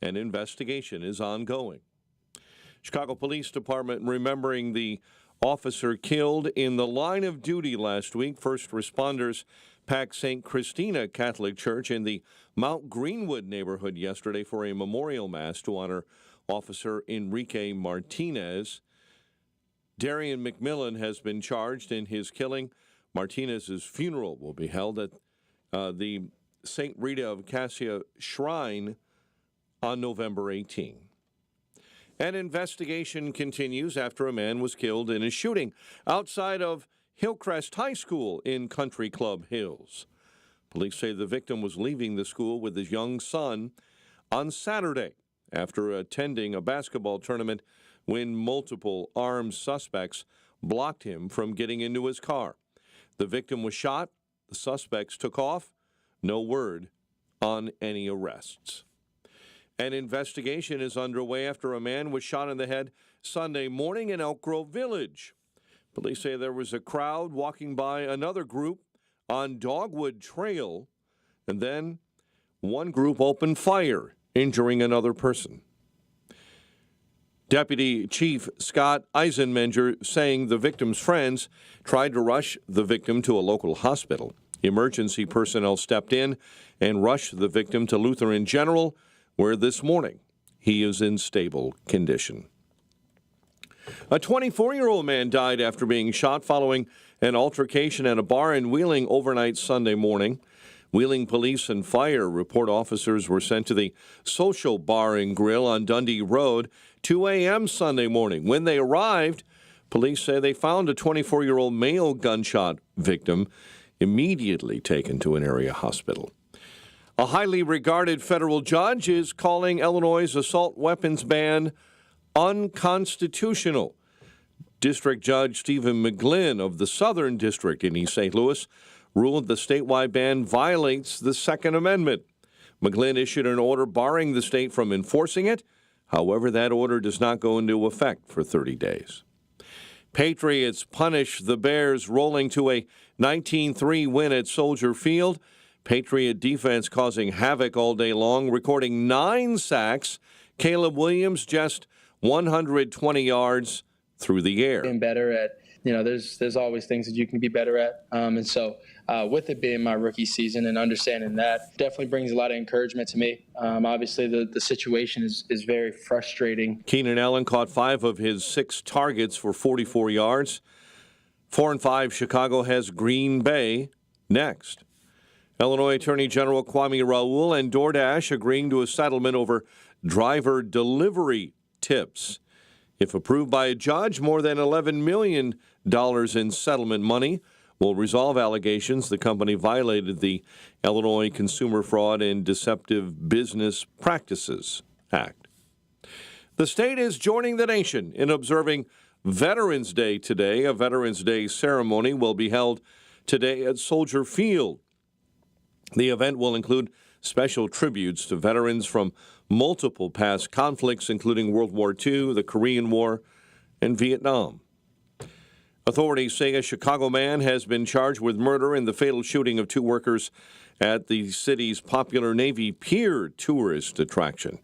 An investigation is ongoing. Chicago Police Department remembering the officer killed in the line of duty last week. First responders packed St. Christina Catholic Church in the Mount Greenwood neighborhood yesterday for a memorial mass to honor Officer Enrique Martinez. Darian McMillan has been charged in his killing. Martinez's funeral will be held at the St. Rita of Cassia Shrine on November 18. An investigation continues after a man was killed in a shooting outside of Hillcrest High School in Country Club Hills. Police say the victim was leaving the school with his young son on Saturday after attending a basketball tournament when multiple armed suspects blocked him from getting into his car. The victim was shot. The suspects took off. No word on any arrests. An investigation is underway after a man was shot in the head Sunday morning in Elk Grove Village. Police say there was a crowd walking by another group on Dogwood Trail, and then one group opened fire, injuring another person. Deputy Chief Scott Eisenmenger saying the victim's friends tried to rush the victim to a local hospital. Emergency personnel stepped in and rushed the victim to Lutheran General, where this morning he is in stable condition. A 24-year-old man died after being shot following an altercation at a bar in Wheeling overnight Sunday morning. Wheeling police and fire report officers were sent to the Social Bar and Grill on Dundee Road 2 a.m. Sunday morning. When they arrived, police say they found a 24-year-old male gunshot victim immediately taken to an area hospital. A highly regarded federal judge is calling Illinois' assault weapons ban unconstitutional. District Judge Stephen McGlynn of the Southern District in East St. Louis ruled the statewide ban violates the Second Amendment. McGlynn issued an order barring the state from enforcing it. However, that order does not go into effect for 30 days. Patriots punish the Bears, rolling to a 19-3 win at Soldier Field. Patriot defense causing havoc all day long, recording 9 sacks. Caleb Williams just 120 yards through the air. Being better at, there's always things that you can be better at. And so with it being my rookie season and understanding that definitely brings a lot of encouragement to me. Obviously, the situation is very frustrating. Keenan Allen caught 5 of his 6 targets for 44 yards. 4-5, Chicago has Green Bay next. Illinois Attorney General Kwame Raoul and DoorDash agreeing to a settlement over driver delivery tips. If approved by a judge, more than $11 million in settlement money will resolve allegations the company violated the Illinois Consumer Fraud and Deceptive Business Practices Act. The state is joining the nation in observing Veterans Day today. A Veterans Day ceremony will be held today at Soldier Field. The event will include special tributes to veterans from multiple past conflicts, including World War II, the Korean War, and Vietnam. Authorities say a Chicago man has been charged with murder in the fatal shooting of 2 workers at the city's popular Navy Pier tourist attraction.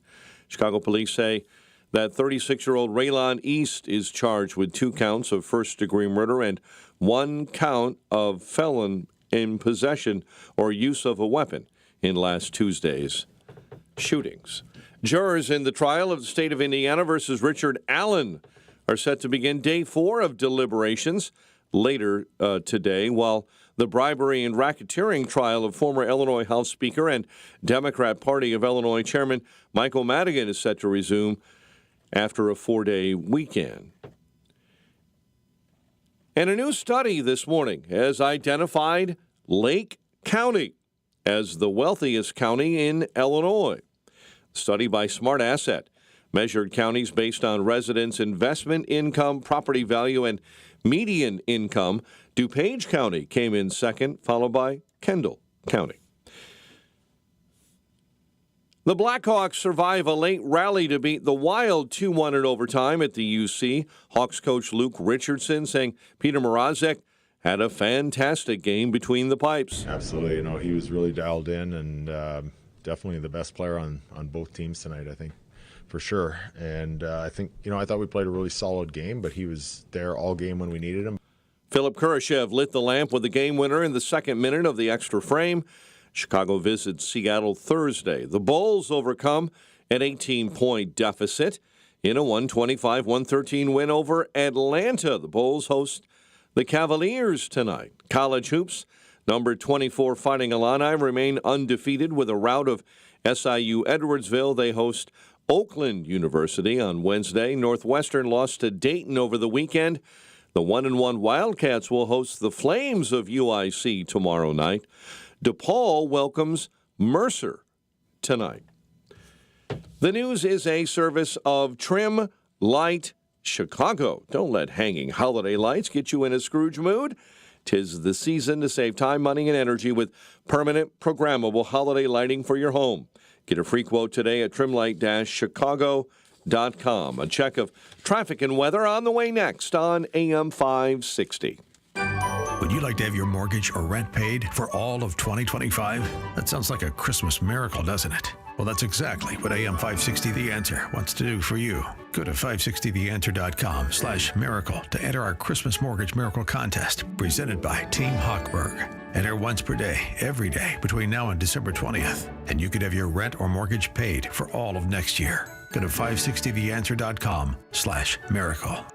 Chicago police say that 36-year-old Raylon East is charged with 2 counts of first-degree murder and 1 count of felon in possession or use of a weapon in last Tuesday's shootings. Jurors in the trial of the state of Indiana versus Richard Allen are set to begin day 4 of deliberations later today, while the bribery and racketeering trial of former Illinois House Speaker and Democrat Party of Illinois Chairman Michael Madigan is set to resume after a 4-day weekend. And a new study this morning has identified Lake County as the wealthiest county in Illinois. A study by Smart Asset measured counties based on residents' investment income, property value, and median income. DuPage County came in second, followed by Kendall County. The Blackhawks survive a late rally to beat the Wild 2-1 in overtime at the UC. Hawks coach Luke Richardson saying Peter Mrazek had a fantastic game between the pipes. Absolutely. He was really dialed in and, definitely the best player on both teams tonight, I think, for sure. And I think, I thought we played a really solid game, but he was there all game when we needed him. Philip Kurashev lit the lamp with the game winner in the second minute of the extra frame. Chicago visits Seattle Thursday. The Bulls overcome an 18-point deficit in a 125-113 win over Atlanta. The Bulls host the Cavaliers tonight. College hoops, number 24 Fighting Illini remain undefeated with a rout of SIU Edwardsville. They host Oakland University on Wednesday. Northwestern lost to Dayton over the weekend. The 1-1 Wildcats will host the Flames of UIC tomorrow night. DePaul welcomes Mercer tonight. The news is a service of Trim Light Chicago. Don't let hanging holiday lights get you in a Scrooge mood. 'Tis the season to save time, money, and energy with permanent programmable holiday lighting for your home. Get a free quote today at trimlight-chicago.com. A check of traffic and weather on the way next on AM 560. Would you like to have your mortgage or rent paid for all of 2025? That sounds like a Christmas miracle, doesn't it? Well, that's exactly what AM 560 The Answer wants to do for you. Go to 560theanswer.com/miracle to enter our Christmas Mortgage Miracle Contest presented by Team Hochberg. Enter once per day, every day between now and December 20th, and you could have your rent or mortgage paid for all of next year. Go to 560theanswer.com/miracle.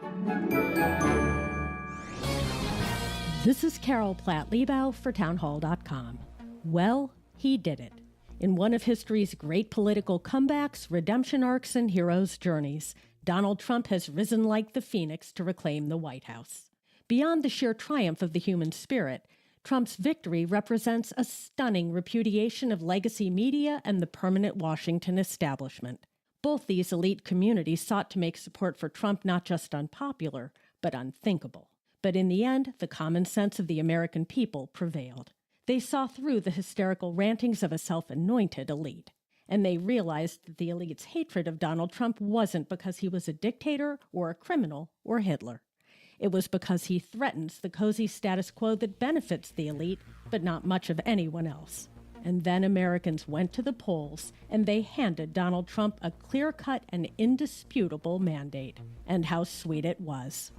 This is Carol Platt-Liebau for townhall.com. Well, he did it. In one of history's great political comebacks, redemption arcs, and heroes' journeys, Donald Trump has risen like the phoenix to reclaim the White House. Beyond the sheer triumph of the human spirit, Trump's victory represents a stunning repudiation of legacy media and the permanent Washington establishment. Both these elite communities sought to make support for Trump not just unpopular, but unthinkable. But in the end, the common sense of the American people prevailed. They saw through the hysterical rantings of a self-anointed elite, and they realized that the elite's hatred of Donald Trump wasn't because he was a dictator or a criminal or Hitler. It was because he threatens the cozy status quo that benefits the elite, but not much of anyone else. And then Americans went to the polls, and they handed Donald Trump a clear-cut and indisputable mandate. And how sweet it was.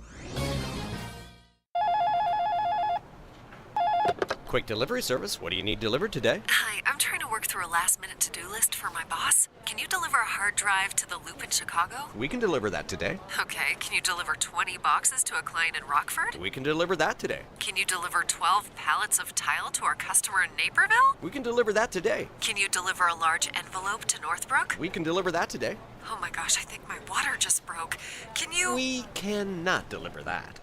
Quick delivery service. What do you need delivered today? Hi, I'm trying to work through a last-minute to-do list for my boss. Can you deliver a hard drive to the Loop in Chicago? We can deliver that today. Okay, can you deliver 20 boxes to a client in Rockford? We can deliver that today. Can you deliver 12 pallets of tile to our customer in Naperville? We can deliver that today. Can you deliver a large envelope to Northbrook? We can deliver that today. Oh my gosh, I think my water just broke. Can you... We cannot deliver that.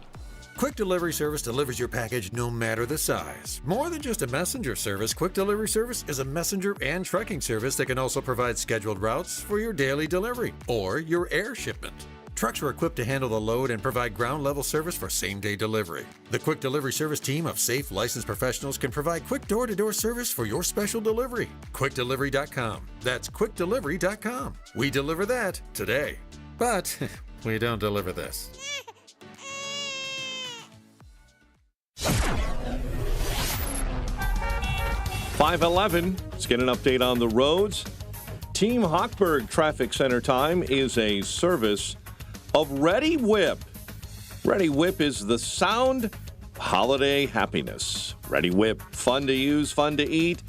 Quick Delivery Service delivers your package no matter the size. More than just a messenger service, Quick Delivery Service is a messenger and trucking service that can also provide scheduled routes for your daily delivery or your air shipment. Trucks are equipped to handle the load and provide ground-level service for same-day delivery. The Quick Delivery Service team of safe, licensed professionals can provide quick door-to-door service for your special delivery. QuickDelivery.com. That's QuickDelivery.com. We deliver that today. But we don't deliver this. 5:11. Let's get an update on the roads. Team Hochberg Traffic Center time is a service of Ready Whip. Ready Whip is the sound of holiday happiness. Ready Whip, fun to use, fun to eat.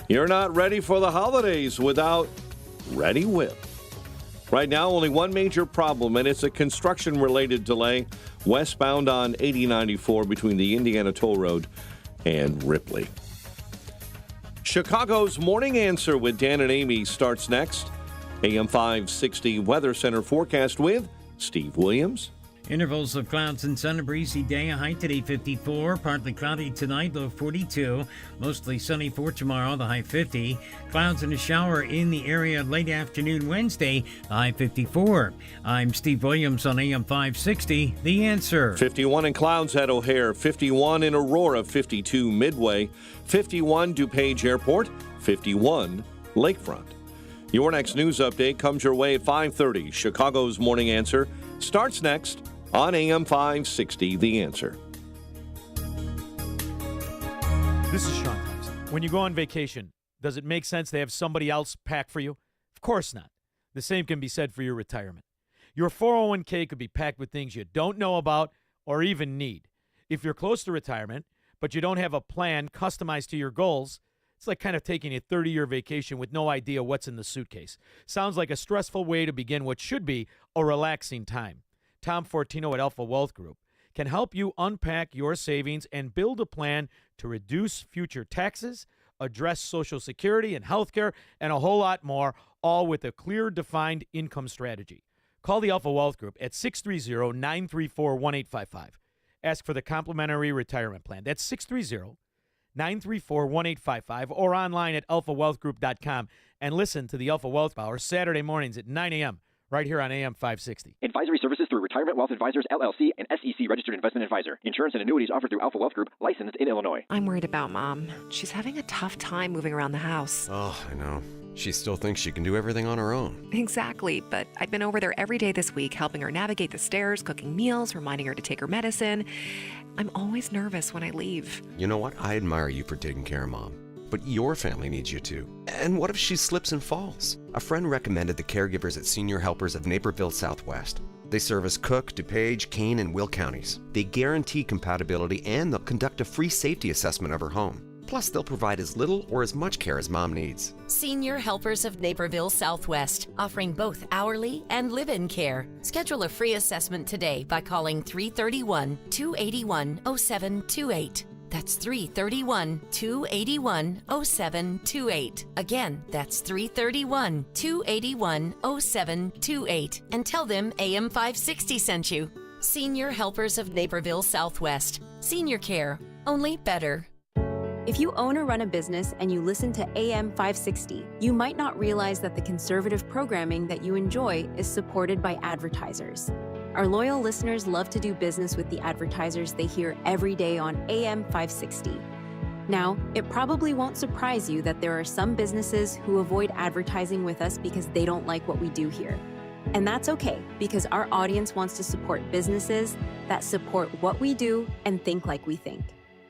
You're not ready for the holidays without Ready Whip. Right now, only one major problem, and it's a construction-related delay westbound on 8094 between the Indiana Toll Road and Ripley. Chicago's Morning Answer with Dan and Amy starts next. AM 560 Weather Center forecast with Steve Williams. Intervals of clouds and sun, a breezy day, a high today 54, partly cloudy tonight, low 42, mostly sunny for tomorrow, the high 50. Clouds and a shower in the area late afternoon Wednesday, the high 54. I'm Steve Williams on AM 560, The Answer. 51 in clouds at O'Hare, 51 in Aurora, 52 Midway, 51 DuPage Airport, 51 Lakefront. Your next news update comes your way at 5:30. Chicago's Morning Answer starts next on AM 560, The Answer. This is Sean Thompson. When you go on vacation, Does it make sense to have somebody else pack for you? Of course not. The same can be said for your retirement. Your 401k could be packed with things you don't know about or even need. If you're close to retirement, but you don't have a plan customized to your goals, it's like kind of taking a 30-year vacation with no idea what's in the suitcase. Sounds like a stressful way to begin what should be a relaxing time. Tom Fortino at Alpha Wealth Group can help you unpack your savings and build a plan to reduce future taxes, address Social Security and health care, and a whole lot more, all with a clear, defined income strategy. Call the Alpha Wealth Group at 630-934-1855. Ask for the complimentary retirement plan. That's 630-934-1855 or online at alphawealthgroup.com. And listen to the Alpha Wealth Hour Saturday mornings at 9 a.m. right here on AM 560. Advisory services through Retirement Wealth Advisors, LLC, and SEC Registered Investment Advisor. Insurance and annuities offered through Alpha Wealth Group, licensed in Illinois. I'm worried about Mom. She's having a tough time moving around the house. Oh, I know. She still thinks she can do everything on her own. Exactly, but I've been over there every day this week, helping her navigate the stairs, cooking meals, reminding her to take her medicine. I'm always nervous when I leave. You know what? I admire you for taking care of Mom. But your family needs you too. And what if she slips and falls? A friend recommended the caregivers at Senior Helpers of Naperville Southwest. They service Cook, DuPage, Kane, and Will counties. They guarantee compatibility and they'll conduct a free safety assessment of her home. Plus, they'll provide as little or as much care as Mom needs. Senior Helpers of Naperville Southwest, offering both hourly and live-in care. Schedule a free assessment today by calling 331-281-0728. That's 331-281-0728. Again, that's 331-281-0728. And tell them AM 560 sent you. Senior Helpers of Naperville Southwest. Senior care, only better. If you own or run a business and you listen to AM 560, you might not realize that the conservative programming that you enjoy is supported by advertisers. Our loyal listeners love to do business with the advertisers they hear every day on AM 560. Now, it probably won't surprise you that there are some businesses who avoid advertising with us because they don't like what we do here. And that's okay, because our audience wants to support businesses that support what we do and think like we think.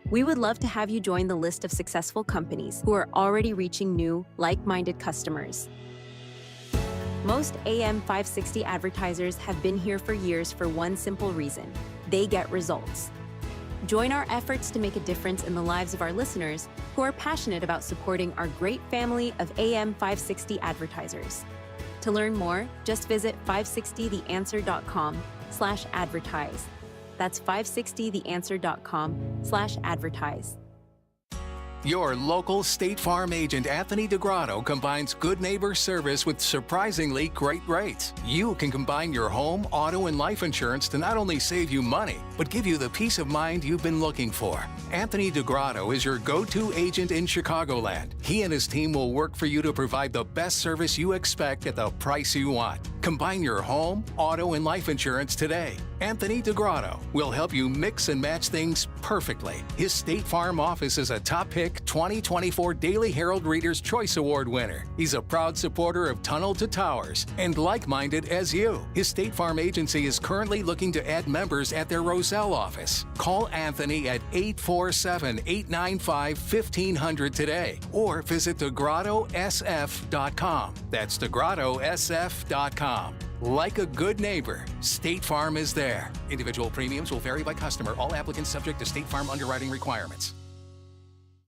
We would love to have you join the list of successful companies who are already reaching new, like-minded customers. Most AM 560 advertisers have been here for years for one simple reason: they get results. Join our efforts to make a difference in the lives of our listeners who are passionate about supporting our great family of AM 560 advertisers. To learn more, just visit 560theanswer.com/advertise. That's 560theanswer.com/advertise. Your local State Farm agent Anthony DeGrotto combines good neighbor service with surprisingly great rates. You can combine your home, auto, and life insurance to not only save you money, but give you the peace of mind you've been looking for. Anthony DeGrotto is your go-to agent in Chicagoland. He and his team will work for you to provide the best service you expect at the price you want. Combine your home, auto, and life insurance today. Anthony DeGrotto will help you mix and match things perfectly. His State Farm office is a top pick 2024 Daily Herald Reader's Choice Award winner. He's a proud supporter of Tunnel to Towers and like-minded as you. His State Farm agency is currently looking to add members at their Roselle office. Call Anthony at 847-895-1500 today or visit DeGrottoSF.com. That's DeGrottoSF.com. Like a good neighbor, State Farm is there. Individual premiums will vary by customer. All applicants subject to State Farm underwriting requirements.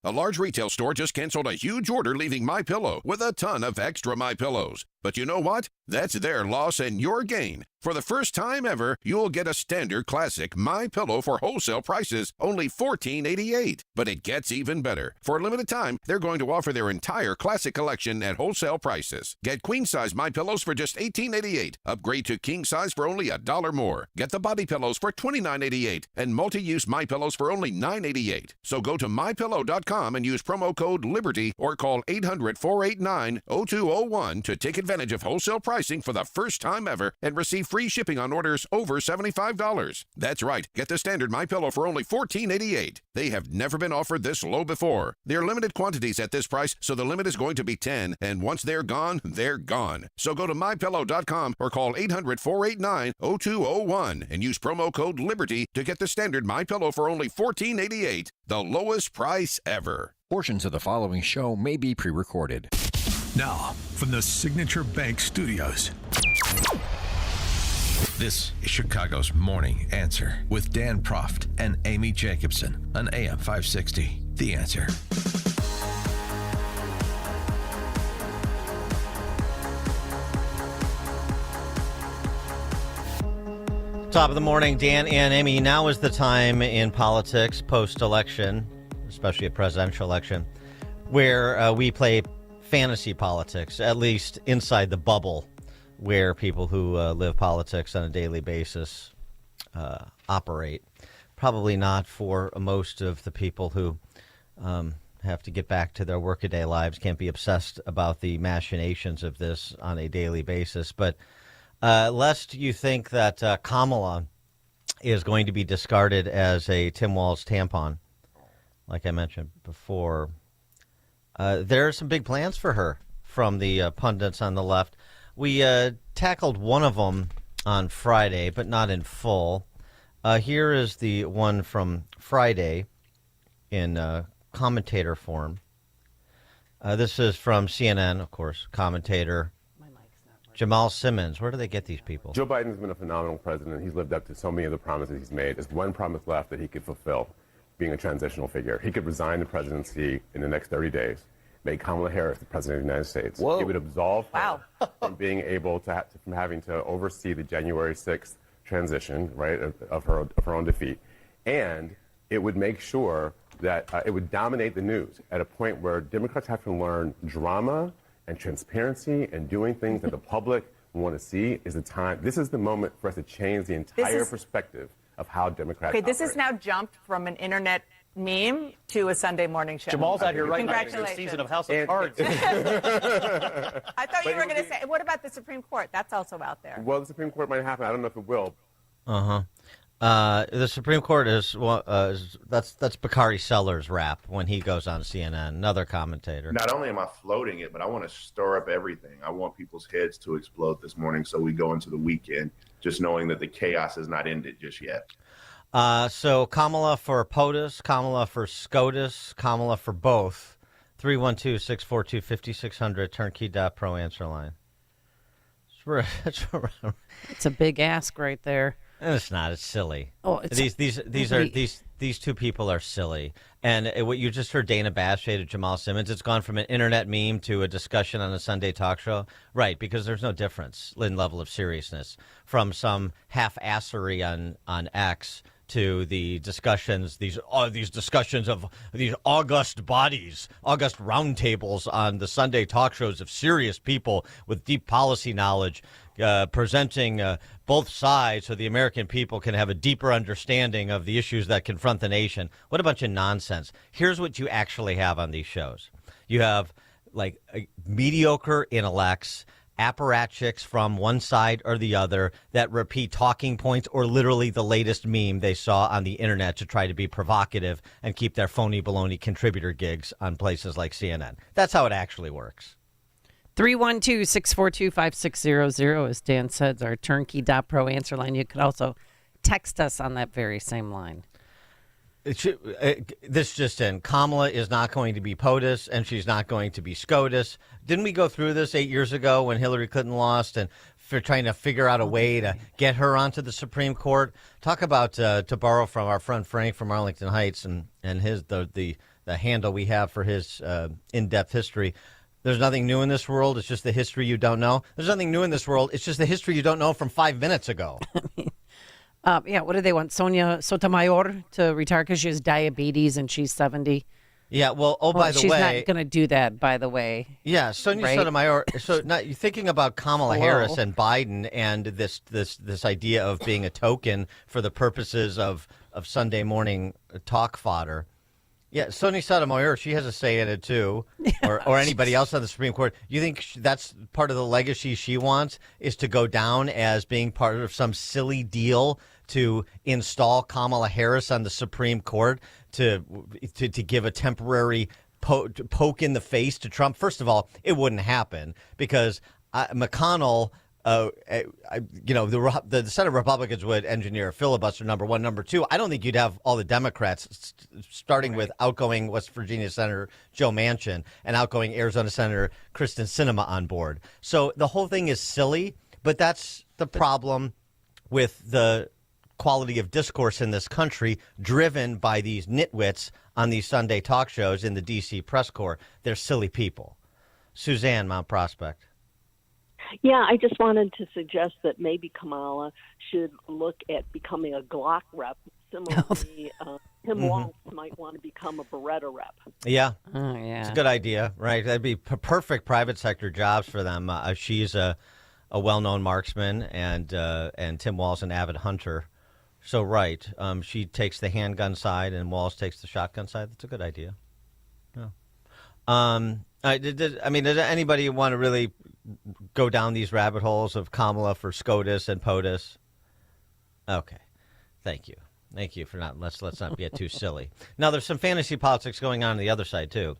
A large retail store just canceled a huge order, leaving MyPillow with a ton of extra MyPillows. But you know what? That's their loss and your gain. For the first time ever, you'll get a standard classic MyPillow for wholesale prices, only $14.88. But it gets even better. For a limited time, they're going to offer their entire classic collection at wholesale prices. Get queen-size MyPillows for just $18.88. Upgrade to king-size for only $1 more. Get the body pillows for $29.88 and multi-use MyPillows for only $9.88. So go to MyPillow.com and use promo code LIBERTY or call 800-489-0201 to take advantage of wholesale pricing for the first time ever and receive free shipping on orders over $75. That's right. Get the standard MyPillow for only $14.88. They have never been offered this low before. They're limited quantities at this price, so the limit is going to be 10, and once they're gone, they're gone. So go to MyPillow.com or call 800-489-0201 and use promo code LIBERTY to get the standard MyPillow for only $14.88, the lowest price ever. Portions of the following show may be pre-recorded. Now, from the Signature Bank Studios, this is Chicago's Morning Answer with Dan Proft and Amy Jacobson on AM 560. The Answer. Top of the morning, Dan and Amy. Now is the time in politics, post-election, especially a presidential election, where we play fantasy politics, at least inside the bubble where people who live politics on a daily basis operate. Probably not for most of the people who have to get back to their workaday lives, can't be obsessed about the machinations of this on a daily basis. But lest you think that Kamala is going to be discarded as a Tim Walz tampon, like I mentioned before, there are some big plans for her from the pundits on the left. We tackled one of them on Friday, but not in full. Here is the one from Friday in commentator form. This is from CNN, of course, commentator Jamal Simmons. Where do they get these people? Joe Biden's been a phenomenal president. He's lived up to so many of the promises he's made. There's one promise left that he could fulfill, being a transitional figure. He could resign the presidency in the next 30 days, make Kamala Harris the president of the United States. Whoa. It would absolve her from being able to, from having to oversee the January 6th transition, right, of her own defeat. And it would make sure that it would dominate the news at a point where Democrats have to learn drama and transparency and doing things that the public want to see. Is the time. This is the moment for us to change the entire perspective of how Democrats Okay, this operate. has now jumped from an internet meme to a Sunday morning show. Jamal's out here right now. Congratulations. Season of House of Cards. I thought you were going to say, what about the Supreme Court? That's also out there. Well, the Supreme Court might happen. I don't know if it will. The Supreme Court is that's Bakari Sellers' rap when he goes on CNN. Another commentator. Not only am I floating it, but I want to stir up everything. I want people's heads to explode this morning, so we go into the weekend just knowing that the chaos has not ended just yet. So Kamala for POTUS, Kamala for SCOTUS, Kamala for both. 312-642-5600, turnkey.pro answer line. It's a big ask right there. It's not. It's silly. Oh, it's these two people are silly. And what you just heard Dana Bash say to Jamal Simmons, it's gone from an internet meme to a discussion on a Sunday talk show. Right, because there's no difference in level of seriousness from some half-assery on X to the discussions, these discussions of these august bodies, august roundtables on the Sunday talk shows of serious people with deep policy knowledge, presenting both sides so the American people can have a deeper understanding of the issues that confront the nation. What a bunch of nonsense. Here's what you actually have on these shows. You have like mediocre intellects, apparatchiks from one side or the other that repeat talking points or literally the latest meme they saw on the internet to try to be provocative and keep their phony baloney contributor gigs on places like CNN. That's how it actually works. 312-642-5600, as Dan said, is our turnkey.pro answer line. You could also text us on that very same line. This just in. Kamala is not going to be POTUS, and she's not going to be SCOTUS. Didn't we go through this 8 years ago when Hillary Clinton lost and for trying to figure out a way to get her onto the Supreme Court? Talk about, to borrow from our friend Frank from Arlington Heights and his the handle we have for his in-depth history. There's nothing new in this world. It's just the history you don't know. There's nothing new in this world. It's just the history you don't know from 5 minutes ago. Yeah, what do they want? Sonia Sotomayor to retire because she has diabetes and she's 70? Yeah, well, by the way. She's not going to do that, by the way. Yeah, Sonia Sotomayor. So now you're thinking about Kamala Harris and Biden and this idea of being a token for the purposes of Sunday morning talk fodder. Yeah, Sonia Sotomayor, she has a say in it, too, or anybody else on the Supreme Court. You think that's part of the legacy she wants, is to go down as being part of some silly deal to install Kamala Harris on the Supreme Court to give a temporary poke in the face to Trump? First of all, it wouldn't happen because McConnell the Senate Republicans would engineer a filibuster, number one. Number two, I don't think you'd have all the Democrats, starting with outgoing West Virginia Senator Joe Manchin and outgoing Arizona Senator Kristen Sinema on board. So the whole thing is silly, but that's the problem with the quality of discourse in this country, driven by these nitwits on these Sunday talk shows in the D.C. press corps. They're silly people. Suzanne, Mount Prospect. Yeah, I just wanted to suggest that maybe Kamala should look at becoming a Glock rep. Similarly, Tim Walz might want to become a Beretta rep. Yeah. Oh, yeah. It's a good idea, right? That'd be perfect private sector jobs for them. She's a well-known marksman, and Tim Walz an avid hunter. So, right. She takes the handgun side, and Walz takes the shotgun side. That's a good idea. Yeah. Does anybody want to really go down these rabbit holes of Kamala for SCOTUS and POTUS? Okay. Thank you. Thank you for not. Let's not get too silly. Now, there's some fantasy politics going on the other side, too,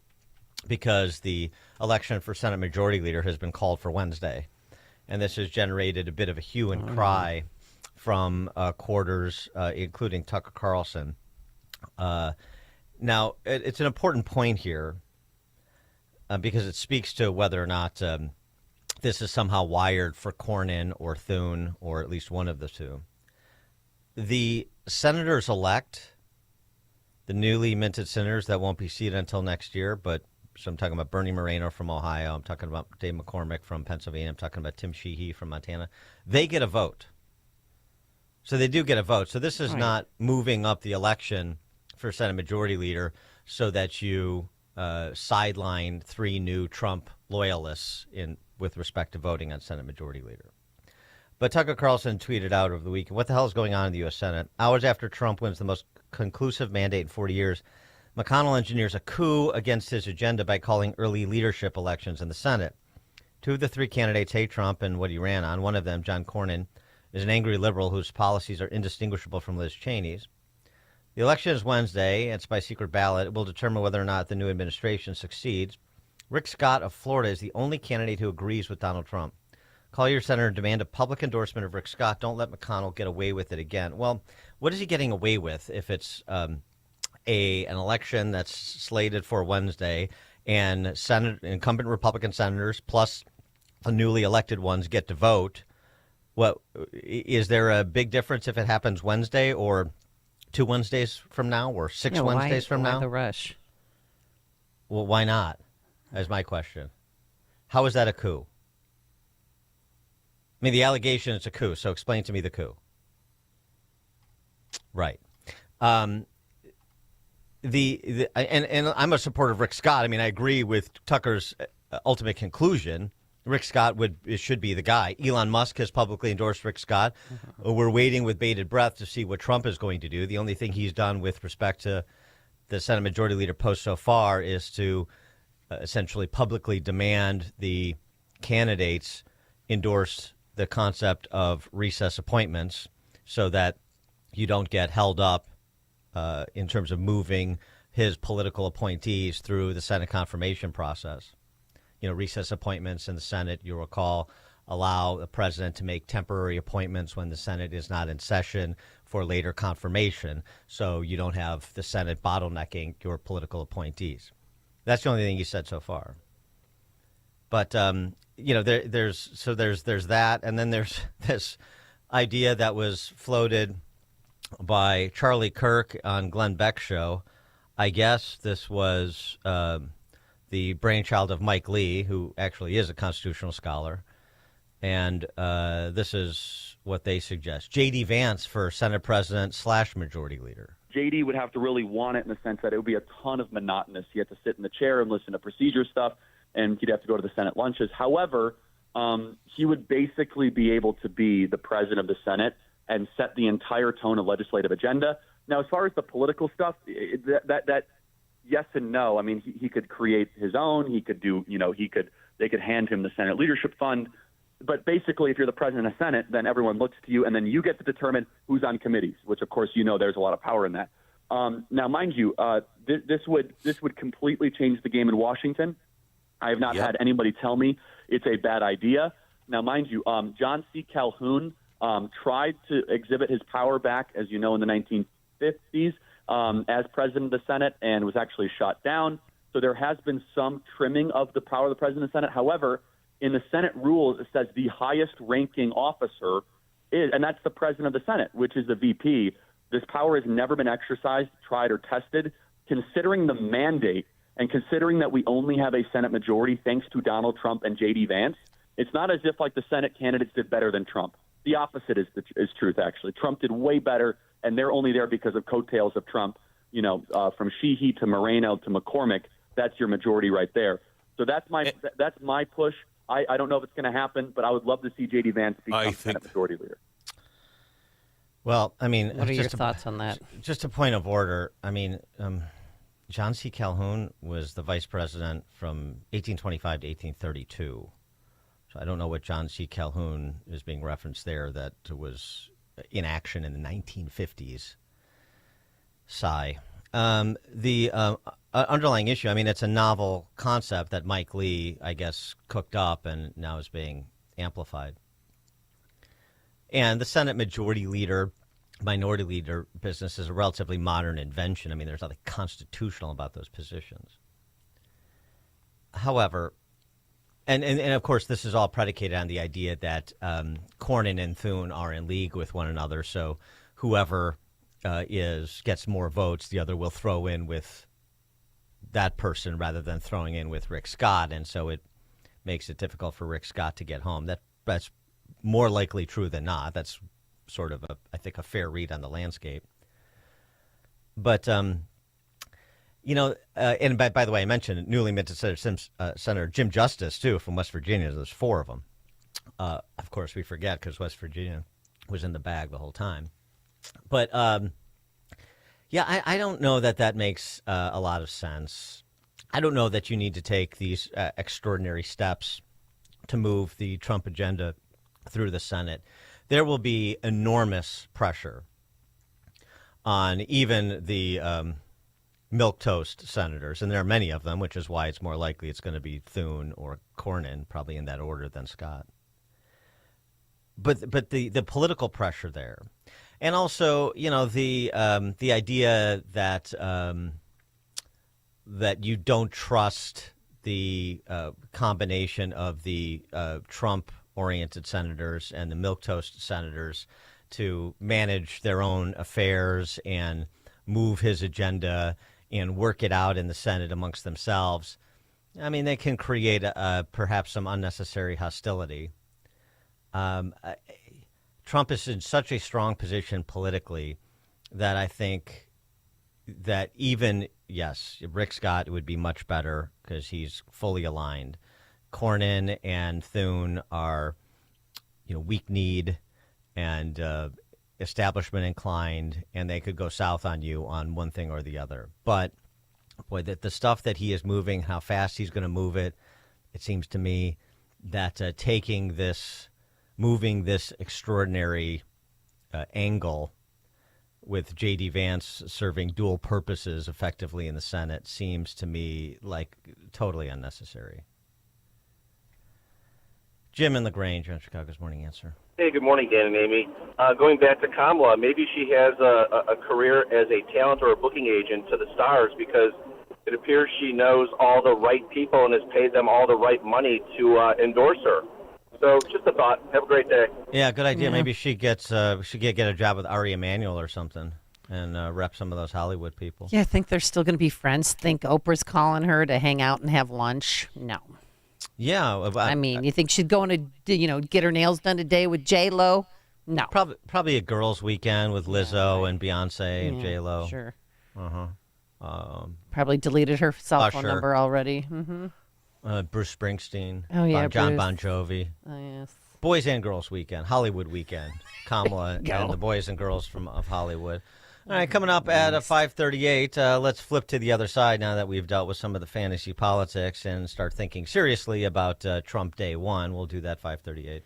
because the election for Senate Majority Leader has been called for Wednesday. And this has generated a bit of a hue and cry from quarters, including Tucker Carlson. Now, it's an important point here. Because it speaks to whether or not this is somehow wired for Cornyn or Thune, or at least one of the two. The senators-elect, the newly minted senators that won't be seated until next year, so I'm talking about Bernie Moreno from Ohio, I'm talking about Dave McCormick from Pennsylvania, I'm talking about Tim Sheehy from Montana, they get a vote. So they do get a vote. So this is not moving up the election for Senate Majority Leader so that you sideline three new Trump loyalists with respect to voting on Senate Majority Leader. But Tucker Carlson tweeted out over the weekend, what the hell is going on in the U.S. Senate? Hours after Trump wins the most conclusive mandate in 40 years, McConnell engineers a coup against his agenda by calling early leadership elections in the Senate. Two of the three candidates hate Trump and what he ran on. One of them, John Cornyn, is an angry liberal whose policies are indistinguishable from Liz Cheney's. The election is Wednesday. It's by secret ballot. It will determine whether or not the new administration succeeds. Rick Scott of Florida is the only candidate who agrees with Donald Trump. Call your senator and demand a public endorsement of Rick Scott. Don't let McConnell get away with it again. Well, what is he getting away with if it's an election that's slated for Wednesday and incumbent Republican senators plus the newly elected ones get to vote? Well, is there a big difference if it happens Wednesday or 2 Wednesdays from now or 6 Wednesdays from now? Why the rush? Well, why not? Is my question. How is that a coup? I mean, the allegation is a coup, so explain to me the coup. Right. And I'm a supporter of Rick Scott. I mean, I agree with Tucker's ultimate conclusion. Rick Scott should be the guy. Elon Musk has publicly endorsed Rick Scott. We're waiting with bated breath to see what Trump is going to do. The only thing he's done with respect to the Senate Majority Leader post so far is to essentially publicly demand the candidates endorse the concept of recess appointments so that you don't get held up in terms of moving his political appointees through the Senate confirmation process. You know, recess appointments in the Senate, you'll recall, allow the president to make temporary appointments when the Senate is not in session for later confirmation, so you don't have the Senate bottlenecking your political appointees. That's the only thing he said so far. But you know, there's that, and then there's this idea that was floated by Charlie Kirk on Glenn Beck's show. I guess this was the brainchild of Mike Lee, who actually is a constitutional scholar. And this is what they suggest. J.D. Vance for Senate President / Majority Leader. J.D. would have to really want it in the sense that it would be a ton of monotonous. He had to sit in the chair and listen to procedure stuff, and he'd have to go to the Senate lunches. However, he would basically be able to be the president of the Senate and set the entire tone of legislative agenda. Now, as far as the political stuff, that yes and no. I mean, he could create his own. He could do, they could hand him the Senate Leadership Fund. But basically, if you're the president of the Senate, then everyone looks to you, and then you get to determine who's on committees, which, of course, there's a lot of power in that. Now, mind you, this would completely change the game in Washington. I have not had anybody tell me it's a bad idea. Now, mind you, John C. Calhoun tried to exhibit his power back, as you know, in the 1950s as president of the Senate and was actually shot down. So there has been some trimming of the power of the president of the Senate. However, in the Senate rules, it says the highest ranking officer is, and that's the president of the Senate, which is the VP. This power has never been exercised, tried, or tested. Considering the mandate and considering that we only have a Senate majority thanks to Donald Trump and J.D. Vance, it's not as if like the Senate candidates did better than Trump. The opposite is truth, actually. Trump did way better, and they're only there because of coattails of Trump, from Sheehy to Moreno to McCormick. That's your majority right there. So that's my push. I don't know if it's going to happen, but I would love to see J.D. Vance become Senate majority leader. Well, I mean, what are your thoughts on that? Just a point of order. I mean, John C. Calhoun was the vice president from 1825 to 1832. So I don't know what John C. Calhoun is being referenced there that was in action in the 1950s. Sigh. The underlying issue, I mean, it's a novel concept that Mike Lee, I guess, cooked up and now is being amplified. And the Senate majority leader, minority leader business is a relatively modern invention. I mean, there's nothing constitutional about those positions. However, and of course, this is all predicated on the idea that Cornyn and Thune are in league with one another. So whoever gets more votes, the other will throw in with that person rather than throwing in with Rick Scott. And so it makes it difficult for Rick Scott to get home. That's more likely true than not. That's sort of, I think, a fair read on the landscape. But, and by the way, I mentioned newly minted Senator Jim Justice, too, from West Virginia. There's 4 of them. Of course, we forget because West Virginia was in the bag the whole time. But, I don't know that makes a lot of sense. I don't know that you need to take these extraordinary steps to move the Trump agenda through the Senate. There will be enormous pressure on even the milquetoast senators, and there are many of them, which is why it's more likely it's going to be Thune or Cornyn, probably in that order, than Scott. But the political pressure there, and also the idea that that you don't trust the combination of the Trump-oriented senators and the milquetoast senators to manage their own affairs and move his agenda and work it out in the Senate amongst themselves. I mean, they can create perhaps some unnecessary hostility. Trump is in such a strong position politically that I think that even, yes, Rick Scott would be much better because he's fully aligned. Cornyn and Thune are, weak-kneed and establishment inclined, and they could go south on you on one thing or the other. But, boy, the stuff that he is moving, how fast he's going to move it, it seems to me that moving this extraordinary angle with J.D. Vance serving dual purposes effectively in the Senate seems to me like totally unnecessary. Jim in LaGrange on Chicago's Morning Answer. Hey, good morning, Dan and Amy. Going back to Kamala, maybe she has a career as a talent or a booking agent to the stars because it appears she knows all the right people and has paid them all the right money to endorse her. So just a thought. Have a great day. Yeah, good idea. Yeah. Maybe she get a job with Ari Emanuel or something and rep some of those Hollywood people. Yeah, I think they're still going to be friends. Think Oprah's calling her to hang out and have lunch? No. Yeah. I mean, you think she's going to, get her nails done today with J-Lo? No. Probably a girls' weekend with Lizzo and Beyonce and J-Lo. Sure. Uh-huh. Probably deleted her cell phone number already. Mm-hmm. Bruce Springsteen. Oh, yeah, John Bruce. Bon Jovi. Oh, yes. Boys and Girls Weekend, Hollywood Weekend. Kamala and the boys and girls of Hollywood. All right, coming up at 5:38, let's flip to the other side now that we've dealt with some of the fantasy politics and start thinking seriously about Trump Day 1. We'll do that 5:38.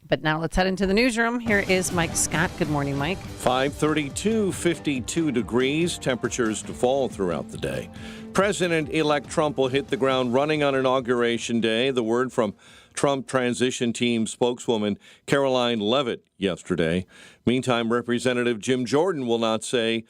But now let's head into the newsroom. Here is Mike Scott. Good morning, Mike. 5:32, 52 degrees, temperatures to fall throughout the day. President-elect Trump will hit the ground running on Inauguration Day. The word from Trump transition team spokeswoman Caroline Leavitt yesterday. Meantime, Representative Jim Jordan will not say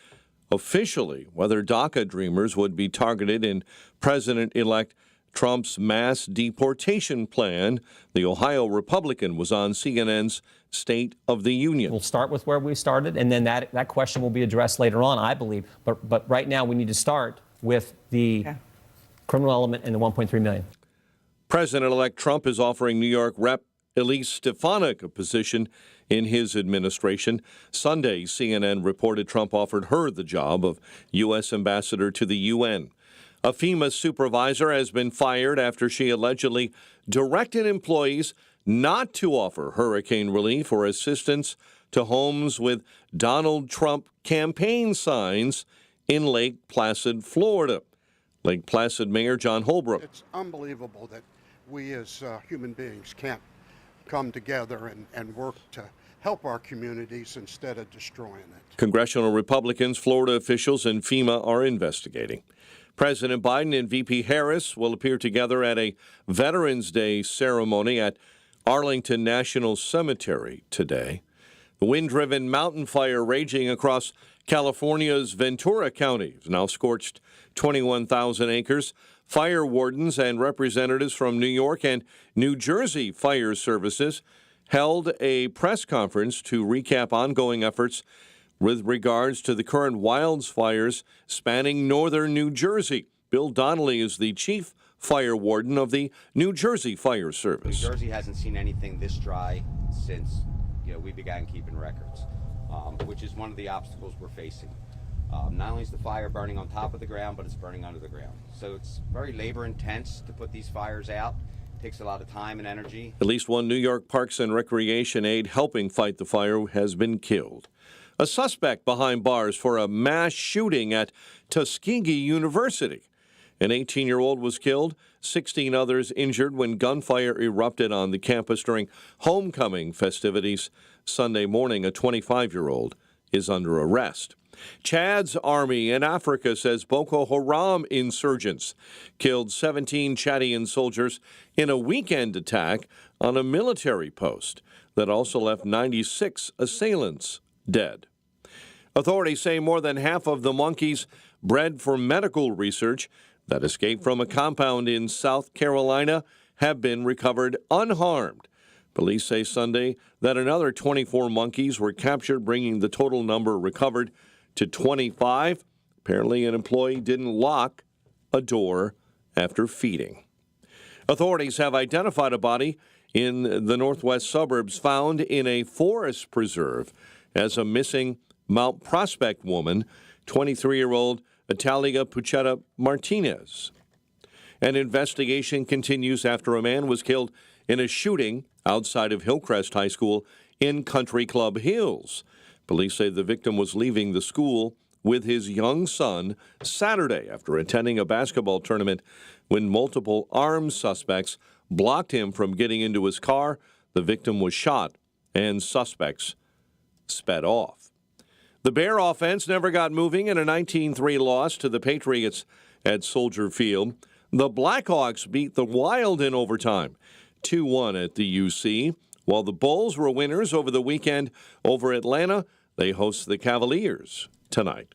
officially whether DACA dreamers would be targeted in President-elect Trump's mass deportation plan. The Ohio Republican was on CNN's State of the Union. We'll start with where we started, and then that question will be addressed later on, I believe. But right now we need to start with the criminal element and the 1.3 million. President-elect Trump is offering New York Rep. Elise Stefanik a position in his administration. Sunday, CNN reported Trump offered her the job of U.S. ambassador to the UN. A FEMA supervisor has been fired after she allegedly directed employees not to offer hurricane relief or assistance to homes with Donald Trump campaign signs in Lake Placid, Florida. Lake Placid Mayor John Holbrook. It's unbelievable that we as human beings can't come together and work to help our communities instead of destroying it. Congressional Republicans, Florida officials, and FEMA are investigating. President Biden and VP Harris will appear together at a Veterans Day ceremony at Arlington National Cemetery today. The wind-driven mountain fire raging across California's Ventura County has now scorched 21,000 acres. Fire wardens and representatives from New York and New Jersey fire services held a press conference to recap ongoing efforts with regards to the current wildfires spanning northern New Jersey. Bill Donnelly is the chief fire warden of the New Jersey Fire Service. New Jersey hasn't seen anything this dry since we began keeping records, which is one of the obstacles we're facing. Not only is the fire burning on top of the ground, but it's burning under the ground. So it's very labor intense to put these fires out. It takes a lot of time and energy. At least one New York Parks and Recreation aide helping fight the fire has been killed. A suspect behind bars for a mass shooting at Tuskegee University. An 18-year-old was killed, 16 others injured when gunfire erupted on the campus during homecoming festivities Sunday morning. A 25-year-old is under arrest. Chad's army in Africa says Boko Haram insurgents killed 17 Chadian soldiers in a weekend attack on a military post that also left 96 assailants dead. Authorities say more than half of the monkeys bred for medical research that escaped from a compound in South Carolina have been recovered unharmed. Police say Sunday that another 24 monkeys were captured, bringing the total number recovered to 25. Apparently, an employee didn't lock a door after feeding. Authorities have identified a body in the northwest suburbs found in a forest preserve as a missing Mount Prospect woman, 23-year-old Italia Puchetta Martinez. An investigation continues after a man was killed in a shooting outside of Hillcrest High School in Country Club Hills. Police say the victim was leaving the school with his young son Saturday after attending a basketball tournament when multiple armed suspects blocked him from getting into his car. The victim was shot and suspects sped off. The Bear offense never got moving in a 19-3 loss to the Patriots at Soldier Field. The Blackhawks beat the Wild in overtime, 2-1 at the UC. While the Bulls were winners over the weekend over Atlanta, they host the Cavaliers tonight.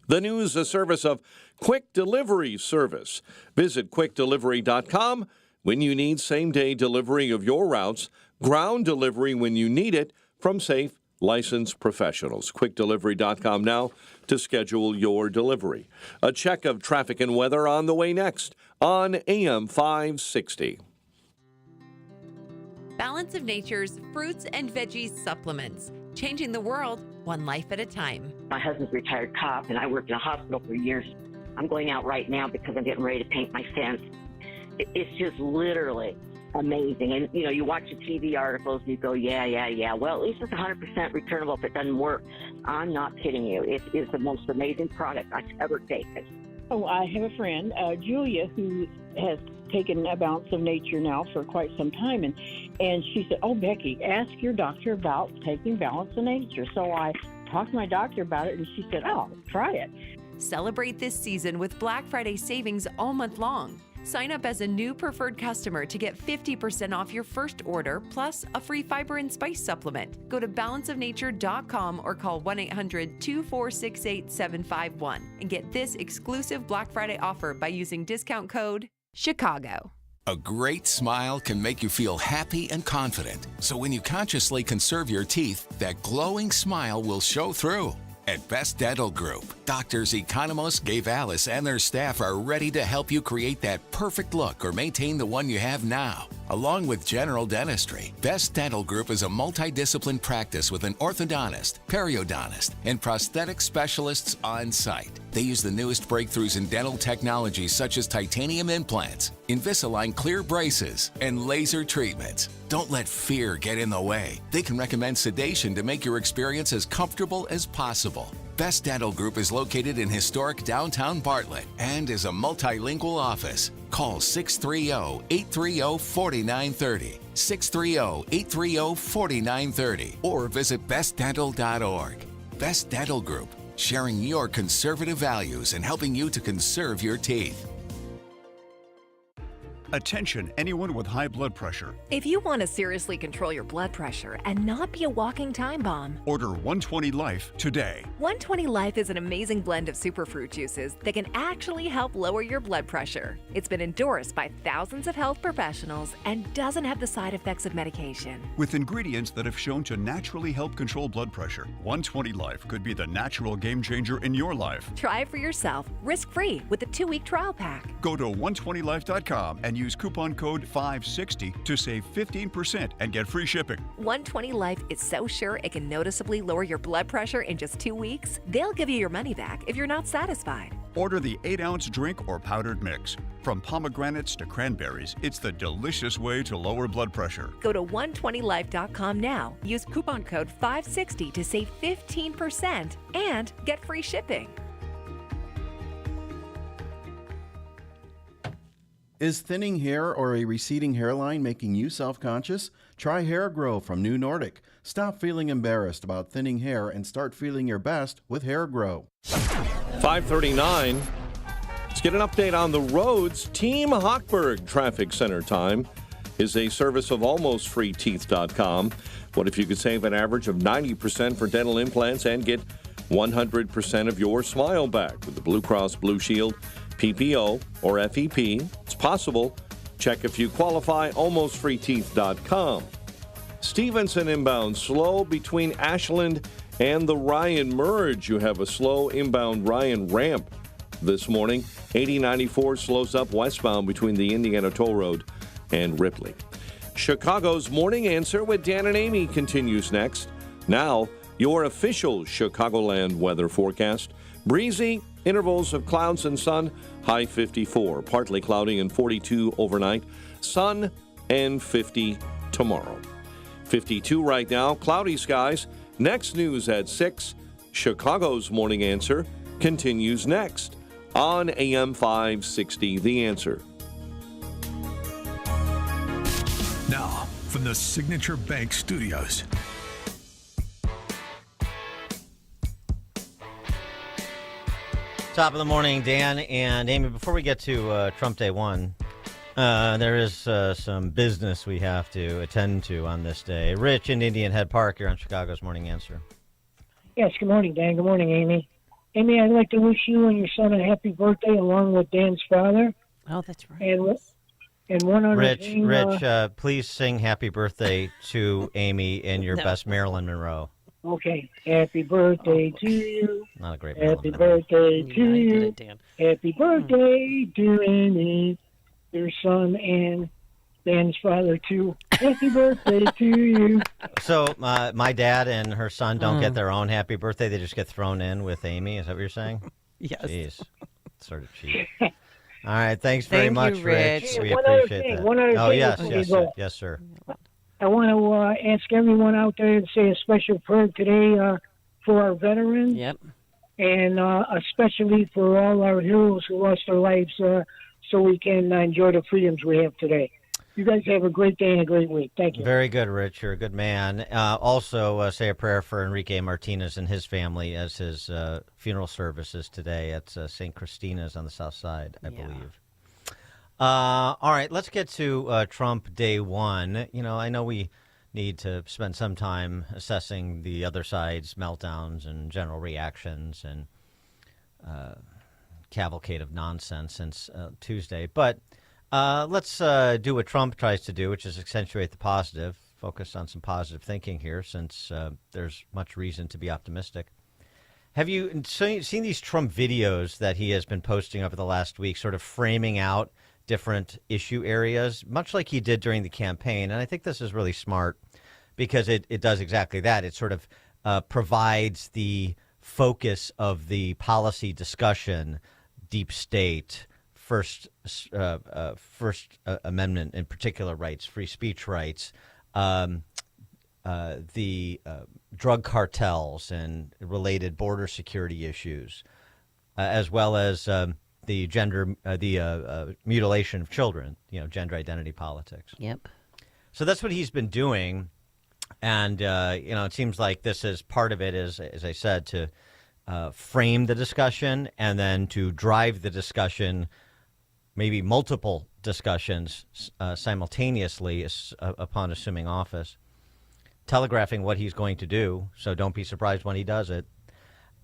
The news, a service of Quick Delivery Service. Visit quickdelivery.com when you need same-day delivery of your routes, ground delivery when you need it from safe, licensed professionals. QuickDelivery.com now to schedule your delivery. A check of traffic and weather on the way next on AM 560. Balance of Nature's fruits and veggies supplements, changing the world one life at a time. My husband's a retired cop, and I worked in a hospital for years. I'm going out right now because I'm getting ready to paint my fence. It's just literally amazing. And, you watch the TV articles, and you go, yeah. Well, at least it's 100% returnable if it doesn't work. I'm not kidding you. It is the most amazing product I've ever taken. Oh, I have a friend, Julia, who has taken a Balance of Nature now for quite some time. And she said, oh, Becky, ask your doctor about taking Balance of Nature. So I talked to my doctor about it, and she said, oh, try it. Celebrate this season with Black Friday savings all month long. Sign up as a new preferred customer to get 50% off your first order, plus a free fiber and spice supplement. Go to balanceofnature.com or call 1-800-246-8751 and get this exclusive Black Friday offer by using discount code CHICAGO. A great smile can make you feel happy and confident. So when you consciously conserve your teeth, that glowing smile will show through. At Best Dental Group, doctors Economos, Gavalis, and their staff are ready to help you create that perfect look or maintain the one you have now. Along with general dentistry, Best Dental Group is a multidiscipline practice with an orthodontist, periodontist, and prosthetic specialists on site. They use the newest breakthroughs in dental technology such as titanium implants, Invisalign clear braces, and laser treatments. Don't let fear get in the way. They can recommend sedation to make your experience as comfortable as possible. Best Dental Group is located in historic downtown Bartlett and is a multilingual office. Call 630-830-4930, 630-830-4930, or visit bestdental.org. Best Dental Group, sharing your conservative values and helping you to conserve your teeth. Attention, anyone with high blood pressure. If you want to seriously control your blood pressure and not be a walking time bomb, Order 120 Life today. 120 Life is an amazing blend of superfruit juices that can actually help lower your blood pressure. It's been endorsed by thousands of health professionals and doesn't have the side effects of medication. With ingredients that have shown to naturally help control blood pressure, 120 Life could be the natural game changer in your life. Try it for yourself, risk-free, with a 2-week trial pack. Go to 120life.com and use coupon code 560 to save 15% and get free shipping. 120 Life is so sure it can noticeably lower your blood pressure in just 2 weeks, they'll give you your money back if you're not satisfied. Order the 8-ounce drink or powdered mix. From pomegranates to cranberries, it's the delicious way to lower blood pressure. Go to 120life.com now. Use coupon code 560 to save 15% and get free shipping. Is thinning hair or a receding hairline making you self-conscious? Try Hair Grow from New Nordic. Stop feeling embarrassed about thinning hair and start feeling your best with Hair Grow. 5:39. Let's get an update on the roads. Team Hochberg Traffic Center time is a service of almostfreeteeth.com. What if you could save an average of 90% for dental implants and get 100% of your smile back with the Blue Cross Blue Shield PPO or FEP? It's possible. Check if you qualify, almostfreeteeth.com. Stevenson inbound slow between Ashland and the Ryan merge. You have a slow inbound Ryan ramp this morning. 8094 slows up westbound between the Indiana Toll Road and Ripley. Chicago's Morning Answer with Dan and Amy continues next. Now, your official Chicagoland weather forecast. Breezy, intervals of clouds and sun, high 54. Partly cloudy and 42 overnight. Sun and 50 tomorrow. 52 right now, cloudy skies. Next news at 6. Chicago's Morning Answer continues next on AM 560, The Answer. Now, from the Signature Bank Studios. Top of the morning, Dan and Amy. Before we get to Trump Day 1, there is some business we have to attend to on this day. Rich in Indian Head Park, you're on Chicago's Morning Answer. Yes, good morning, Dan. Good morning, Amy. Amy, I'd like to wish you and your son a happy birthday along with Dan's father. Oh, that's right. And one other Rich, thing. please sing happy birthday to Amy in your best Marilyn Monroe. Okay. Happy birthday to you. Not a great Happy Marilyn birthday Monroe. to you. Dan. Happy birthday, dear Amy, your son and Dan's father, too. Happy birthday to you. So my dad and her son don't get their own happy birthday. They just get thrown in with Amy. Is that what you're saying? Yes. Jeez. Sort of cheap. All right. Thanks very Thank much, you, Rich. We One other appreciate thing, that. one other Oh, thing yes, before yes, you go. sir. Yes, sir. I want to ask everyone out there to say a special prayer today for our veterans. Yep. And especially for all our heroes who lost their lives so we can enjoy the freedoms we have today. You guys have a great day and a great week. Thank you. Very good, Rich. You're a good man. Also, say a prayer for Enrique Martinez and his family as his funeral service is today at St. Christina's on the south side, I believe. All right, let's get to Trump day one. I know we need to spend some time assessing the other side's meltdowns and general reactions and cavalcade of nonsense since Tuesday. But let's do what Trump tries to do, which is accentuate the positive, focus on some positive thinking here, since there's much reason to be optimistic. Have you seen these Trump videos that he has been posting over the last week, sort of framing out different issue areas, much like he did during the campaign? And I think this is really smart because it does exactly that. It sort of provides the focus of the policy discussion, deep state, First Amendment in particular rights, free speech rights, the drug cartels and related border security issues, as well as the mutilation of children, gender identity politics. Yep. So that's what he's been doing. And, it seems like this is part of it is, as I said, to frame the discussion and then to drive the discussion, maybe multiple discussions simultaneously upon assuming office, telegraphing what he's going to do. So don't be surprised when he does it.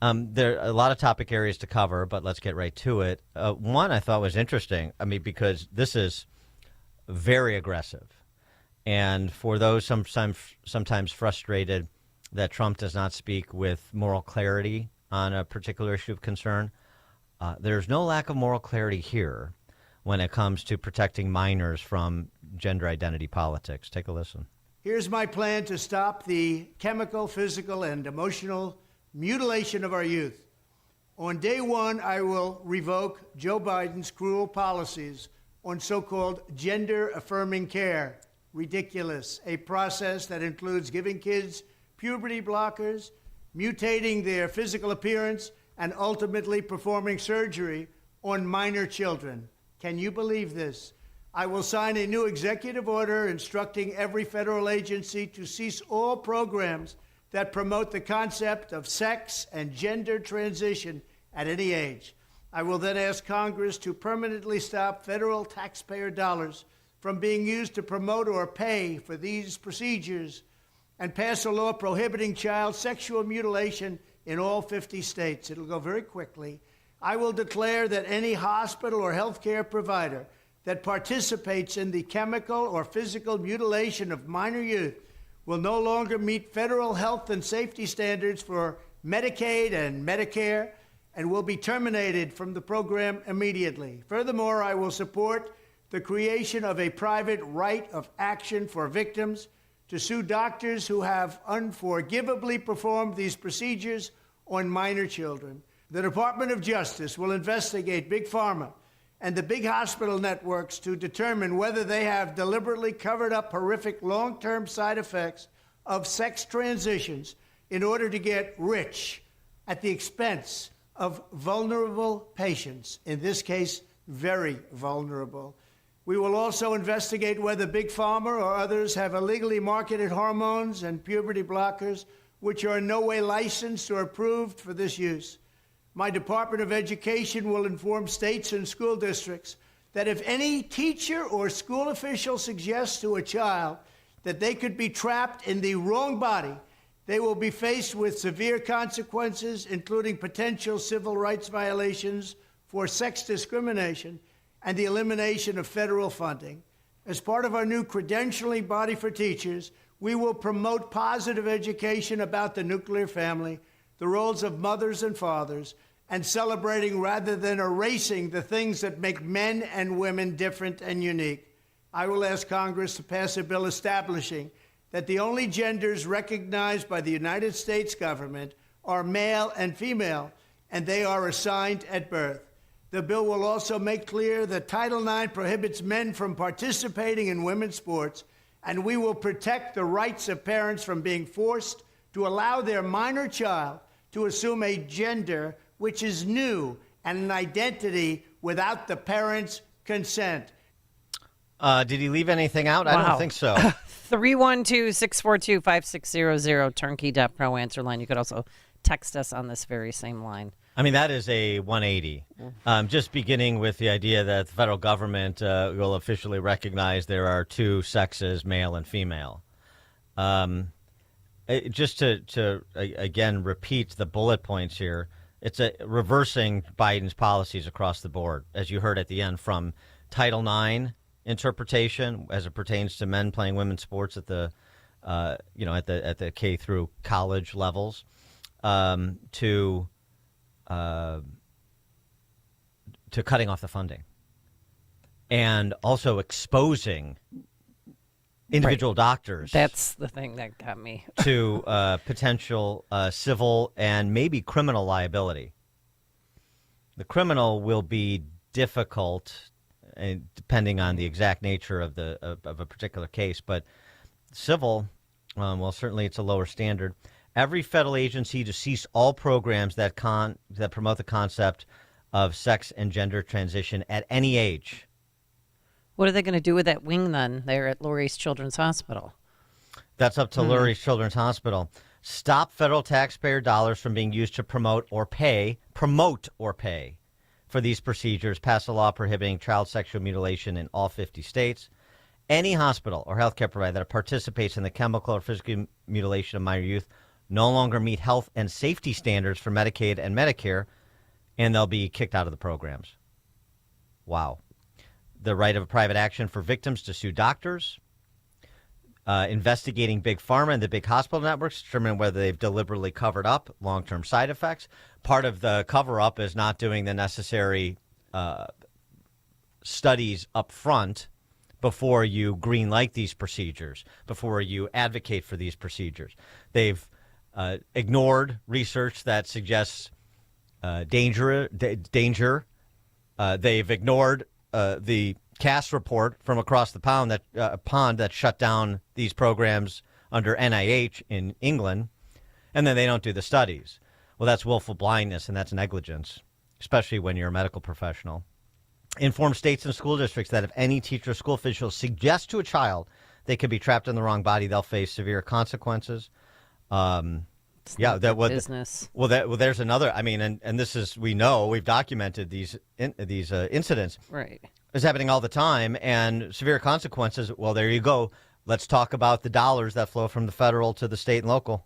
There are a lot of topic areas to cover, but let's get right to it. One I thought was interesting, because this is very aggressive. And for those sometimes frustrated that Trump does not speak with moral clarity on a particular issue of concern, there's no lack of moral clarity here when it comes to protecting minors from gender identity politics. Take a listen. Here's my plan to stop the chemical, physical, and emotional mutilation of our youth. On day one, I will revoke Joe Biden's cruel policies on so-called gender-affirming care. Ridiculous. A process that includes giving kids puberty blockers, mutating their physical appearance, and ultimately performing surgery on minor children. Can you believe this? I will sign a new executive order instructing every federal agency to cease all programs that promote the concept of sex and gender transition at any age. I will then ask Congress to permanently stop federal taxpayer dollars from being used to promote or pay for these procedures and pass a law prohibiting child sexual mutilation in all 50 states. It'll go very quickly. I will declare that any hospital or healthcare provider that participates in the chemical or physical mutilation of minor youth will no longer meet federal health and safety standards for Medicaid and Medicare and will be terminated from the program immediately. Furthermore, I will support the creation of a private right of action for victims to sue doctors who have unforgivably performed these procedures on minor children. The Department of Justice will investigate Big Pharma and the big hospital networks to determine whether they have deliberately covered up horrific long-term side effects of sex transitions in order to get rich at the expense of vulnerable patients, in this case, very vulnerable. We will also investigate whether Big Pharma or others have illegally marketed hormones and puberty blockers which are in no way licensed or approved for this use. My Department of Education will inform states and school districts that if any teacher or school official suggests to a child that they could be trapped in the wrong body, they will be faced with severe consequences, including potential civil rights violations for sex discrimination and the elimination of federal funding. As part of our new credentialing body for teachers, we will promote positive education about the nuclear family, the roles of mothers and fathers, and celebrating rather than erasing the things that make men and women different and unique. I will ask Congress to pass a bill establishing that the only genders recognized by the United States government are male and female, and they are assigned at birth. The bill will also make clear that Title IX prohibits men from participating in women's sports, and we will protect the rights of parents from being forced to allow their minor child to assume a gender which is new and an identity without the parents' consent. Did he leave anything out? Wow. I don't think so. 312-642-5600, turnkey.pro answer line. You could also text us on this very same line. I mean, that is a 180. Just beginning with the idea that the federal government will officially recognize there are two sexes, male and female. Just to again repeat the bullet points here, it's reversing Biden's policies across the board, as you heard at the end, from Title IX interpretation as it pertains to men playing women's sports at the at the K through college levels, to cutting off the funding, and also exposing individual doctors. That's the thing that got me. to potential civil and maybe criminal liability. The criminal will be difficult, depending on the exact nature of a particular case, but civil, well, certainly it's a lower standard. Every federal agency to cease all programs that promote the concept of sex and gender transition at any age. What are they going to do with that wing then? They're at Lurie's Children's Hospital. That's up to Lurie's Children's Hospital. Stop federal taxpayer dollars from being used to promote or pay for these procedures. Pass a law prohibiting child sexual mutilation in all 50 states. Any hospital or healthcare provider that participates in the chemical or physical mutilation of minor youth no longer meet health and safety standards for Medicaid and Medicare, and they'll be kicked out of the programs. Wow. The right of private action for victims to sue doctors, investigating big pharma and the big hospital networks, determining whether they've deliberately covered up long-term side effects. Part of the cover-up is not doing the necessary studies up front before you green-light these procedures, before you advocate for these procedures. They've ignored research that suggests danger. They've ignored the Cass report from across the pond that shut down these programs under NIH in England, and then they don't do the studies. Well, that's willful blindness, and that's negligence, especially when you're a medical professional. Inform states and school districts that if any teacher or school official suggests to a child they could be trapped in the wrong body, they'll face severe consequences. Business. There's another. I mean, and this is, we know, we've documented these incidents. Right. It's happening all the time, and severe consequences. Well, there you go. Let's talk about the dollars that flow from the federal to the state and local.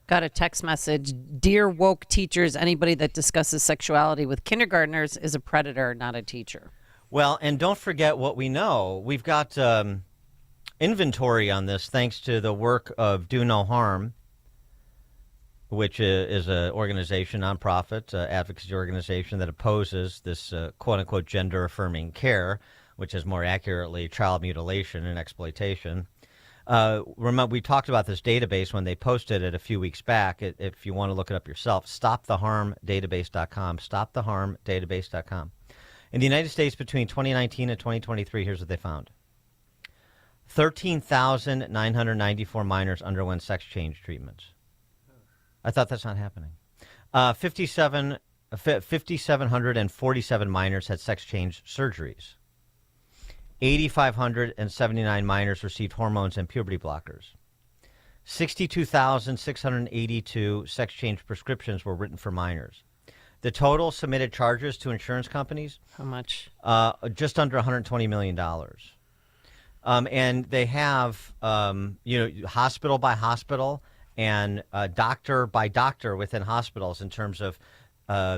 Got a text message. Dear woke teachers, anybody that discusses sexuality with kindergartners is a predator, not a teacher. Well, and don't forget what we know. We've got inventory on this thanks to the work of Do No Harm, which is an organization, nonprofit advocacy organization that opposes this quote-unquote gender-affirming care, which is more accurately child mutilation and exploitation. Remember, we talked about this database when they posted it a few weeks back. If you want to look it up yourself, stoptheharmdatabase.com, stoptheharmdatabase.com. In the United States, between 2019 and 2023, here's what they found. 13,994 minors underwent sex change treatments. I thought that's not happening. 5,747 minors had sex change surgeries. 8,579 minors received hormones and puberty blockers. 62,682 sex change prescriptions were written for minors. The total submitted charges to insurance companies? How much? Just under $120 million. And they have, hospital by hospital and doctor by doctor within hospitals in terms of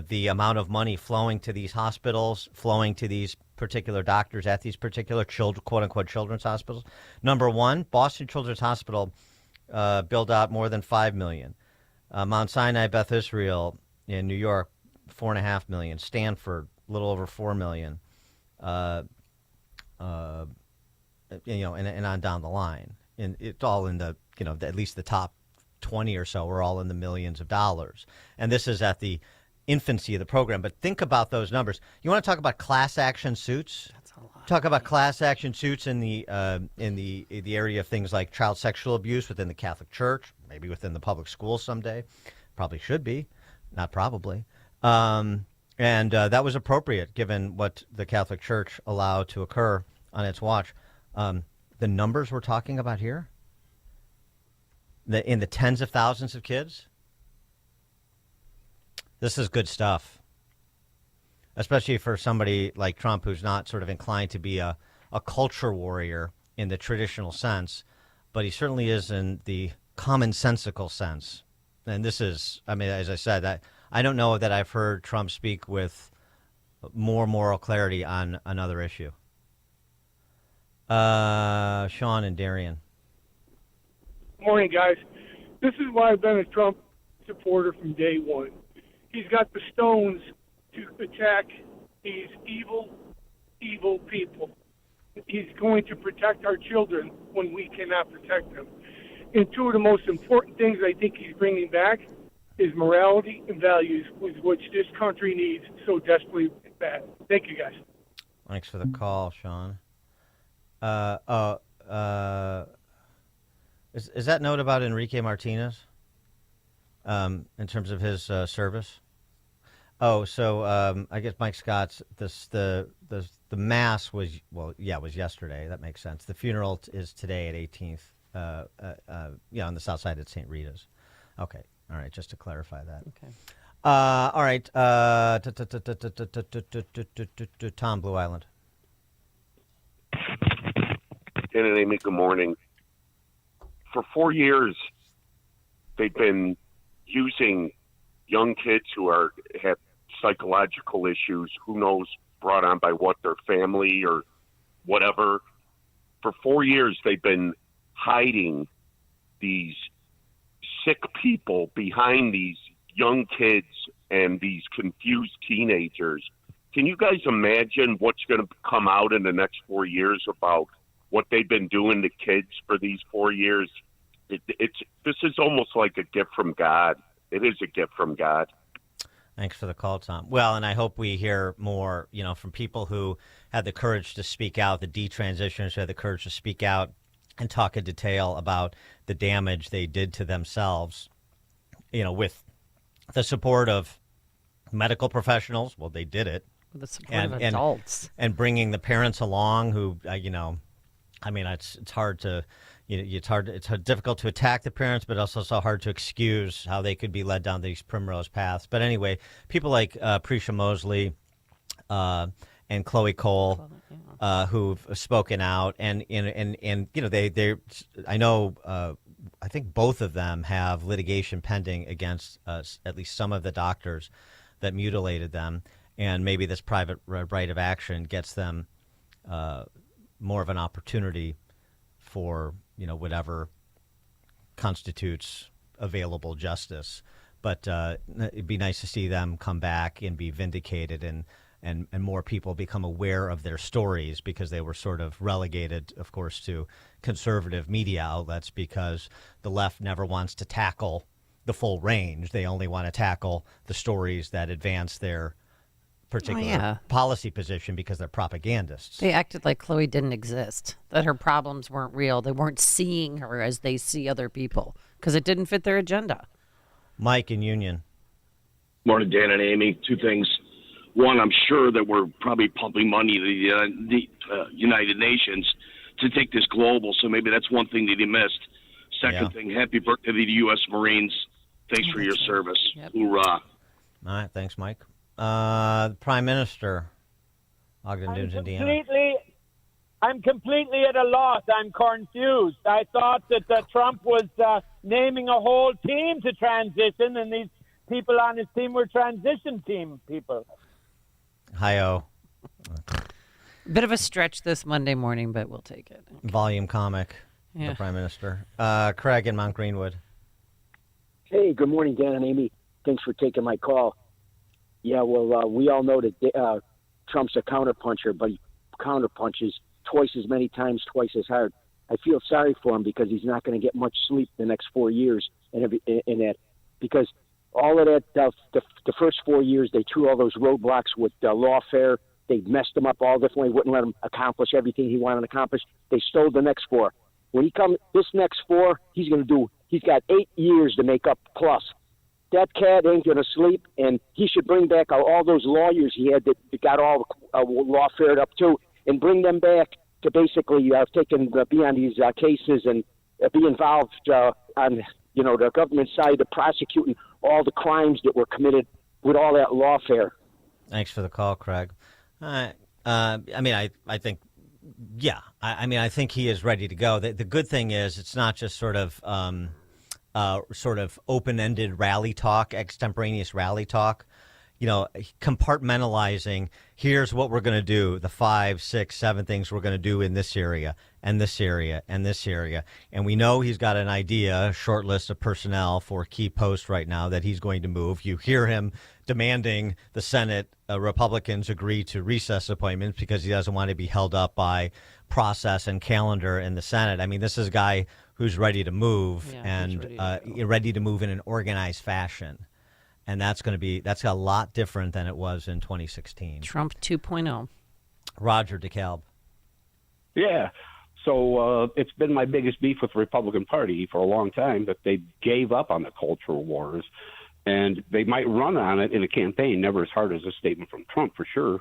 the amount of money flowing to these hospitals, flowing to these particular doctors at these particular quote-unquote children's hospitals. Number one, Boston Children's Hospital billed out more than $5 million. Mount Sinai Beth Israel in New York, $4.5 million. Stanford, a little over $4 million. And on down the line. And it's all in the, at least the top 20 or so are all in the millions of dollars. And this is at the infancy of the program. But think about those numbers. You want to talk about class action suits? That's a lot. Talk about class action suits in the area of things like child sexual abuse within the Catholic Church, maybe within the public schools someday. Probably should be, not probably. And that was appropriate given what the Catholic Church allowed to occur on its watch. The numbers we're talking about here, in the tens of thousands of kids, This is good stuff, especially for somebody like Trump, who's not sort of inclined to be a culture warrior in the traditional sense, but he certainly is in the commonsensical sense. And this is, I mean, as I said, I don't know that I've heard Trump speak with more moral clarity on another issue. Sean and Darian. Morning, guys. This is why I've been a Trump supporter from day one. He's got the stones to attack these evil, evil people. He's going to protect our children when we cannot protect them. And two of the most important things I think he's bringing back is morality and values, which this country needs so desperately bad. Thank you, guys. Thanks for the call, Sean. Is that note about Enrique Martinez in terms of his service? Oh, so I guess Mike Scott's the mass was was yesterday. That makes sense. The funeral is today at 18th. On the south side at St. Rita's. Okay, all right. Just to clarify that. Okay. All right. Tom, Blue Island. Dan and Amy, good morning. For 4 years, they've been using young kids who have psychological issues, who knows, brought on by what, their family or whatever. For 4 years, they've been hiding these sick people behind these young kids and these confused teenagers. Can you guys imagine what's going to come out in the next 4 years about what they've been doing to kids for these 4 years? This is almost like a gift from God. It is a gift from God. Thanks for the call, Tom. Well, and I hope we hear more, from people who had the courage to speak out, the detransitioners who had the courage to speak out and talk in detail about the damage they did to themselves, with the support of medical professionals. Well, they did it. With the support of adults. And bringing the parents along who, it's hard to, it's difficult to attack the parents, but also so hard to excuse how they could be led down these primrose paths. But anyway, people like Prisha Mosley and Chloe Cole, who've spoken out, and I know, I think both of them have litigation pending against at least some of the doctors that mutilated them, and maybe this private right of action gets them more of an opportunity for whatever constitutes available justice. But it'd be nice to see them come back and be vindicated, and more people become aware of their stories, because they were sort of relegated, of course, to conservative media outlets because the left never wants to tackle the full range. They only want to tackle the stories that advance their particular policy position because they're propagandists. They acted like Chloe didn't exist, that her problems weren't real. They weren't seeing her as they see other people because it didn't fit their agenda. Mike in Union. Morning, Dan and Amy. Two things. One, I'm sure that we're probably pumping money to the United Nations to take this global, so maybe that's one thing that he missed. Second thing, happy birthday to the U.S. Marines. Thanks for your service. Yep. Hoorah. All right, thanks, Mike. The Prime Minister, Ogden Dunes, Indiana. I'm completely at a loss. I'm confused. I thought that Trump was naming a whole team to transition, and these people on his team were transition team people. Hi-oh. Bit of a stretch this Monday morning, but we'll take it. Volume comic, Yeah. the Prime Minister. Craig in Mount Greenwood. Hey, good morning, Dan and Amy. Thanks for taking my call. Yeah, well, we all know that Trump's a counterpuncher, but he counterpunches twice as many times, twice as hard. I feel sorry for him because he's not going to get much sleep the next 4 years in that, because all of that, the first 4 years, they threw all those roadblocks with lawfare. They messed him up all differently, wouldn't let him accomplish everything he wanted to accomplish. They stole the next 4. When he comes this next 4, he's got 8 years to make up plus. That cat ain't going to sleep, and he should bring back all those lawyers he had that got all lawfared up too, and bring them back to basically be on these cases and be involved on the government side of prosecuting all the crimes that were committed with all that lawfare. Thanks for the call, Craig. I think, yeah. I think he is ready to go. The good thing is it's not just sort of open-ended rally talk, extemporaneous rally talk. Compartmentalizing, here's what we're going to do, the 5, 6, 7 things we're going to do in this area and this area and this area. And we know he's got an idea, a short list of personnel for key posts right now that he's going to move. You hear him demanding the Senate Republicans agree to recess appointments because he doesn't want to be held up by process and calendar in the Senate. I mean, this is a guy who's ready to move ready to move in an organized fashion. And that's a lot different than it was in 2016. Trump 2.0. Roger DeKalb. Yeah. So it's been my biggest beef with the Republican Party for a long time that they gave up on the cultural wars. And they might run on it in a campaign, never as hard as a statement from Trump, for sure.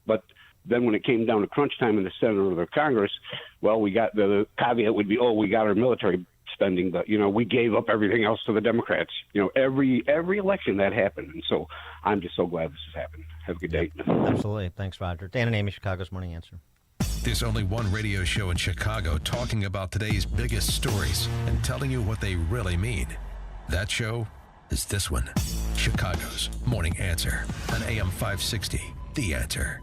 But then when it came down to crunch time in the Senate or the Congress, well, we got the caveat would be, we got our military spending, but we gave up everything else to the Democrats. Every election that happened, and so I'm just so glad this has happened. Have a good day. Absolutely, thanks, Roger. Dan and Amy, Chicago's Morning Answer. There's only one radio show in Chicago talking about today's biggest stories and telling you what they really mean. That show is this one, Chicago's Morning Answer on AM 560. The Answer.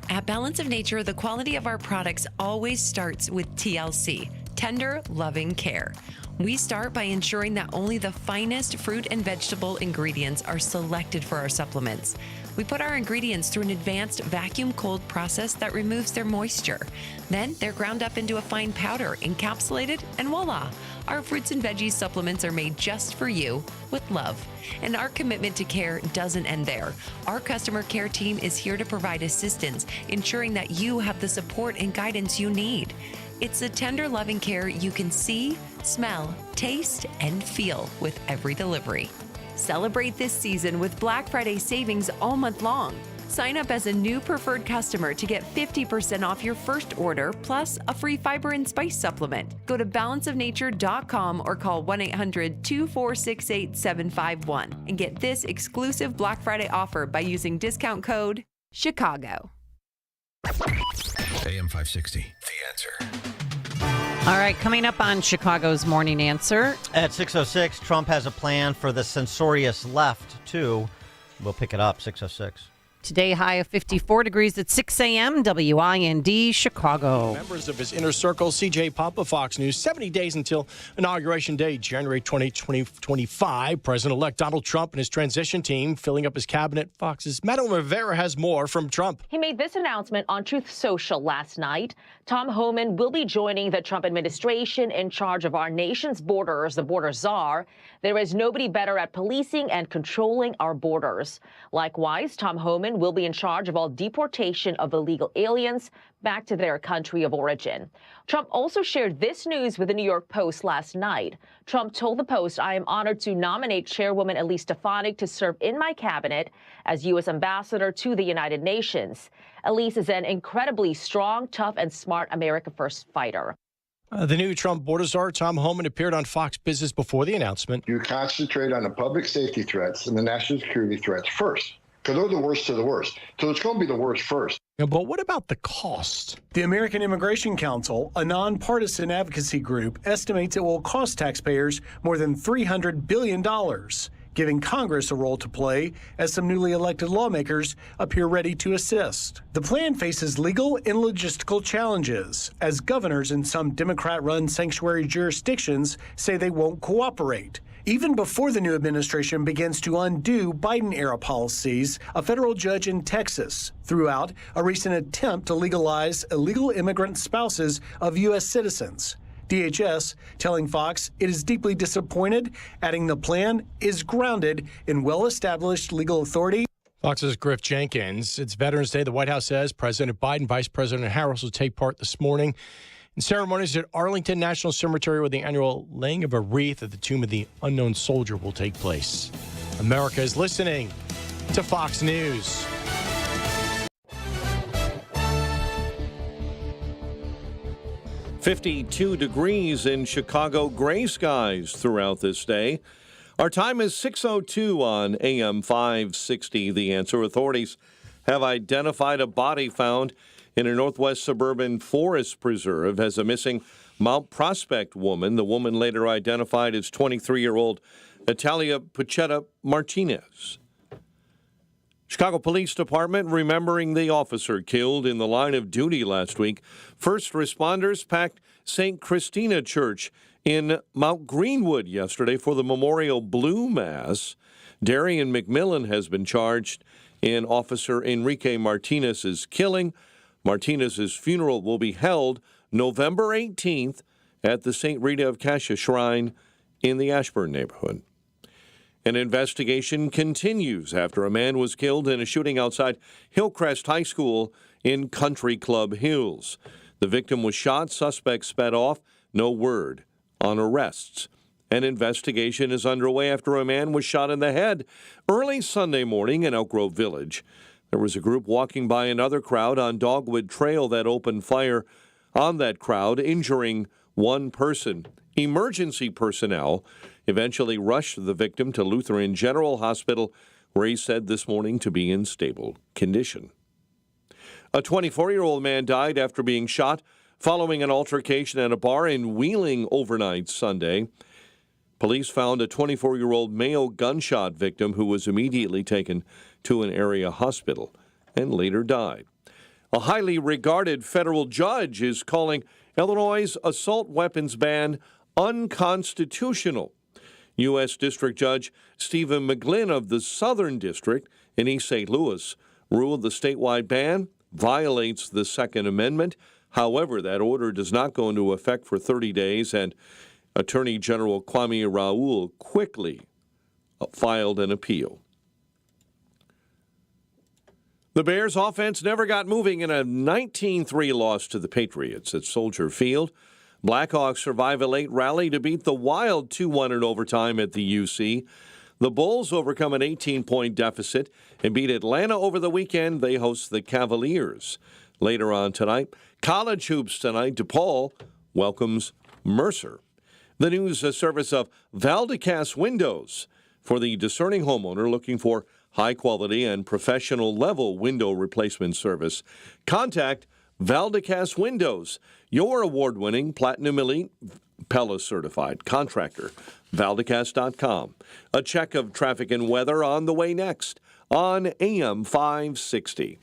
At Balance of Nature, the quality of our products always starts with TLC, tender, loving care. We start by ensuring that only the finest fruit and vegetable ingredients are selected for our supplements. We put our ingredients through an advanced vacuum cold process that removes their moisture. Then they're ground up into a fine powder, encapsulated, and voila! Our fruits and veggies supplements are made just for you with love. And our commitment to care doesn't end there. Our customer care team is here to provide assistance, ensuring that you have the support and guidance you need. It's the tender, loving care you can see, smell, taste, and feel with every delivery. Celebrate this season with Black Friday savings all month long. Sign up as a new preferred customer to get 50% off your first order, plus a free fiber and spice supplement. Go to balanceofnature.com or call 1-800-246-8751 and get this exclusive Black Friday offer by using discount code CHICAGO. AM 560, The Answer. All right, coming up on Chicago's Morning Answer. At 6:06, Trump has a plan for the censorious left, too. We'll pick it up, 6:06. Today, high of 54 degrees at 6 a.m., WIND, Chicago. Members of his inner circle, C.J. Pump of Fox News, 70 days until Inauguration Day, January 20, 2025. President-elect Donald Trump and his transition team filling up his cabinet. Fox's Madeline Rivera has more from Trump. He made this announcement on Truth Social last night. Tom Homan will be joining the Trump administration in charge of our nation's borders, the border czar. There is nobody better at policing and controlling our borders. Likewise, Tom Homan will be in charge of all deportation of illegal aliens back to their country of origin. Trump also shared this news with the New York Post last night. Trump told the Post, "I am honored to nominate Chairwoman Elise Stefanik to serve in my cabinet as U.S. Ambassador to the United Nations. Elise is an incredibly strong, tough, and smart America First fighter." The new Trump border czar, Tom Homan, appeared on Fox Business before the announcement. You concentrate on the public safety threats and the national security threats first, because they're the worst of the worst. So it's going to be the worst first. But what about the cost? The American Immigration Council, a nonpartisan advocacy group, estimates it will cost taxpayers more than $300 billion, giving Congress a role to play as some newly elected lawmakers appear ready to assist. The plan faces legal and logistical challenges, as governors in some Democrat-run sanctuary jurisdictions say they won't cooperate. Even before the new administration begins to undo Biden-era policies, a federal judge in Texas threw out a recent attempt to legalize illegal immigrant spouses of U.S. citizens. DHS telling Fox it is deeply disappointed, adding the plan is grounded in well-established legal authority. Fox's Griff Jenkins. It's Veterans Day. The White House says President Biden, Vice President Harris will take part this morning in ceremonies at Arlington National Cemetery, where the annual laying of a wreath at the tomb of the unknown soldier will take place. America is listening to Fox News. "52 degrees in Chicago, gray skies throughout this day. Our time is 6:02 on AM 560. The Answer. Authorities have identified a body found in a northwest suburban forest preserve as a missing Mount Prospect woman. The woman later identified as 23-year-old Natalia Puchetta Martinez. Chicago Police Department remembering the officer killed in the line of duty last week. First responders packed St. Christina Church in Mount Greenwood yesterday for the Memorial Blue Mass. Darian McMillan has been charged in Officer Enrique Martinez's killing. Martinez's funeral will be held November 18th at the St. Rita of Cascia Shrine in the Ashburn neighborhood. An investigation continues after a man was killed in a shooting outside Hillcrest High School in Country Club Hills. The victim was shot, suspect sped off, no word on arrests. An investigation is underway after a man was shot in the head early Sunday morning in Elk Grove Village. There was a group walking by another crowd on Dogwood Trail that opened fire on that crowd, injuring one person. Emergency personnel eventually rushed the victim to Lutheran General Hospital, where he said this morning to be in stable condition. A 24-year-old man died after being shot following an altercation at a bar in Wheeling overnight Sunday. Police found a 24-year-old male gunshot victim who was immediately taken to an area hospital and later died. A highly regarded federal judge is calling Illinois' assault weapons ban unconstitutional. U.S. District Judge Stephen McGlynn of the Southern District in East St. Louis ruled the statewide ban violates the Second Amendment. However, that order does not go into effect for 30 days, and Attorney General Kwame Raoul quickly filed an appeal. The Bears' offense never got moving in a 19-3 loss to the Patriots at Soldier Field. Blackhawks survive a late rally to beat the Wild 2-1 in overtime at the UC. The Bulls overcome an 18-point deficit and beat Atlanta over the weekend. They host the Cavaliers. Later on tonight, college hoops tonight. DePaul welcomes Mercer. The news service of Valdecass Windows for the discerning homeowner looking for high-quality and professional-level window replacement service. Contact Valdecass Windows, your award-winning Platinum Elite Pella-certified contractor. Valdecass.com. A check of traffic and weather on the way next on AM 560.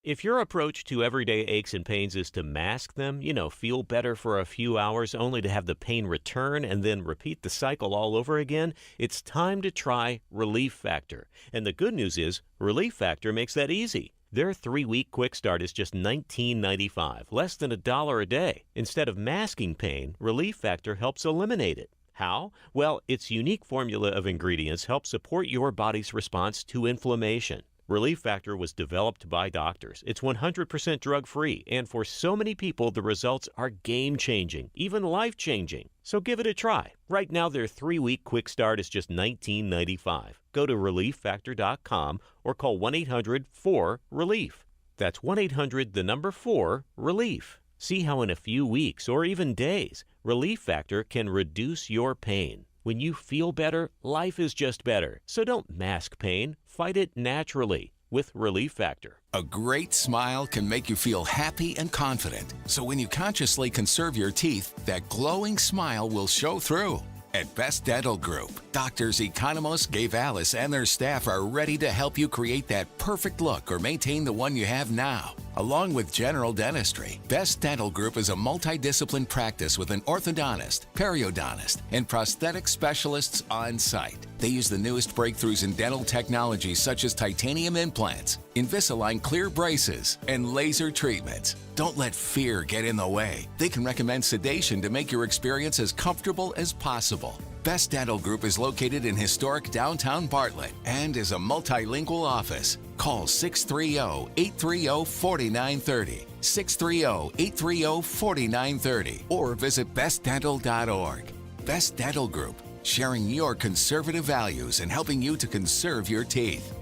If your approach to everyday aches and pains is to mask them, feel better for a few hours only to have the pain return and then repeat the cycle all over again, it's time to try Relief Factor. And the good news is, Relief Factor makes that easy. Their 3-week quick start is just $19.95, less than $1 a day. Instead of masking pain, Relief Factor helps eliminate it. How? Well, its unique formula of ingredients helps support your body's response to inflammation. Relief Factor was developed by doctors. It's 100% drug-free, and for so many people, the results are game-changing, even life-changing. So give it a try. Right now, their 3-week quick start is just $19.95. Go to ReliefFactor.com or call 1-800-4-RELIEF. That's 1-800-4-RELIEF. See how in a few weeks or even days, Relief Factor can reduce your pain. When you feel better, life is just better. So don't mask pain. Fight it naturally with Relief Factor. A great smile can make you feel happy and confident. So when you consciously conserve your teeth, that glowing smile will show through. At Best Dental Group, doctors Economos, Gavalis, and their staff are ready to help you create that perfect look or maintain the one you have now. Along with general dentistry, Best Dental Group is a multidiscipline practice with an orthodontist, periodontist, and prosthetic specialists on site. They use the newest breakthroughs in dental technology such as titanium implants, Invisalign clear braces, and laser treatments. Don't let fear get in the way. They can recommend sedation to make your experience as comfortable as possible. Best Dental Group is located in historic downtown Bartlett and is a multilingual office. Call 630-830-4930, 630-830-4930, or visit bestdental.org. Best Dental Group, sharing your conservative values and helping you to conserve your teeth.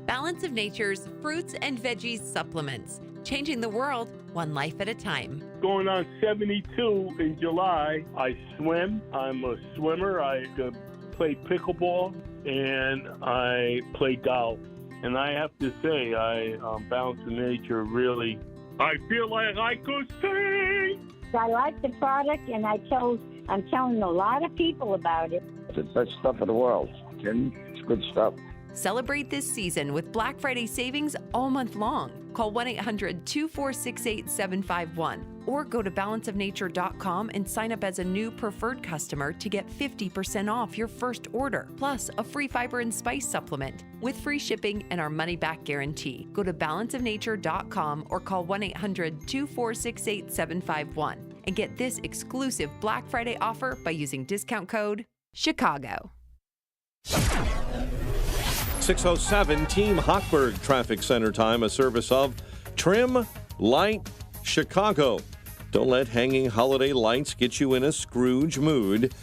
Balance of Nature's fruits and veggies supplements, changing the world one life at a time. Going on 72 in July. I swim. I'm a swimmer. I play pickleball, and I play golf. And I have to say, Balance of Nature really, I feel like I could sing. I like the product, and I'm telling a lot of people about it. It's the best stuff in the world. It's good stuff. Celebrate this season with Black Friday savings all month long. Call 1-800-246-8751 or go to balanceofnature.com and sign up as a new preferred customer to get 50% off your first order, plus a free fiber and spice supplement with free shipping and our money-back guarantee. Go to balanceofnature.com or call 1-800-246-8751 and get this exclusive Black Friday offer by using discount code CHICAGO. 6:07 Team Hochberg Traffic Center time, a service of Trim Light Chicago. Don't let hanging holiday lights get you in a Scrooge mood.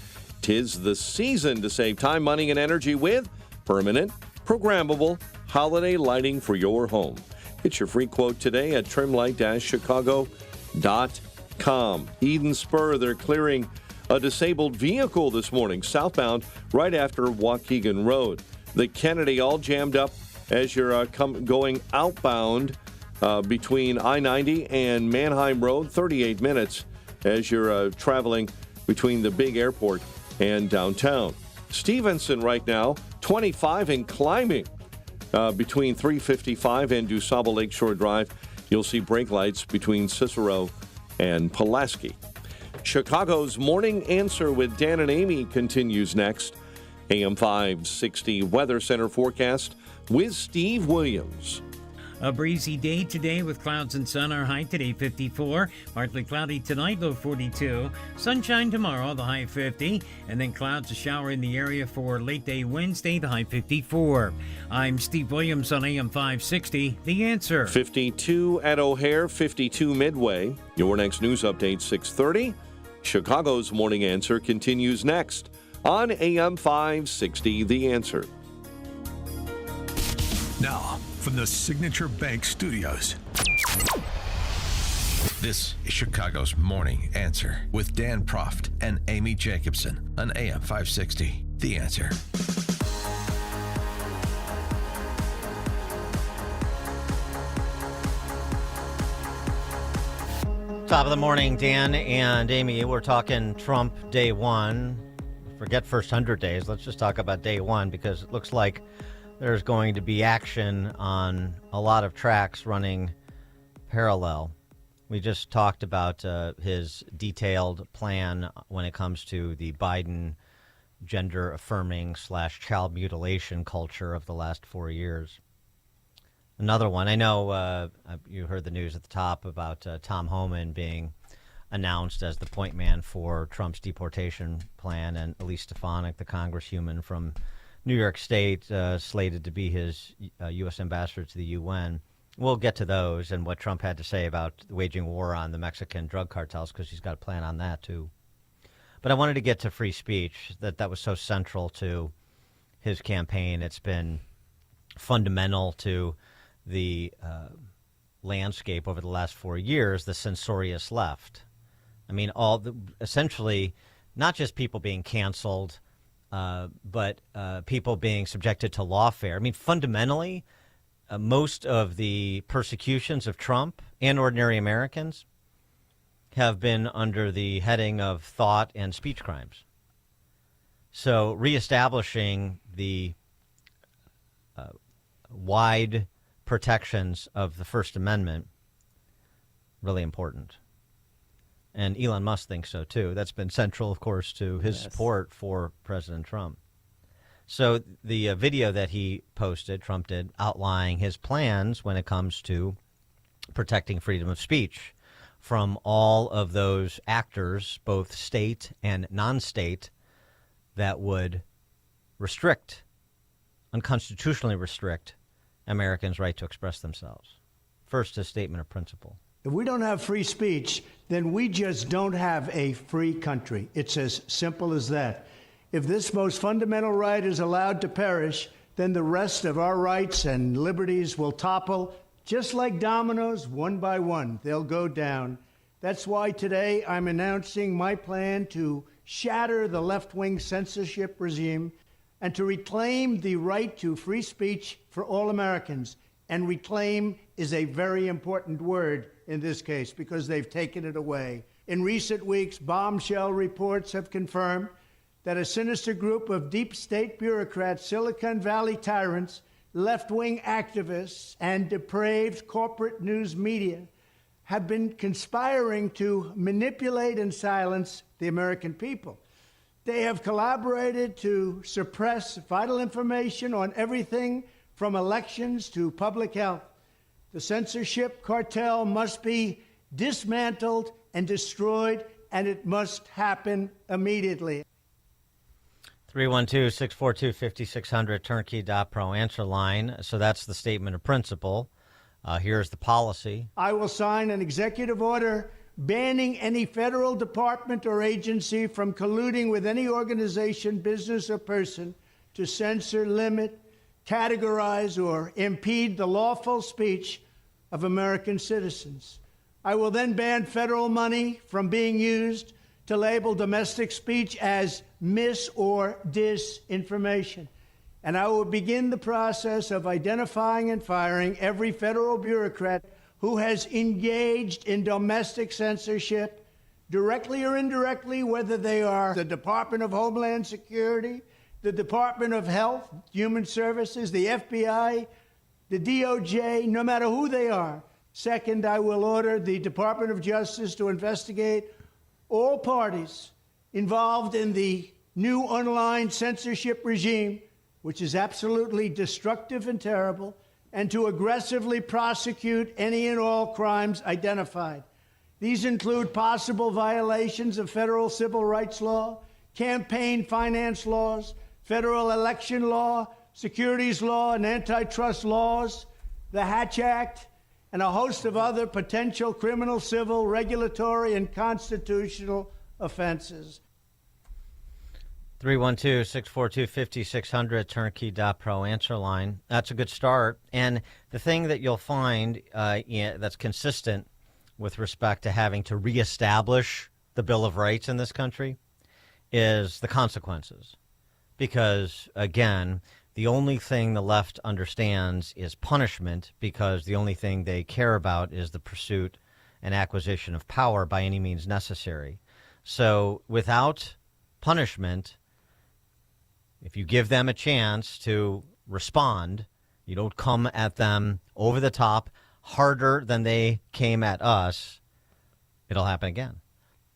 'Tis the season to save time, money, and energy with permanent, programmable holiday lighting for your home. Get your free quote today at trimlight-chicago.com. Eden Spur, they're clearing a disabled vehicle this morning southbound right after Waukegan Road. The Kennedy all jammed up as you're going outbound between I-90 and Manheim Road, 38 minutes as you're traveling between the big airport and downtown. Stevenson right now, 25 and climbing between 355 and DuSable Lakeshore Drive. You'll see brake lights between Cicero and Pulaski. Chicago's Morning Answer with Dan and Amy continues next. AM 560 Weather Center forecast with Steve Williams. A breezy day today with clouds and sun. Our high today 54. Partly cloudy tonight, low 42. Sunshine tomorrow, the high 50. And then clouds, a shower in the area for late day Wednesday, the high 54. I'm Steve Williams on AM 560. The Answer. 52 at O'Hare, 52 Midway. Your next news update 6:30. Chicago's Morning Answer continues next on AM 560, The Answer. Now, from the Signature Bank Studios, this is Chicago's Morning Answer with Dan Proft and Amy Jacobson on AM 560, The Answer. Top of the morning, Dan and Amy. We're talking Trump day one. Forget first 100 days. Let's just talk about day one because it looks like there's going to be action on a lot of tracks running parallel. We just talked about his detailed plan when it comes to the Biden gender-affirming / child mutilation culture of the last 4 years. Another one, I know you heard the news at the top about Tom Homan being announced as the point man for Trump's deportation plan, and Elise Stefanik, the congresswoman from New York State, slated to be his U.S. ambassador to the UN. We'll get to those and what Trump had to say about waging war on the Mexican drug cartels, because he's got a plan on that, too. But I wanted to get to free speech, that was so central to his campaign. It's been fundamental to the landscape over the last 4 years, the censorious left. I mean, essentially, not just people being canceled, but people being subjected to lawfare. I mean, fundamentally, most of the persecutions of Trump and ordinary Americans have been under the heading of thought and speech crimes. So reestablishing the wide protections of the First Amendment, really important. And Elon Musk thinks so, too. That's been central, of course, to his support for President Trump. So the video that he posted, Trump did, outlining his plans when it comes to protecting freedom of speech from all of those actors, both state and non-state, that would restrict, unconstitutionally restrict, Americans' right to express themselves. First, a statement of principle. If we don't have free speech, then we just don't have a free country. It's as simple as that. If this most fundamental right is allowed to perish, then the rest of our rights and liberties will topple Just like dominoes, one by one, they'll go down. That's why today I'm announcing my plan to shatter the left-wing censorship regime and to reclaim the right to free speech for all Americans. And reclaim is a very important word in this case because they've taken it away. In recent weeks, bombshell reports have confirmed that a sinister group of deep state bureaucrats, Silicon Valley tyrants, left-wing activists, and depraved corporate news media have been conspiring to manipulate and silence the American people. They have collaborated to suppress vital information on everything from elections to public health. The censorship cartel must be dismantled and destroyed, and it must happen immediately. 312-642-5600, turnkey.pro answer line. So that's the statement of principle. Here's the policy. I will sign an executive order banning any federal department or agency from colluding with any organization, business, or person to censor, limit, categorize, or impede the lawful speech of American citizens. I will then ban federal money from being used to label domestic speech as mis- or disinformation. And I will begin the process of identifying and firing every federal bureaucrat who has engaged in domestic censorship, directly or indirectly, whether they are the Department of Homeland Security, the Department of Health, Human Services, the FBI, the DOJ, no matter who they are. Second, I will order the Department of Justice to investigate all parties involved in the new online censorship regime, which is absolutely destructive and terrible, and to aggressively prosecute any and all crimes identified. These include possible violations of federal civil rights law, campaign finance laws, federal election law, securities law, and antitrust laws, the Hatch Act, and a host of other potential criminal, civil, regulatory, and constitutional offenses. 312-642-5600, turnkey.pro answer line. That's a good start. And the thing that you'll find that's consistent with respect to having to reestablish the Bill of Rights in this country is the consequences. Because, again, the only thing the left understands is punishment, because the only thing they care about is the pursuit and acquisition of power by any means necessary. So without punishment, if you give them a chance to respond, you don't come at them over the top harder than they came at us, it'll happen again.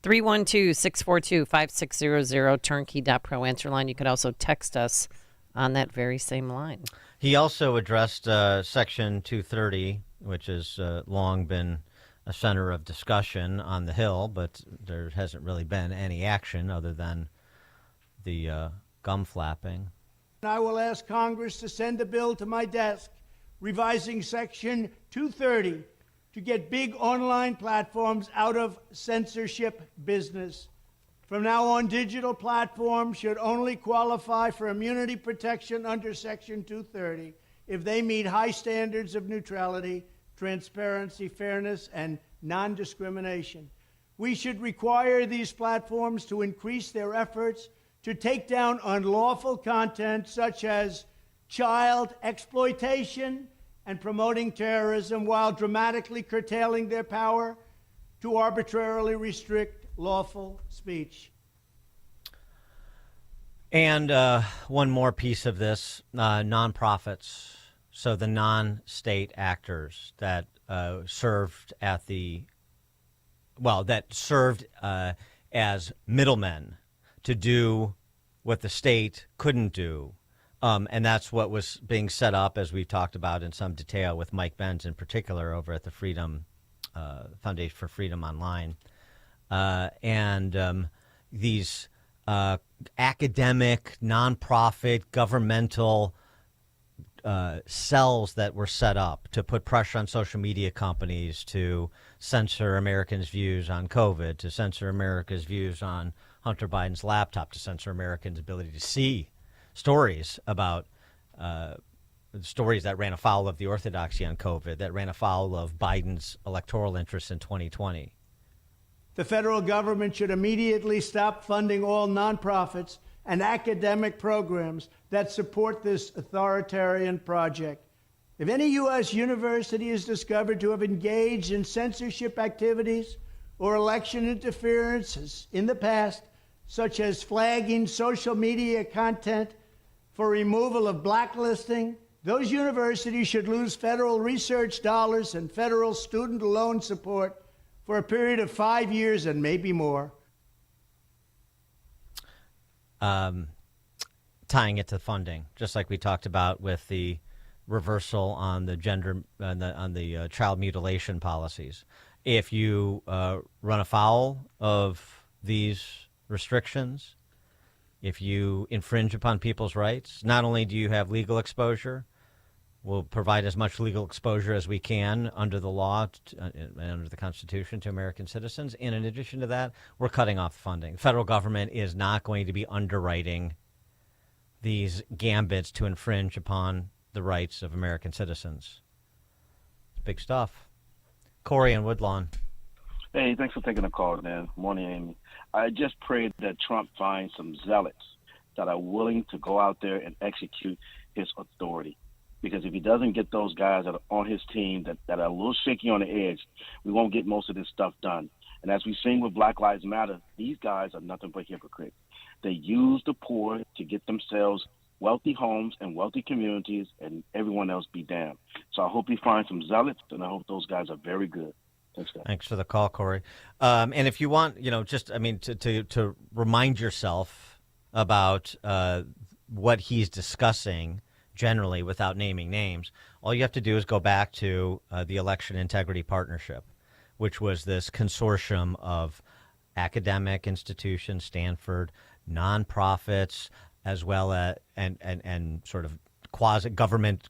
312-642-5600, turnkey.pro answer line. You could also text us on that very same line. He also addressed Section 230, which has long been a center of discussion on the Hill, but there hasn't really been any action other than the gum flapping. I will ask Congress to send a bill to my desk revising Section 230 to get big online platforms out of censorship business. From now on, digital platforms should only qualify for immunity protection under Section 230 if they meet high standards of neutrality, transparency, fairness, and non-discrimination. We should require these platforms to increase their efforts to take down unlawful content such as child exploitation and promoting terrorism, while dramatically curtailing their power to arbitrarily restrict lawful speech. And one more piece of this, nonprofits. So the non-state actors that served as middlemen to do what the state couldn't do. And that's what was being set up, as we've talked about in some detail with Mike Benz in particular over at the Freedom Foundation for Freedom Online. These academic, nonprofit, governmental cells that were set up to put pressure on social media companies to censor Americans' views on COVID, to censor America's views on Hunter Biden's laptop, to censor Americans' ability to see stories about stories that ran afoul of the orthodoxy on COVID, that ran afoul of Biden's electoral interests in 2020. The federal government should immediately stop funding all nonprofits and academic programs that support this authoritarian project. If any U.S. university is discovered to have engaged in censorship activities or election interferences in the past, such as flagging social media content for removal of blacklisting, those universities should lose federal research dollars and federal student loan support for a period of 5 years and maybe more. Tying it to funding, just like we talked about with the reversal on the gender on the child mutilation policies. If you run afoul of these restrictions, if you infringe upon people's rights, not only do you have legal exposure, we'll provide as much legal exposure as we can under the law and under the Constitution to American citizens. And in addition to that, we're cutting off funding. The federal government is not going to be underwriting these gambits to infringe upon the rights of American citizens. It's big stuff. Corey and Woodlawn. Hey, thanks for taking the call, man. Morning, Amy. I just pray that Trump finds some zealots that are willing to go out there and execute his authority. Because if he doesn't get those guys that are on his team that are a little shaky on the edge, we won't get most of this stuff done. And as we've seen with Black Lives Matter, these guys are nothing but hypocrites. They use the poor to get themselves wealthy homes and wealthy communities, and everyone else be damned. So I hope he finds some zealots, and I hope those guys are very good. Thanks, guys. Thanks for the call, Corey. And if you want, to remind yourself about what he's discussing generally without naming names, all you have to do is go back to the Election Integrity Partnership, which was this consortium of academic institutions, Stanford, nonprofits, as well as and sort of quasi-government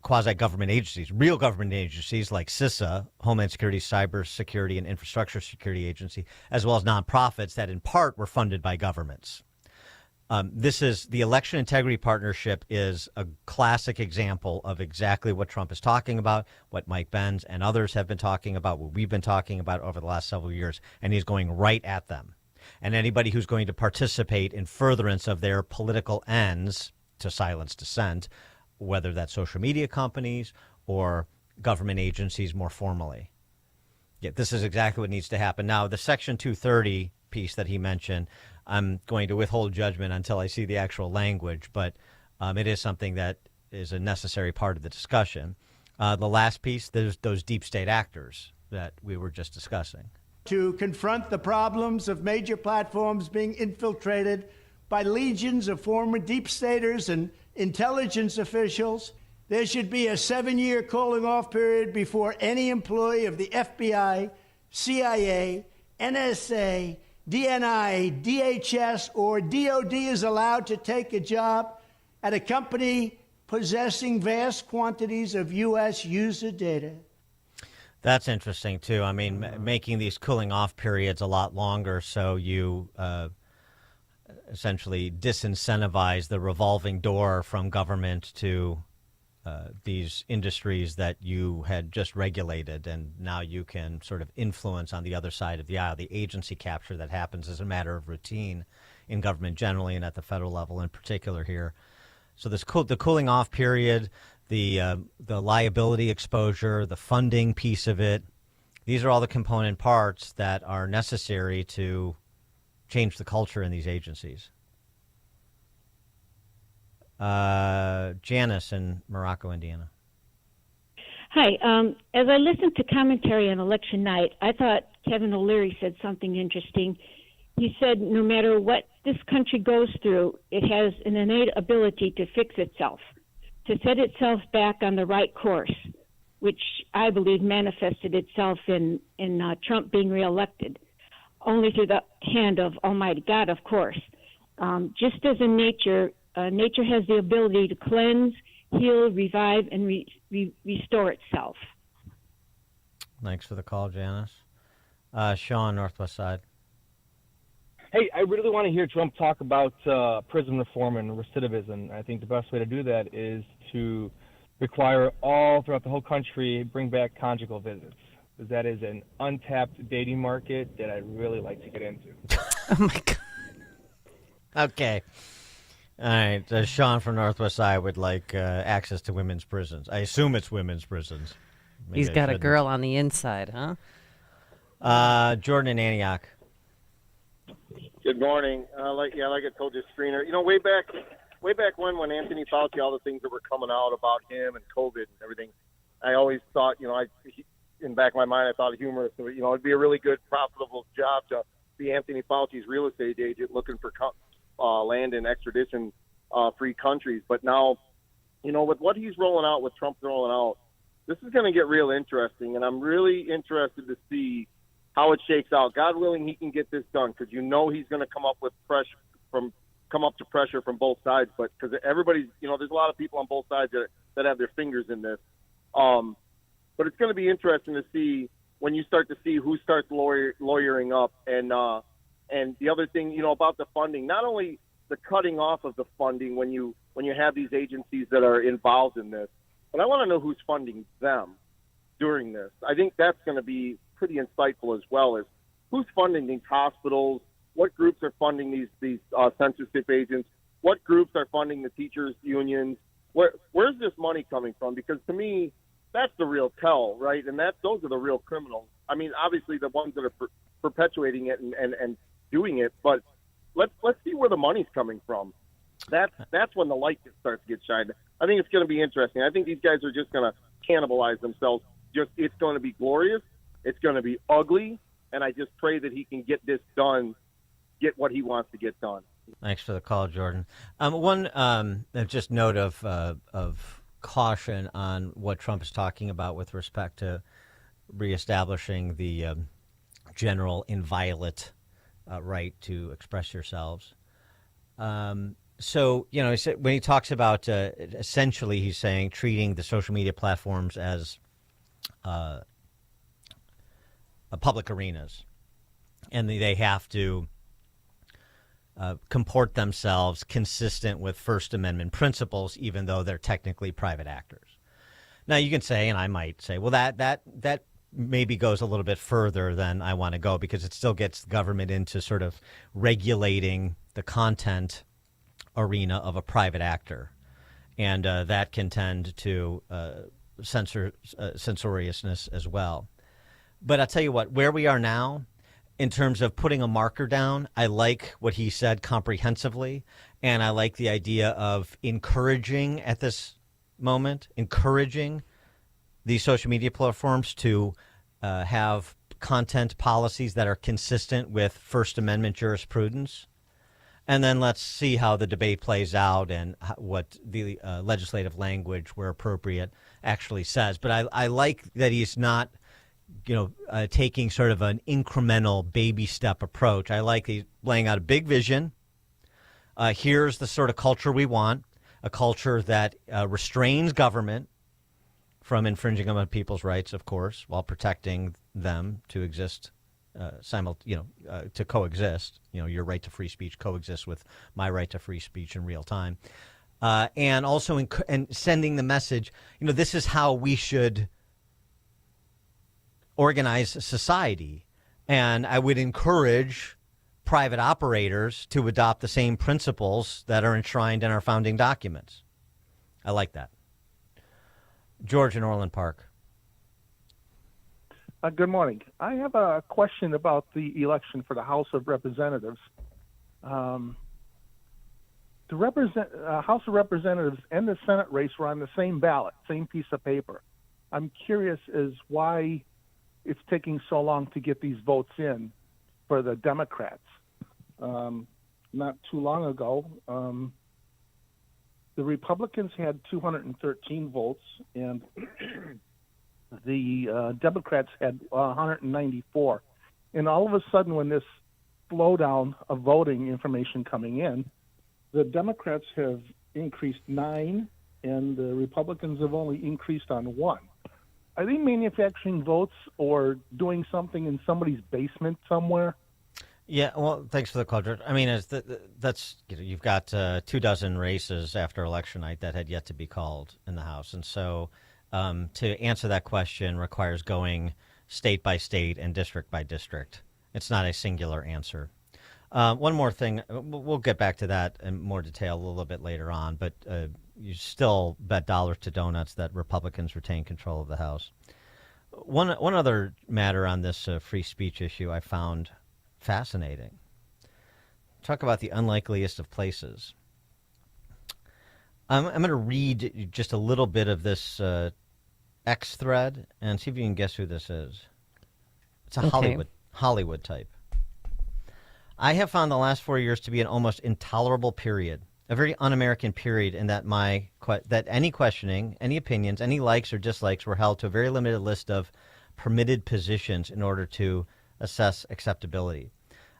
agencies, real government agencies like CISA, Homeland Security, Cyber Security, and Infrastructure Security Agency, as well as nonprofits that in part were funded by governments. This is the Election Integrity Partnership is a classic example of exactly what Trump is talking about, what Mike Benz and others have been talking about, what we've been talking about over the last several years, and he's going right at them. And anybody who's going to participate in furtherance of their political ends to silence dissent, whether that's social media companies or government agencies more formally. Yeah, this is exactly what needs to happen. Now, the Section 230 piece that he mentioned, I'm going to withhold judgment until I see the actual language, but it is something that is a necessary part of the discussion. The last piece, there's those deep state actors that we were just discussing. To confront the problems of major platforms being infiltrated by legions of former deep staters and intelligence officials, there should be a 7-year cooling off period before any employee of the FBI, CIA, NSA, DNI, DHS, or DOD is allowed to take a job at a company possessing vast quantities of U.S. user data. That's interesting, too. I mean, making these cooling off periods a lot longer so you essentially disincentivize the revolving door from government to these industries that you had just regulated, and now you can sort of influence on the other side of the aisle. The agency capture that happens as a matter of routine in government generally and at the federal level in particular here. So this the cooling off period, the liability exposure, the funding piece of it, these are all the component parts that are necessary to change the culture in these agencies. Janice in Morocco, Indiana. Hi. As I listened to commentary on election night, I thought Kevin O'Leary said something interesting. He said no matter what this country goes through, it has an innate ability to fix itself, to set itself back on the right course, which I believe manifested itself in Trump being reelected, only through the hand of Almighty God, of course. Just as in nature, nature has the ability to cleanse, heal, revive, and restore itself. Thanks for the call, Janice. Sean, Northwest Side. Hey, I really want to hear Trump talk about prison reform and recidivism. I think the best way to do that is to require all throughout the whole country bring back conjugal visits, because that is an untapped dating market that I'd really like to get into. Oh my God. Okay. All right. Sean from Northwest Side would like access to women's prisons. I assume it's women's prisons. Maybe He's I got a shouldn't. girl on the inside, huh? Jordan in Antioch. Good morning. Like I told you, screener. Way back when Anthony Fauci, all the things that were coming out about him and COVID and everything, I always thought, in the back of my mind, I thought humorous. It'd be a really good, profitable job to be Anthony Fauci's real estate agent looking for land in extradition-free countries. But now, with what he's rolling out, what Trump's rolling out, this is going to get real interesting, and I'm really interested to see how it shakes out. God willing, he can get this done, because he's going to come up to pressure from both sides. But because everybody's, there's a lot of people on both sides that have their fingers in this. But it's going to be interesting to see when you start to see who starts lawyering up, and the other thing, about the funding, not only the cutting off of the funding when you have these agencies that are involved in this, but I want to know who's funding them during this. I think that's going to be pretty insightful as well, as who's funding these hospitals, what groups are funding these censorship agents, what groups are funding the teachers' unions, where's this money coming from? Because to me, that's the real tell, right? And those are the real criminals. I mean, obviously the ones that are perpetuating it and doing it, but let's see where the money's coming from. That's when the light starts to get shined. I think it's going to be interesting. I think these guys are just going to cannibalize themselves. It's going to be glorious. It's going to be ugly, and I just pray that he can get this done, get what he wants to get done. Thanks for the call, Jordan. One just note of caution on what Trump is talking about with respect to reestablishing the general inviolate right to express yourselves. So, he said, when he talks about essentially, he's saying treating the social media platforms as public arenas, and they have to comport themselves consistent with First Amendment principles, even though they're technically private actors. Now, you can say, and I might say, well, that maybe goes a little bit further than I want to go, because it still gets the government into sort of regulating the content arena of a private actor, and that can tend to censoriousness as well. But I'll tell you what, where we are now, in terms of putting a marker down, I like what he said comprehensively, and I like the idea of encouraging at this moment, encouraging these social media platforms to have content policies that are consistent with First Amendment jurisprudence. And then let's see how the debate plays out and what the legislative language, where appropriate, actually says. But I like that he's not, taking sort of an incremental baby step approach. I like he's laying out a big vision. Here's the sort of culture we want, a culture that restrains government from infringing on people's rights, of course, while protecting them to exist, to coexist. Your right to free speech coexists with my right to free speech in real time, and also and sending the message. This is how we should organize society, and I would encourage private operators to adopt the same principles that are enshrined in our founding documents. I like that. George in Orland Park. Good morning. I have a question about the election for the House of Representatives. The House of Representatives and the Senate race were on the same ballot, same piece of paper. I'm curious as why it's taking so long to get these votes in for the Democrats. Not too long ago, the Republicans had 213 votes, and the Democrats had 194. And all of a sudden, when this slowdown of voting information coming in, the Democrats have increased 9, and the Republicans have only increased on 1. Are they manufacturing votes or doing something in somebody's basement somewhere? Yeah, well, thanks for the call, George. I mean, that's you've got 24 races after election night that had yet to be called in the House, and so to answer that question requires going state by state and district by district. It's not a singular answer. One more thing, we'll get back to that in more detail a little bit later on, but you still bet dollars to donuts that Republicans retain control of the House. One other matter on this free speech issue I found fascinating. Talk about the unlikeliest of places. I'm going to read just a little bit of this X thread and see if you can guess who this is. It's a Hollywood type. I have found the last 4 years to be an almost intolerable period, a very un-American period in that that any questioning, any opinions, any likes or dislikes were held to a very limited list of permitted positions in order to assess acceptability.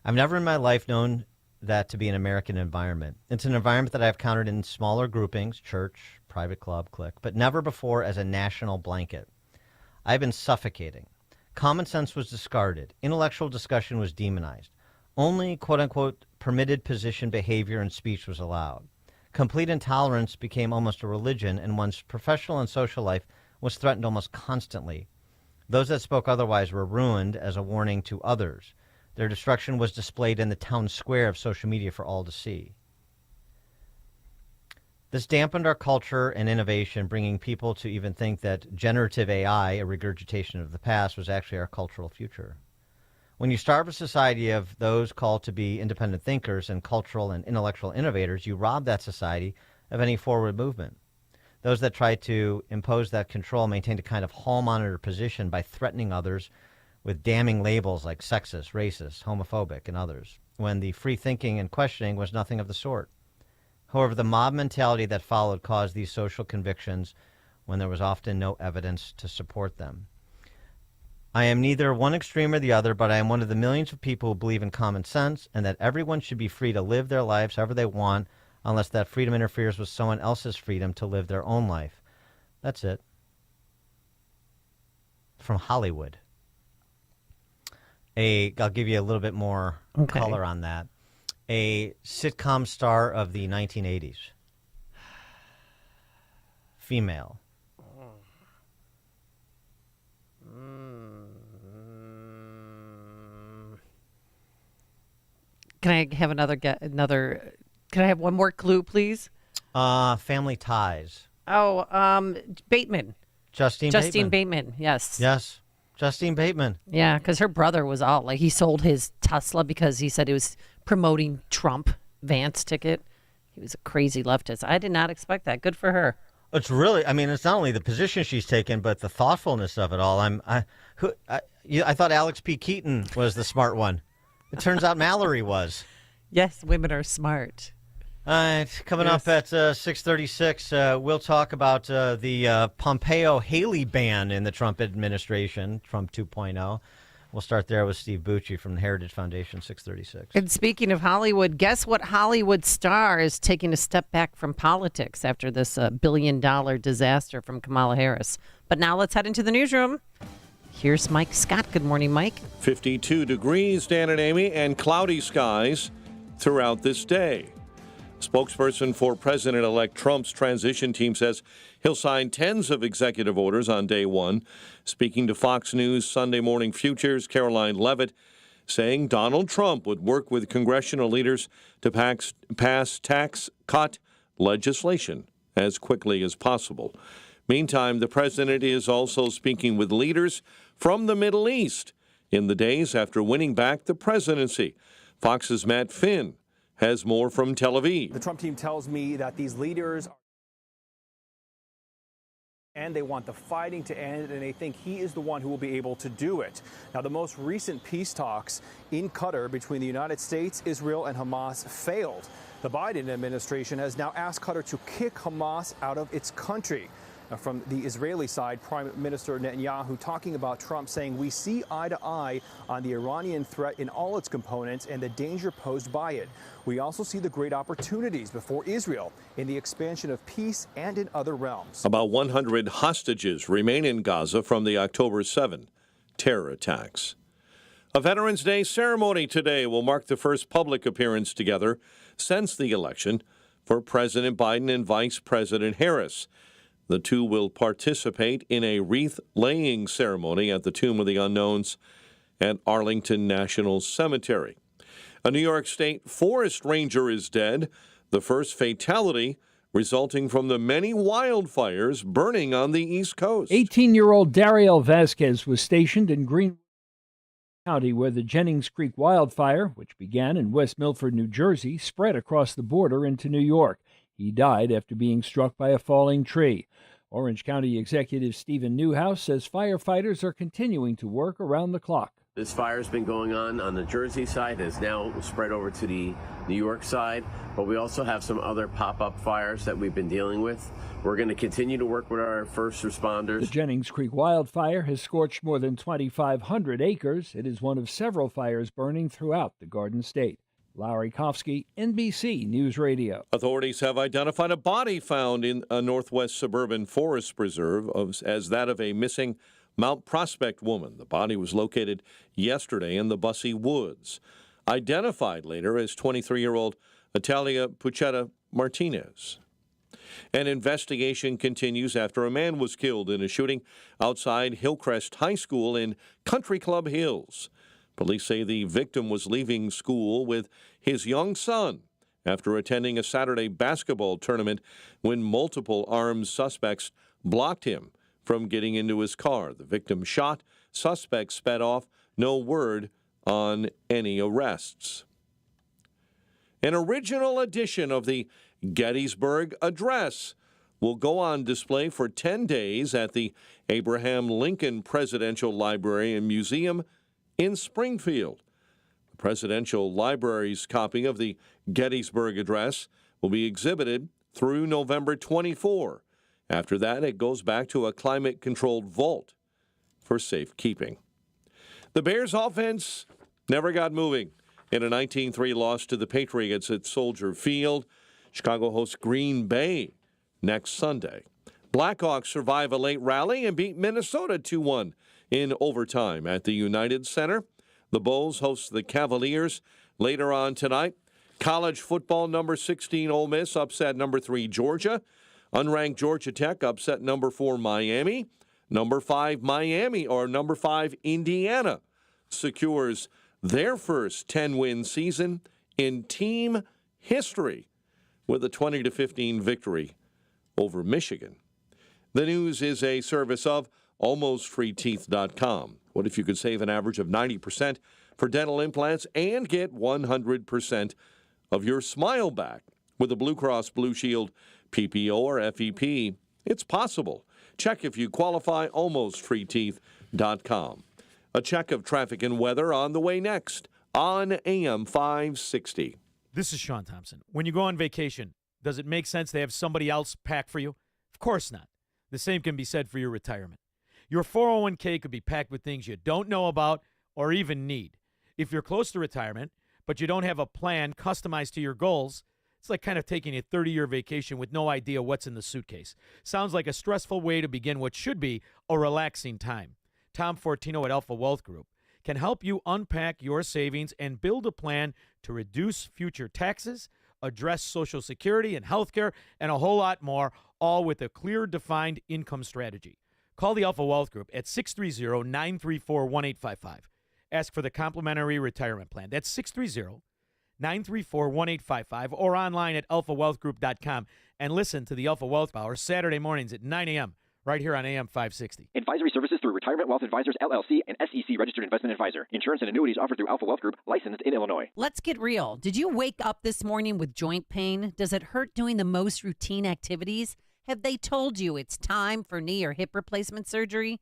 I've never in my life known that to be an American environment. It's an environment that I've counted in smaller groupings, church, private club, clique, but never before as a national blanket. I've been suffocating. Common sense was discarded. Intellectual discussion was demonized. Only, quote-unquote, permitted position behavior and speech was allowed. Complete intolerance became almost a religion, and one's professional and social life was threatened almost constantly. Those that spoke otherwise were ruined as a warning to others. Their destruction was displayed in the town square of social media for all to see. This dampened our culture and innovation, bringing people to even think that generative AI, a regurgitation of the past, was actually our cultural future. When you starve a society of those called to be independent thinkers and cultural and intellectual innovators, you rob that society of any forward movement. Those that try to impose that control maintained a kind of hall monitor position by threatening others with damning labels like sexist, racist, homophobic, and others, when the free thinking and questioning was nothing of the sort. However, the mob mentality that followed caused these social convictions when there was often no evidence to support them. I am neither one extreme or the other, but I am one of the millions of people who believe in common sense and that everyone should be free to live their lives however they want, unless that freedom interferes with someone else's freedom to live their own life. That's it. From Hollywood. I'll give you a little bit more color on that. A sitcom star of the 1980s. Female. Can I have Can I have one more clue, please? Family Ties. Oh, Bateman. Justine Bateman. Yes. Yes. Justine Bateman. Yeah, because her brother was out. Like, he sold his Tesla because he said he was promoting Trump Vance ticket. He was a crazy leftist. I did not expect that. Good for her. It's really, I mean, it's not only the position she's taken, but the thoughtfulness of it all. I thought Alex P. Keaton was the smart one. It turns out Mallory was. Yes, women are smart. All right, coming up at 6:36, we'll talk about the Pompeo-Haley ban in the Trump administration, Trump 2.0. We'll start there with Steve Bucci from the Heritage Foundation, 6:36. And speaking of Hollywood, guess what Hollywood star is taking a step back from politics after this $1 billion disaster from Kamala Harris? But now let's head into the newsroom. Here's Mike Scott. Good morning, Mike. 52 degrees, Dan and Amy, and cloudy skies throughout this day. Spokesperson for President-elect Trump's transition team says he'll sign tens of executive orders on day one. Speaking to Fox News Sunday Morning Futures, Caroline Leavitt saying Donald Trump would work with congressional leaders to pass tax cut legislation as quickly as possible. Meantime, the president is also speaking with leaders from the Middle East in the days after winning back the presidency. Fox's Matt Finn has more from Tel Aviv. The Trump team tells me that these leaders and they want the fighting to end, and they think he is the one who will be able to do it. Now, the most recent peace talks in Qatar between the United States, Israel, and Hamas failed. The Biden administration has now asked Qatar to kick Hamas out of its country. Now, from the Israeli side, Prime Minister Netanyahu talking about Trump, saying we see eye to eye on the Iranian threat in all its components and the danger posed by it. We also see the great opportunities before Israel in the expansion of peace and in other realms. About 100 hostages remain in Gaza from the October 7 terror attacks. A Veterans Day ceremony today will mark the first public appearance together since the election for President Biden and Vice President Harris. The two will participate in a wreath-laying ceremony at the Tomb of the Unknowns at Arlington National Cemetery. A New York State forest ranger is dead, the first fatality resulting from the many wildfires burning on the East Coast. 18-year-old Dariel Vasquez was stationed in Greenwood County, where the Jennings Creek wildfire, which began in West Milford, New Jersey, spread across the border into New York. He died after being struck by a falling tree. Orange County Executive Stephen Newhouse says firefighters are continuing to work around the clock. This fire's been going on the Jersey side, has now spread over to the New York side, but we also have some other pop-up fires that we've been dealing with. We're going to continue to work with our first responders. The Jennings Creek wildfire has scorched more than 2,500 acres. It is one of several fires burning throughout the Garden State. Larry Kofsky, NBC News Radio. Authorities have identified a body found in a northwest suburban forest preserve as that of a missing Mount Prospect woman. The body was located yesterday in the Bussey Woods, identified later as 23-year-old Natalia Puchetta Martinez. An investigation continues after a man was killed in a shooting outside Hillcrest High School in Country Club Hills. Police say the victim was leaving school with his young son after attending a Saturday basketball tournament when multiple armed suspects blocked him from getting into his car. The victim shot, suspects sped off, no word on any arrests. An original edition of the Gettysburg Address will go on display for 10 days at the Abraham Lincoln Presidential Library and Museum in Springfield. The Presidential Library's copy of the Gettysburg Address will be exhibited through November 24. After that, it goes back to a climate-controlled vault for safekeeping. The Bears' offense never got moving in a 19-3 loss to the Patriots at Soldier Field. Chicago hosts Green Bay next Sunday. Blackhawks survive a late rally and beat Minnesota 2-1 in overtime at the United Center. The Bulls host the Cavaliers later on tonight. College football, number 16 Ole Miss upset number 3 Georgia. Unranked Georgia Tech upset number 4 Miami. Number 5 Indiana secures their first 10-win season in team history with a 20-15 victory over Michigan. The news is a service of AlmostFreeTeeth.com. What if you could save an average of 90% for dental implants and get 100% of your smile back with a Blue Cross Blue Shield PPO or FEP? It's possible. Check if you qualify, AlmostFreeTeeth.com. A check of traffic and weather on the way next on AM 560. This is Sean Thompson. When you go on vacation, does it make sense to have somebody else pack for you? Of course not. The same can be said for your retirement. Your 401k could be packed with things you don't know about or even need. If you're close to retirement, but you don't have a plan customized to your goals, it's like kind of taking a 30-year vacation with no idea what's in the suitcase. Sounds like a stressful way to begin what should be a relaxing time. Tom Fortino at Alpha Wealth Group can help you unpack your savings and build a plan to reduce future taxes, address Social Security and health care, and a whole lot more, all with a clear, defined income strategy. Call the Alpha Wealth Group at 630-934-1855. Ask for the complimentary retirement plan. That's 630-934-1855 or online at alphawealthgroup.com. And listen to the Alpha Wealth Hour Saturday mornings at 9 a.m. right here on AM 560. Advisory services through Retirement Wealth Advisors, LLC, and SEC Registered Investment Advisor. Insurance and annuities offered through Alpha Wealth Group, licensed in Illinois. Let's get real. Did you wake up this morning with joint pain? Does it hurt doing the most routine activities? Have they told you it's time for knee or hip replacement surgery?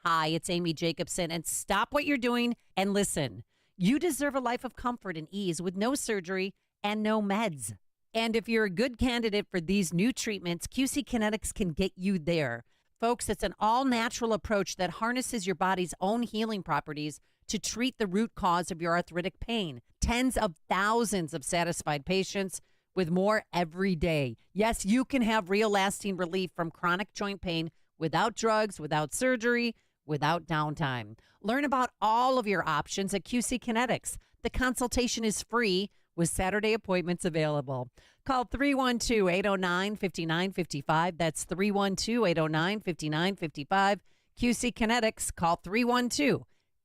Hi, it's Amy Jacobson, and stop what you're doing and listen. You deserve a life of comfort and ease with no surgery and no meds. And if you're a good candidate for these new treatments, QC Kinetics can get you there. Folks, it's an all-natural approach that harnesses your body's own healing properties to treat the root cause of your arthritic pain. Tens of thousands of satisfied patients with more every day. Yes, you can have real lasting relief from chronic joint pain without drugs, without surgery, without downtime. Learn about all of your options at QC Kinetics. The consultation is free with Saturday appointments available. Call 312-809-5955. That's 312-809-5955. QC Kinetics. Call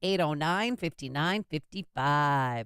312-809-5955.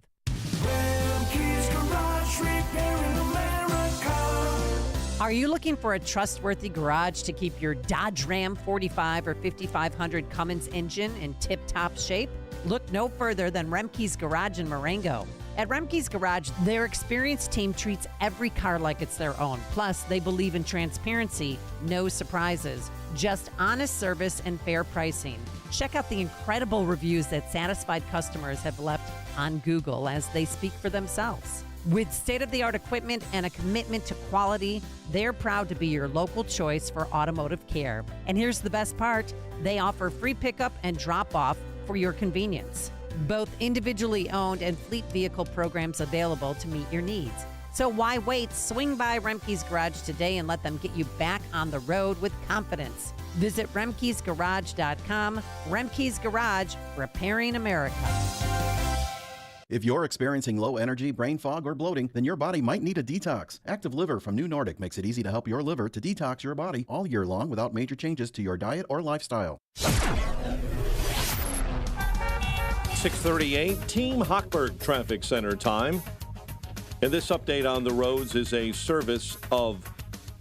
Are you looking for a trustworthy garage to keep your Dodge Ram 45 or 5500 Cummins engine in tip-top shape? Look no further than Remke's Garage in Marengo. At Remke's Garage, their experienced team treats every car like it's their own. Plus, they believe in transparency, no surprises, just honest service and fair pricing. Check out the incredible reviews that satisfied customers have left on Google as they speak for themselves. With state-of-the-art equipment and a commitment to quality, they're proud to be your local choice for automotive care. And here's the best part, they offer free pickup and drop-off for your convenience. Both individually owned and fleet vehicle programs available to meet your needs. So why wait? Swing by Remke's Garage today and let them get you back on the road with confidence. Visit remkesgarage.com. Remke's Garage, repairing America. If you're experiencing low energy, brain fog, or bloating, then your body might need a detox. Active Liver from New Nordic makes it easy to help your liver to detox your body all year long without major changes to your diet or lifestyle. 6:38, Team Hochberg Traffic Center time. And this update on the roads is a service of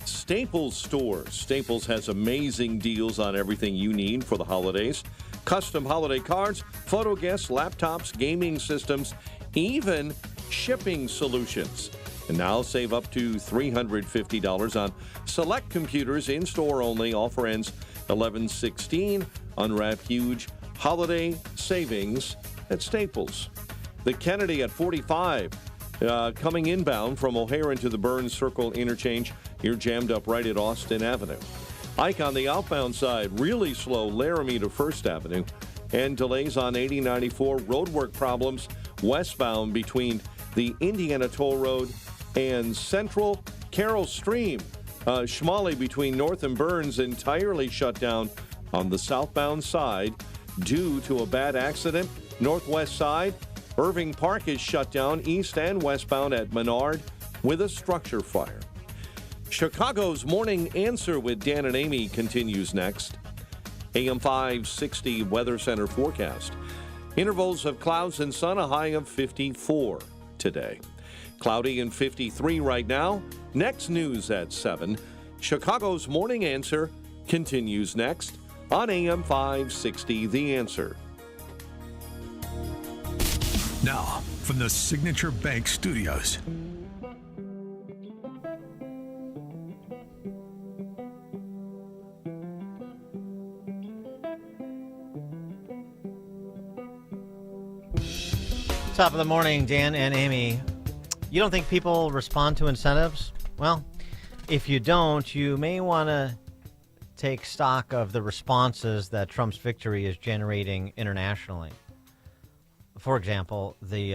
Staples stores. Staples has amazing deals on everything you need for the holidays. Custom holiday cards, photo guests, laptops, gaming systems, even shipping solutions. And now save up to $350 on select computers in-store only. Offer ends 11/16. Unwrap huge holiday savings at Staples. The Kennedy at 45, coming inbound from O'Hare into the Burns Circle interchange. You're jammed up right at Austin Avenue. Ike on the outbound side, really slow, Laramie to First Avenue. And delays on 8094, roadwork problems westbound between the Indiana Toll Road and Central Carroll Stream. Schmally between North and Burns entirely shut down on the southbound side due to a bad accident. Northwest side, Irving Park is shut down east and westbound at Menard with a structure fire. Chicago's Morning Answer with Dan and Amy continues next. AM 560 Weather Center forecast. Intervals of clouds and sun, a high of 54 today. Cloudy and 53 right now. Next news at 7. Chicago's Morning Answer continues next on AM 560 The Answer. Now, from the Signature Bank Studios. Top of the morning, Dan and Amy. You don't think people respond to incentives? Well, if you don't, you may want to take stock of the responses that Trump's victory is generating internationally. For example, the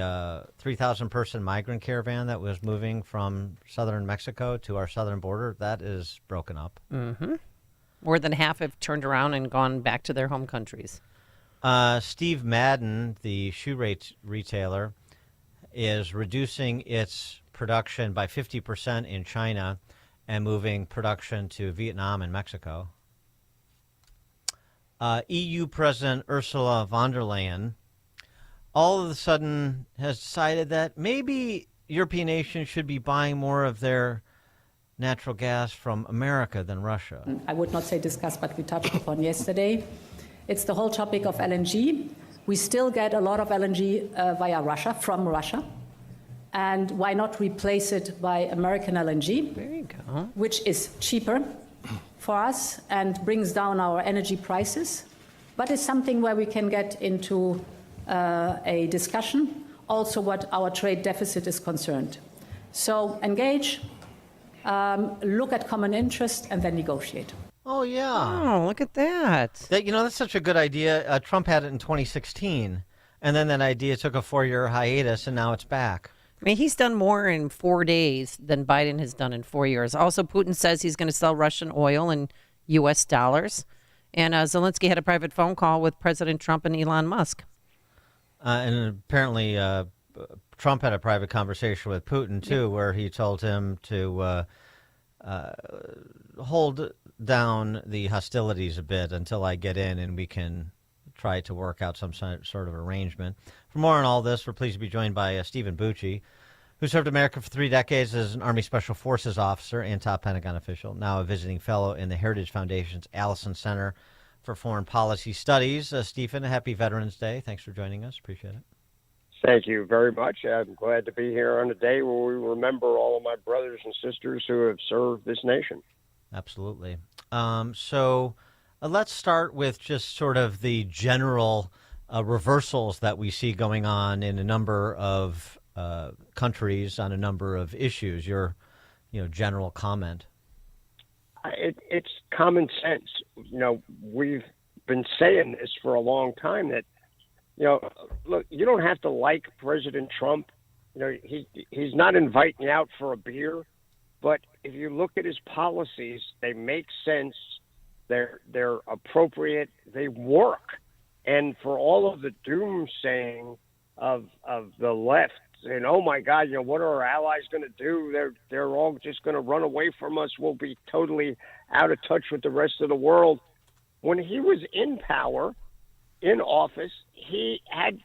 3,000-person migrant caravan that was moving from southern Mexico to our southern border, that is broken up. Mm-hmm. More than half have turned around and gone back to their home countries. Steve Madden, the shoe retailer, is reducing its production by 50% in China and moving production to Vietnam and Mexico. EU President Ursula von der Leyen all of a sudden has decided that maybe European nations should be buying more of their natural gas from America than Russia. I would not say discuss, but we touched upon yesterday. It's the whole topic of LNG. We still get a lot of LNG via Russia, from Russia. And why not replace it by American LNG? There you go. Which is cheaper for us and brings down our energy prices. But it's something where we can get into a discussion, also what our trade deficit is concerned. So engage, look at common interest, and then negotiate. Oh, yeah. Oh, look at that. That's such a good idea. Trump had it in 2016, and then that idea took a 4-year hiatus, and now it's back. I mean, he's done more in 4 days than Biden has done in 4 years. Also, Putin says he's going to sell Russian oil in U.S. dollars. And Zelensky had a private phone call with President Trump and Elon Musk. And apparently Trump had a private conversation with Putin, too, where he told him to hold down the hostilities a bit until I get in and we can try to work out some sort of arrangement. For more on all this, we're pleased to be joined by Stephen Bucci, who served America for 3 decades as an Army Special Forces officer and top Pentagon official, now a visiting fellow in the Heritage Foundation's Allison Center for Foreign Policy Studies. Stephen, happy Veterans Day. Thanks for joining us. Appreciate it. Thank you very much. I'm glad to be here on a day where we remember all of my brothers and sisters who have served this nation. Absolutely. So let's start with just sort of the general reversals that we see going on in a number of countries on a number of issues. Your, general comment. It's common sense. We've been saying this for a long time that, look, you don't have to like President Trump. He's not inviting you out for a beer, but if you look at his policies, they make sense. They're appropriate. They work. And for all of the doomsaying of the left, saying, "Oh my God, what are our allies going to do? They're all just going to run away from us. We'll be totally out of touch with the rest of the world." When he was in power, in office, he had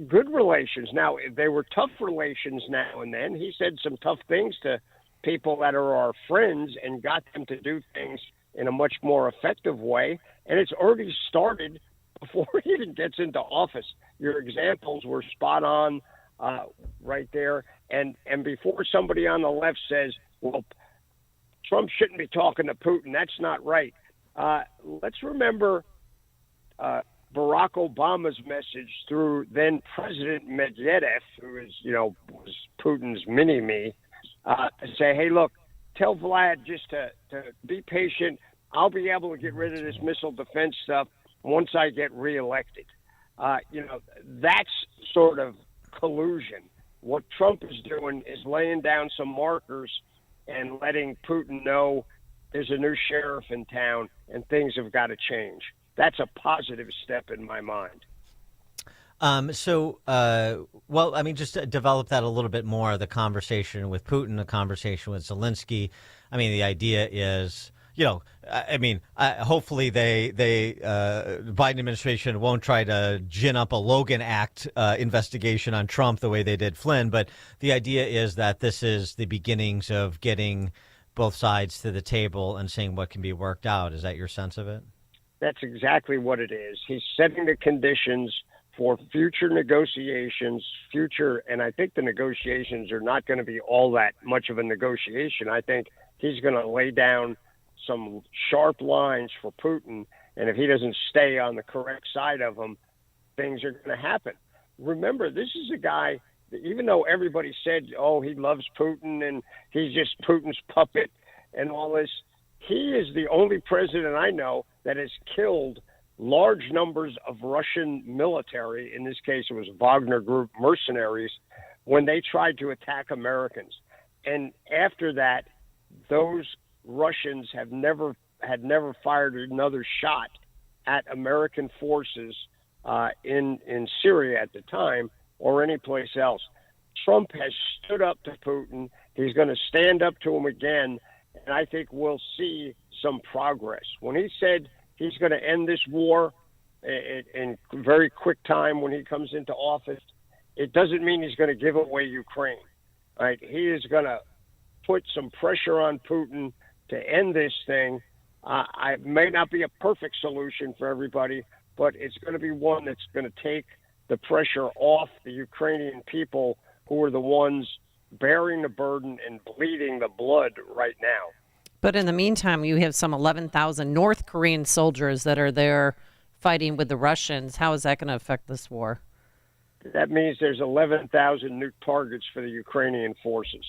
good relations. Now, they were tough relations now and then. He said some tough things to people that are our friends and got them to do things in a much more effective way. And it's already started before he even gets into office. Your examples were spot on right there. And before somebody on the left says, well, Trump shouldn't be talking to Putin, that's not right. Let's remember Barack Obama's message through then President Medvedev, who is, was Putin's mini-me, to say, hey, look, tell Vlad just to be patient. I'll be able to get rid of this missile defense stuff once I get reelected. That's sort of collusion. What Trump is doing is laying down some markers and letting Putin know there's a new sheriff in town and things have got to change. That's a positive step in my mind. Just to develop that a little bit more, the conversation with Putin, the conversation with Zelensky. The idea is, hopefully the Biden administration won't try to gin up a Logan Act investigation on Trump the way they did Flynn. But the idea is that this is the beginnings of getting both sides to the table and seeing what can be worked out. Is that your sense of it? That's exactly what it is. He's setting the conditions for future negotiations, and I think the negotiations are not going to be all that much of a negotiation. I think he's going to lay down some sharp lines for Putin, and if he doesn't stay on the correct side of them, things are going to happen. Remember, this is a guy that, even though everybody said, oh, he loves Putin and he's just Putin's puppet and all this, he is the only president I know that has killed large numbers of Russian military, in this case it was Wagner Group mercenaries, when they tried to attack Americans. And after that, those Russians had never fired another shot at American forces in Syria at the time or any place else. Trump has stood up to Putin. He's going to stand up to him again, and I think we'll see some progress. When he said he's going to end this war in very quick time when he comes into office, it doesn't mean he's going to give away Ukraine. Right? He is going to put some pressure on Putin to end this thing. It may not be a perfect solution for everybody, but it's going to be one that's going to take the pressure off the Ukrainian people, who are the ones bearing the burden and bleeding the blood right now. But in the meantime, you have some 11,000 North Korean soldiers that are there fighting with the Russians. How is that going to affect this war? That means there's 11,000 new targets for the Ukrainian forces.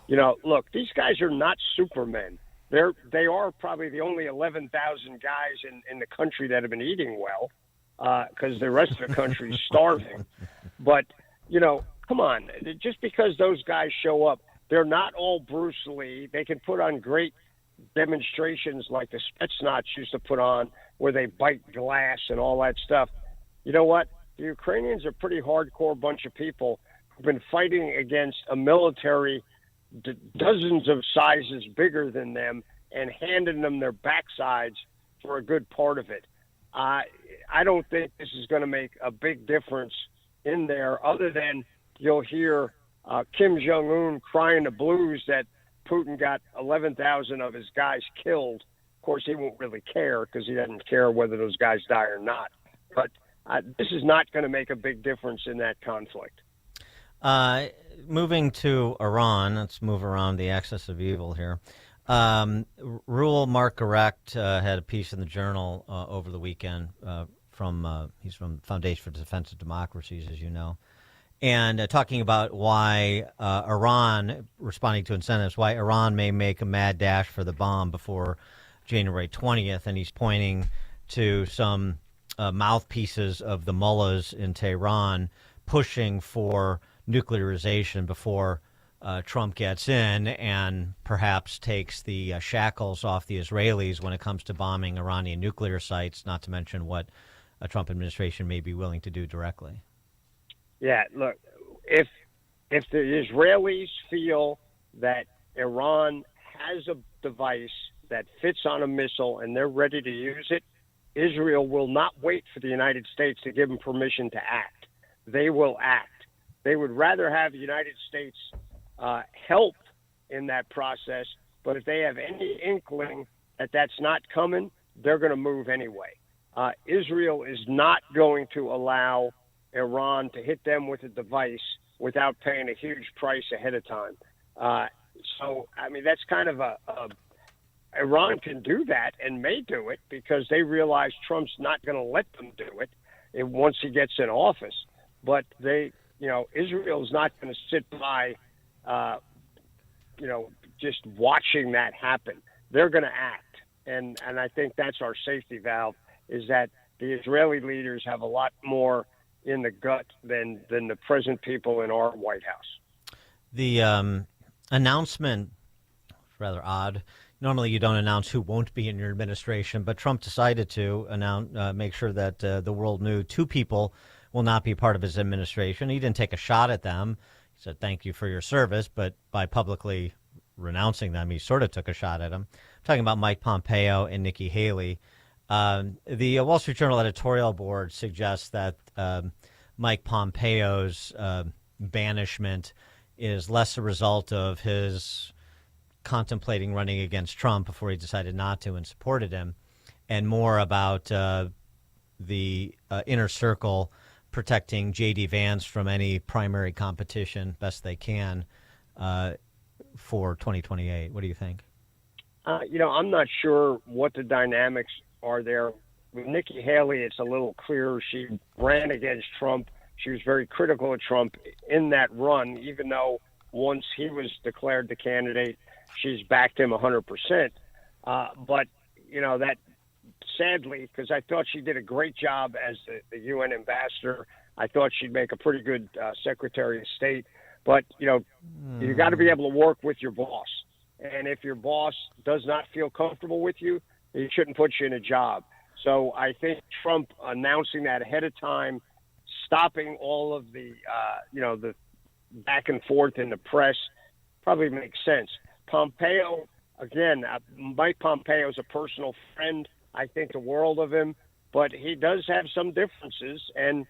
Look, these guys are not supermen. They are probably the only 11,000 guys in the country that have been eating well, because the rest of the country is starving. But, come on, just because those guys show up, they're not all Bruce Lee. They can put on great demonstrations like the Spetsnaz used to put on where they bite glass and all that stuff. You know what? The Ukrainians are a pretty hardcore bunch of people who've been fighting against a military dozens of sizes bigger than them and handing them their backsides for a good part of it. I don't think this is going to make a big difference in there, other than you'll hear Kim Jong-un crying the blues that Putin got 11,000 of his guys killed. Of course, he won't really care because he doesn't care whether those guys die or not. But this is not going to make a big difference in that conflict. Moving to Iran, let's move around the axis of evil here. Rule Mark Garect had a piece in the Journal over the weekend he's from Foundation for the Defense of Democracies, as you know, and talking about why Iran, responding to incentives, why Iran may make a mad dash for the bomb before January 20th, and he's pointing to some mouthpieces of the mullahs in Tehran pushing for nuclearization before Trump gets in and perhaps takes the shackles off the Israelis when it comes to bombing Iranian nuclear sites, not to mention what a Trump administration may be willing to do directly. Yeah, look, if the Israelis feel that Iran has a device that fits on a missile and they're ready to use it, Israel will not wait for the United States to give them permission to act. They will act. They would rather have the United States help in that process, but if they have any inkling that that's not coming, they're going to move anyway. Israel is not going to allow Iran to hit them with a device without paying a huge price ahead of time. So, I mean, that's kind of Iran can do that and may do it because they realize Trump's not going to let them do it once he gets in office. But Israel's not going to sit by, just watching that happen. They're going to act. And I think that's our safety valve, is that the Israeli leaders have a lot more in the gut than the present people in our White House. The announcement, rather odd. Normally you don't announce who won't be in your administration, but Trump decided to make sure that the world knew 2 people will not be part of his administration. He didn't take a shot at them. He said, thank you for your service, but by publicly renouncing them, he sort of took a shot at them. I'm talking about Mike Pompeo and Nikki Haley. The Wall Street Journal editorial board suggests that Mike Pompeo's banishment is less a result of his contemplating running against Trump before he decided not to and supported him, and more about the inner circle protecting J.D. Vance from any primary competition best they can for 2028. What do you think? I'm not sure what the dynamics are there. With Nikki Haley, it's a little clearer. She ran against Trump. She was very critical of Trump in that run, even though once he was declared the candidate, she's backed him 100%. But, that sadly, because I thought she did a great job as the UN ambassador. I thought she'd make a pretty good Secretary of State. But, you got to be able to work with your boss. And if your boss does not feel comfortable with you, he shouldn't put you in a job. So I think Trump announcing that ahead of time, stopping all of the, the back and forth in the press probably makes sense. Pompeo, again, Mike Pompeo is a personal friend. I think the world of him, but he does have some differences, and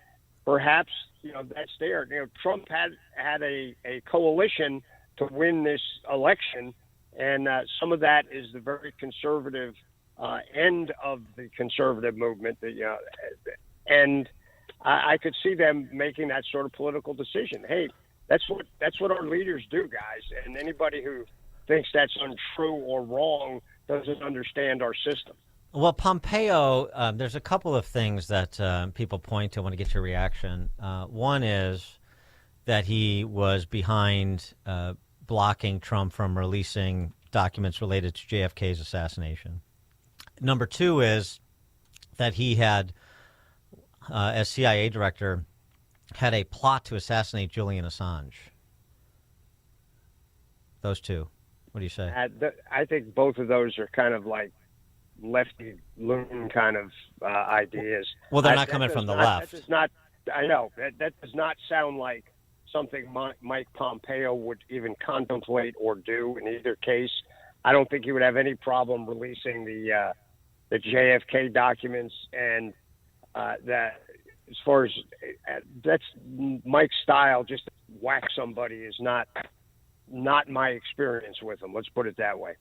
perhaps, that's there. Trump had a coalition to win this election, and some of that is the very conservative end of the conservative movement. And I could see them making that sort of political decision. Hey, that's what our leaders do, guys. And anybody who thinks that's untrue or wrong doesn't understand our system. Well, Pompeo, there's a couple of things that people point to. I want to get your reaction. One is that he was behind blocking Trump from releasing documents related to JFK's assassination. Number 2 is that he had, as CIA director, had a plot to assassinate Julian Assange. Those 2. What do you say? I think both of those are kind of like lefty loon kind of ideas. Well, they're not coming from the left. That does not. I know that does not sound like something Mike Pompeo would even contemplate or do in either case. I don't think he would have any problem releasing the JFK documents, and that as far as that's Mike's style, just to whack somebody is not my experience with him. Let's put it that way.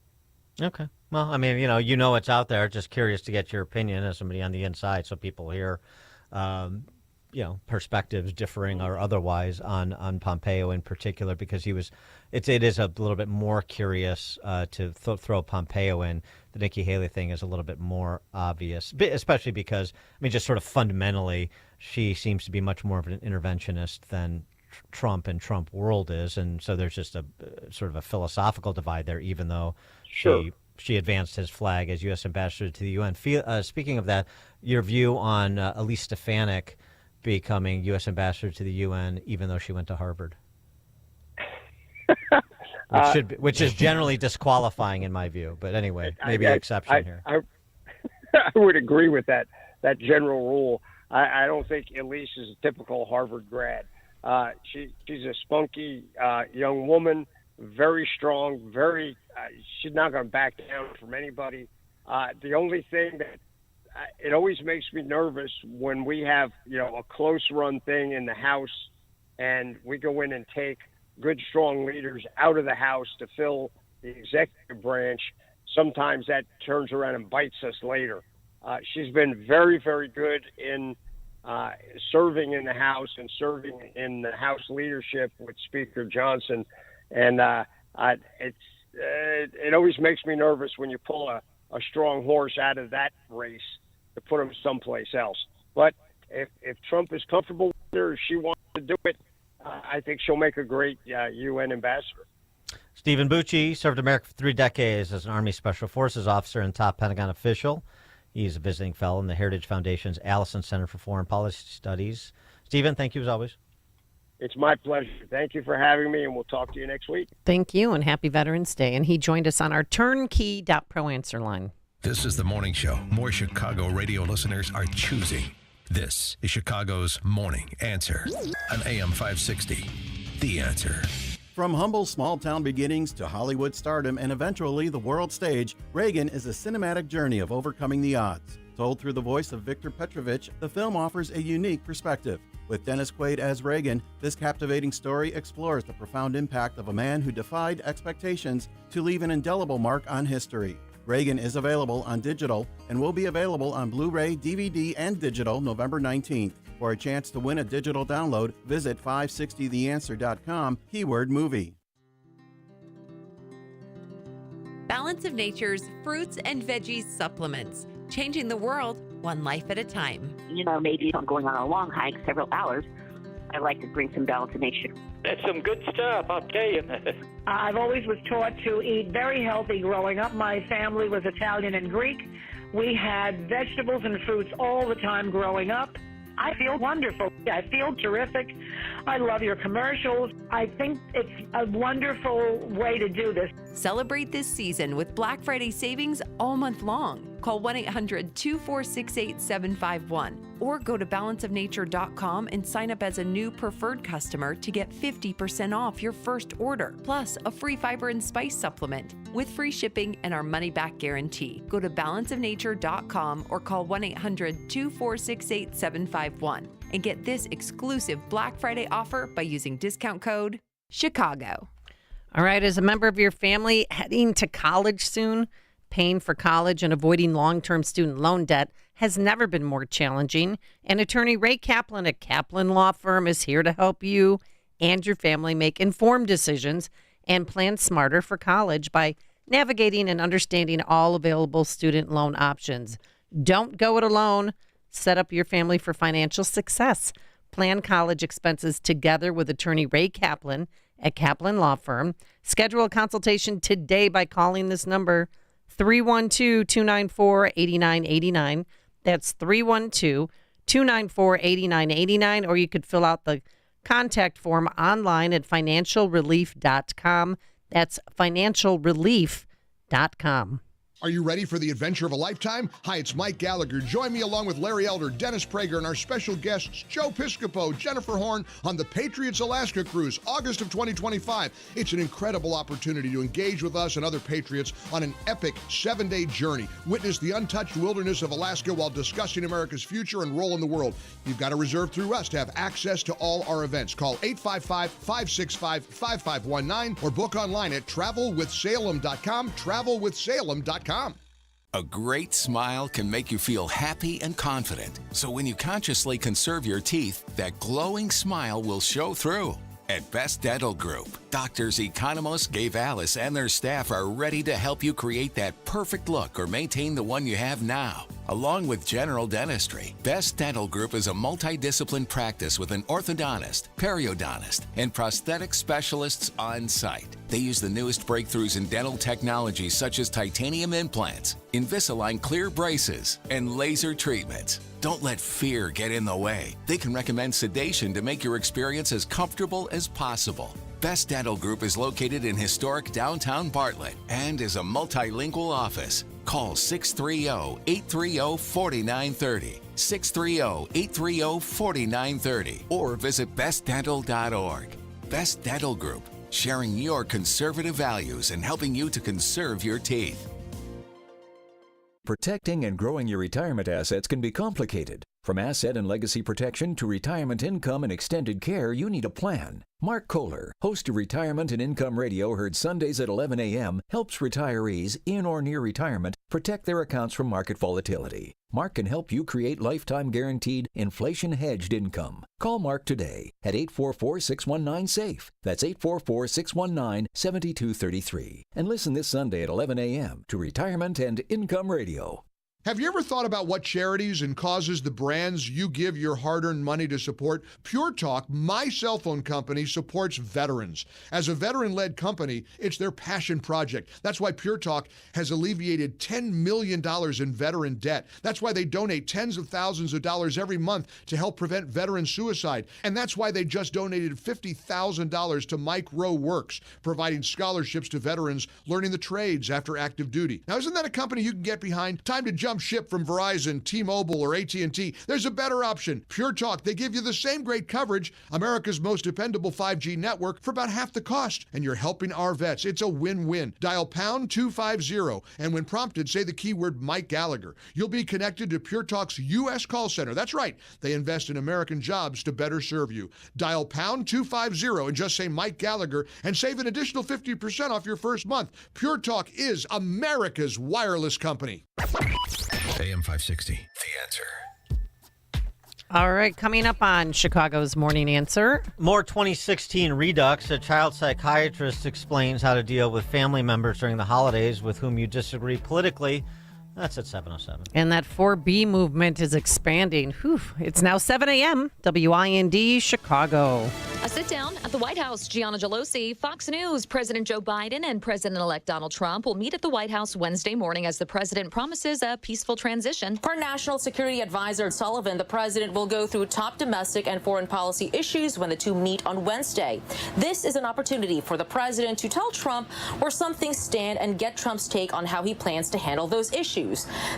Okay. Well, I mean, you know what's out there. Just curious to get your opinion as somebody on the inside, so people hear, perspectives differing or otherwise on Pompeo in particular, because it is a little bit more curious to throw Pompeo in. The Nikki Haley thing is a little bit more obvious, especially because, just sort of fundamentally, she seems to be much more of an interventionist than Trump and Trump world is, and so there's just a sort of a philosophical divide there, even though she advanced his flag as U.S. ambassador to the UN. Speaking of that, your view on Elise Stefanik becoming U.S. ambassador to the UN, even though she went to Harvard, which is generally disqualifying in my view. But anyway, maybe an exception here. I would agree with that general rule. I don't think Elise is a typical Harvard grad. She's a spunky young woman, very strong, she's not going to back down from anybody. The only thing that it always makes me nervous when we have, a close run thing in the House and we go in and take good, strong leaders out of the House to fill the executive branch. Sometimes that turns around and bites us later. She's been very, very good in serving in the House and serving in the House leadership with Speaker Johnson. And it always makes me nervous when you pull a strong horse out of that race to put him someplace else. But if Trump is comfortable with her, if she wants to do it, I think she'll make a great UN ambassador. Stephen Bucci served America for 3 decades as an Army Special Forces officer and top Pentagon official. He's a visiting fellow in the Heritage Foundation's Allison Center for Foreign Policy Studies. Stephen, thank you as always. It's my pleasure. Thank you for having me, and we'll talk to you next week. Thank you, and happy Veterans Day. And he joined us on our turnkey.pro answer line. This is the morning show more Chicago radio listeners are choosing. This is Chicago's Morning Answer on AM 560. The Answer. From humble small-town beginnings to Hollywood stardom and eventually the world stage, Reagan is a cinematic journey of overcoming the odds. Told through the voice of Victor Petrovich, the film offers a unique perspective. With Dennis Quaid as Reagan, this captivating story explores the profound impact of a man who defied expectations to leave an indelible mark on history. Reagan is available on digital and will be available on Blu-ray, DVD, and digital November 19th. For a chance to win a digital download, visit 560theanswer.com, keyword movie. Balance of Nature's fruits and veggies supplements, changing the world one life at a time. Maybe if I'm going on a long hike, several hours, I like to bring some Balance of Nature. That's some good stuff, I'll tell you. I've always was taught to eat very healthy growing up. My family was Italian and Greek. We had vegetables and fruits all the time growing up. I feel wonderful. I feel terrific. I love your commercials. I think it's a wonderful way to do this. Celebrate this season with Black Friday savings all month long. Call 1-800-246-8751 or go to balanceofnature.com and sign up as a new preferred customer to get 50% off your first order, plus a free fiber and spice supplement with free shipping and our money-back guarantee. Go to balanceofnature.com or call 1-800-246-8751 and get this exclusive Black Friday offer by using discount code Chicago. All right, as a member of your family heading to college soon, paying for college and avoiding long-term student loan debt has never been more challenging. And attorney Ray Kaplan at Kaplan Law Firm is here to help you and your family make informed decisions and plan smarter for college by navigating and understanding all available student loan options. Don't go it alone. Set up your family for financial success. Plan college expenses together with attorney Ray Kaplan at Kaplan Law Firm. Schedule a consultation today by calling this number, 312-294-8989. That's 312-294-8989. Or you could fill out the contact form online at financialrelief.com. That's financialrelief.com. Are you ready for the adventure of a lifetime? Hi, it's Mike Gallagher. Join me along with Larry Elder, Dennis Prager, and our special guests, Joe Piscopo, Jennifer Horn, on the Patriots Alaska Cruise, August of 2025. It's an incredible opportunity to engage with us and other Patriots on an epic 7-day journey. Witness the untouched wilderness of Alaska while discussing America's future and role in the world. You've got to reserve through us to have access to all our events. Call 855-565-5519 or book online at travelwithsalem.com, travelwithsalem.com. A great smile can make you feel happy and confident. So when you consciously conserve your teeth, that glowing smile will show through. At Best Dental Group, doctors Economos, Gave Alice, and their staff are ready to help you create that perfect look or maintain the one you have now. Along with general dentistry, Best Dental Group is a multidiscipline practice with an orthodontist, periodontist, and prosthetic specialists on site. They use the newest breakthroughs in dental technology such as titanium implants, Invisalign clear braces, and laser treatments. Don't let fear get in the way. They can recommend sedation to make your experience as comfortable as possible. Best Dental Group is located in historic downtown Bartlett and is a multilingual office. Call 630-830-4930, 630-830-4930, or visit bestdental.org. Best Dental Group, sharing your conservative values and helping you to conserve your teeth. Protecting and growing your retirement assets can be complicated. From asset and legacy protection to retirement income and extended care, you need a plan. Mark Kohler, host of Retirement and Income Radio, heard Sundays at 11 a.m., helps retirees in or near retirement protect their accounts from market volatility. Mark can help you create lifetime guaranteed, inflation-hedged income. Call Mark today at 844-619-SAFE. That's 844-619-7233. And listen this Sunday at 11 a.m. to Retirement and Income Radio. Have you ever thought about what charities and causes the brands you give your hard-earned money to support? Pure Talk, my cell phone company, supports veterans. As a veteran-led company, it's their passion project. That's why Pure Talk has alleviated $10 million in veteran debt. That's why they donate tens of thousands of dollars every month to help prevent veteran suicide. And that's why they just donated $50,000 to Mike Rowe Works, providing scholarships to veterans learning the trades after active duty. Now, isn't that a company you can get behind? Time to jump ship from Verizon, T-Mobile, or AT&T. There's a better option. Pure Talk. They give you the same great coverage, America's most dependable 5G network, for about half the cost. And you're helping our vets. It's a win-win. Dial pound 250, and when prompted, say the keyword Mike Gallagher. You'll be connected to Pure Talk's U.S. call center. That's right. They invest in American jobs to better serve you. Dial pound 250 and just say Mike Gallagher and save an additional 50% off your first month. Pure Talk is America's wireless company. AM 560, The Answer. All right, coming up on Chicago's Morning Answer. More 2016 redux. A child psychiatrist explains how to deal with family members during the holidays with whom you disagree politically. That's at 7:07. And that 4B movement is expanding. Whew. It's now 7 a.m. WIND Chicago. A sit-down at the White House. Gianna Gelosi, Fox News. President Joe Biden and President-elect Donald Trump will meet at the White House Wednesday morning as the president promises a peaceful transition. For National Security Advisor Sullivan, the president will go through top domestic and foreign policy issues when the two meet on Wednesday. This is an opportunity for the president to tell Trump where some things stand and get Trump's take on how he plans to handle those issues.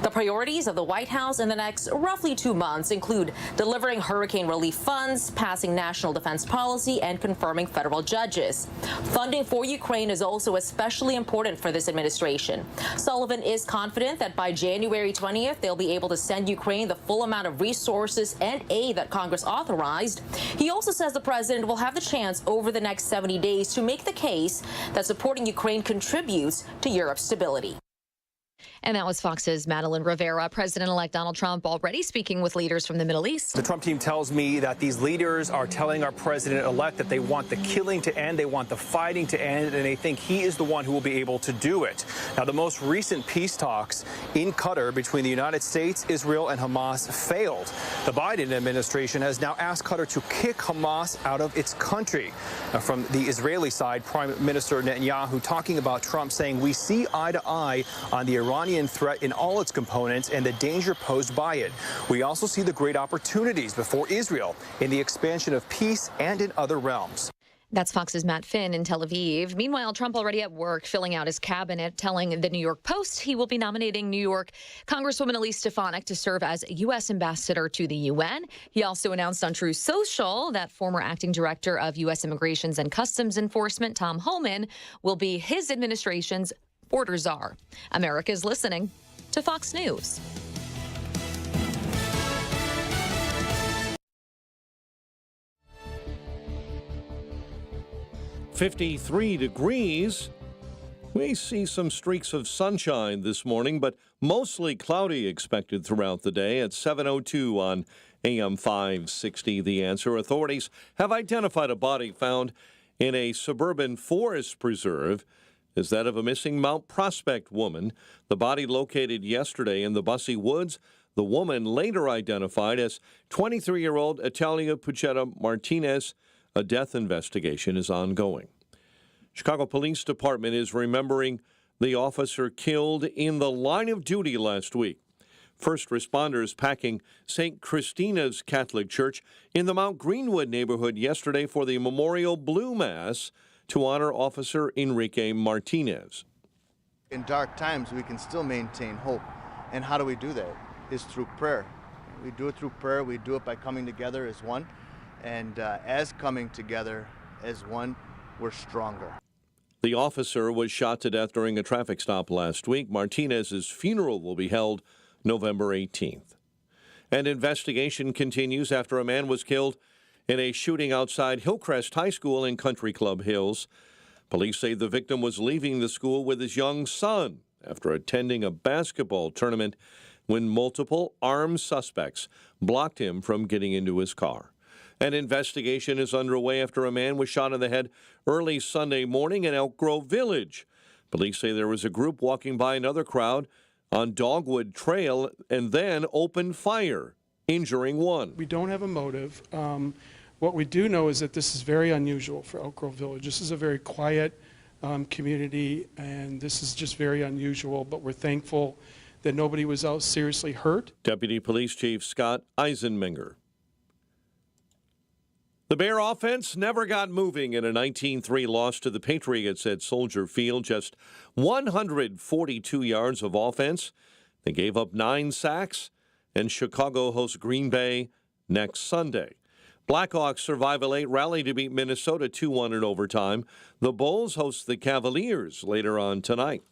The priorities of the White House in the next roughly 2 months include delivering hurricane relief funds, passing national defense policy, and confirming federal judges. Funding for Ukraine is also especially important for this administration. Sullivan is confident that by January 20th, they'll be able to send Ukraine the full amount of resources and aid that Congress authorized. He also says the president will have the chance over the next 70 days to make the case that supporting Ukraine contributes to Europe's stability. And that was Fox's Madeline Rivera. President-elect Donald Trump already speaking with leaders from the Middle East. The Trump team tells me that these leaders are telling our president-elect that they want the killing to end, they want the fighting to end, and they think he is the one who will be able to do it. Now, the most recent peace talks in Qatar between the United States, Israel, and Hamas failed. The Biden administration has now asked Qatar to kick Hamas out of its country. Now, from the Israeli side, Prime Minister Netanyahu talking about Trump saying, "We see eye to eye on the Iranian threat in all its components and the danger posed by it. We also see the great opportunities before Israel in the expansion of peace and in other realms." That's Fox's Matt Finn in Tel Aviv. Meanwhile, Trump already at work filling out his cabinet, telling the New York Post he will be nominating New York Congresswoman Elise Stefanik to serve as U.S. ambassador to the UN. He also announced on Truth Social that former acting director of U.S. Immigrations and Customs Enforcement, Tom Homan, will be his administration's border czar. America's listening to Fox News. .53 degrees. We see some streaks of sunshine this morning, but mostly cloudy expected throughout the day at 7:02 on AM 560. The Answer. Authorities have identified a body found in a suburban forest preserve as that of a missing Mount Prospect woman. The body located yesterday in the Bussey Woods. The woman later identified as 23-year-old Italia Puchetta Martinez. A death investigation is ongoing. Chicago Police Department is remembering the officer killed in the line of duty last week. First responders packing St. Christina's Catholic Church in the Mount Greenwood neighborhood yesterday for the Memorial Blue Mass to honor Officer Enrique Martinez. In dark times, we can still maintain hope. And how do we do that? Is through prayer. We do it through prayer. We do it by coming together as one. And as coming together as one, we're stronger. The officer was shot to death during a traffic stop last week. Martinez's funeral will be held November 18th. An investigation continues after a man was killed in a shooting outside Hillcrest High School in Country Club Hills. Police say the victim was leaving the school with his young son after attending a basketball tournament when multiple armed suspects blocked him from getting into his car. An investigation is underway after a man was shot in the head early Sunday morning in Elk Grove Village. Police say there was a group walking by another crowd on Dogwood Trail and then opened fire, injuring one. We don't have a motive. What we do know is that this is very unusual for Elk Grove Village. This is a very quiet community, and this is just very unusual, but we're thankful that nobody was out seriously hurt. Deputy Police Chief Scott Eisenmenger. The Bear offense never got moving in a 19-3 loss to the Patriots at Soldier Field. Just 142 yards of offense. They gave up 9 sacks, and Chicago hosts Green Bay next Sunday. Blackhawks Survival 8 rally to beat Minnesota 2-1 in overtime. The Bulls host the Cavaliers later on tonight.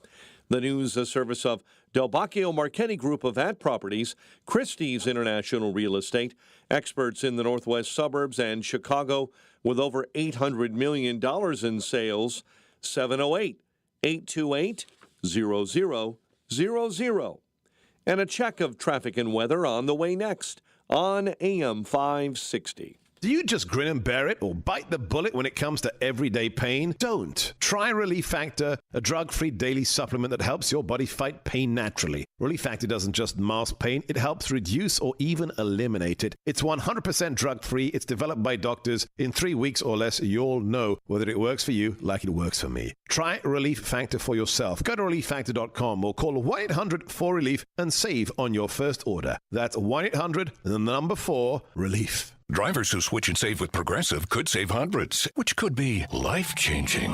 The news service of Del Bacchio Marchetti Group of Ad Properties, Christie's International Real Estate, experts in the northwest suburbs and Chicago with over $800 million in sales, 708-828-0000. And a check of traffic and weather on the way next on AM 560. Do you just grin and bear it or bite the bullet when it comes to everyday pain? Don't. Try Relief Factor, a drug-free daily supplement that helps your body fight pain naturally. Relief Factor doesn't just mask pain, it helps reduce or even eliminate it. It's 100% drug-free, it's developed by doctors. In 3 weeks or less, you'll know whether it works for you like it works for me. Try Relief Factor for yourself. Go to relieffactor.com or call 1-800-4RELIEF and save on your first order. That's 1-800-4-RELIEF. Drivers who switch and save with Progressive could save hundreds, which could be life-changing.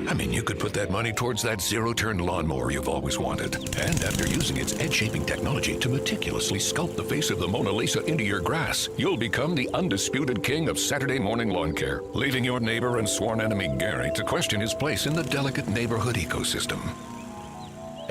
I mean, you could put that money towards that zero-turn lawnmower you've always wanted. And after using its edge-shaping technology to meticulously sculpt the face of the Mona Lisa into your grass, you'll become the undisputed king of Saturday morning lawn care, leaving your neighbor and sworn enemy Gary to question his place in the delicate neighborhood ecosystem.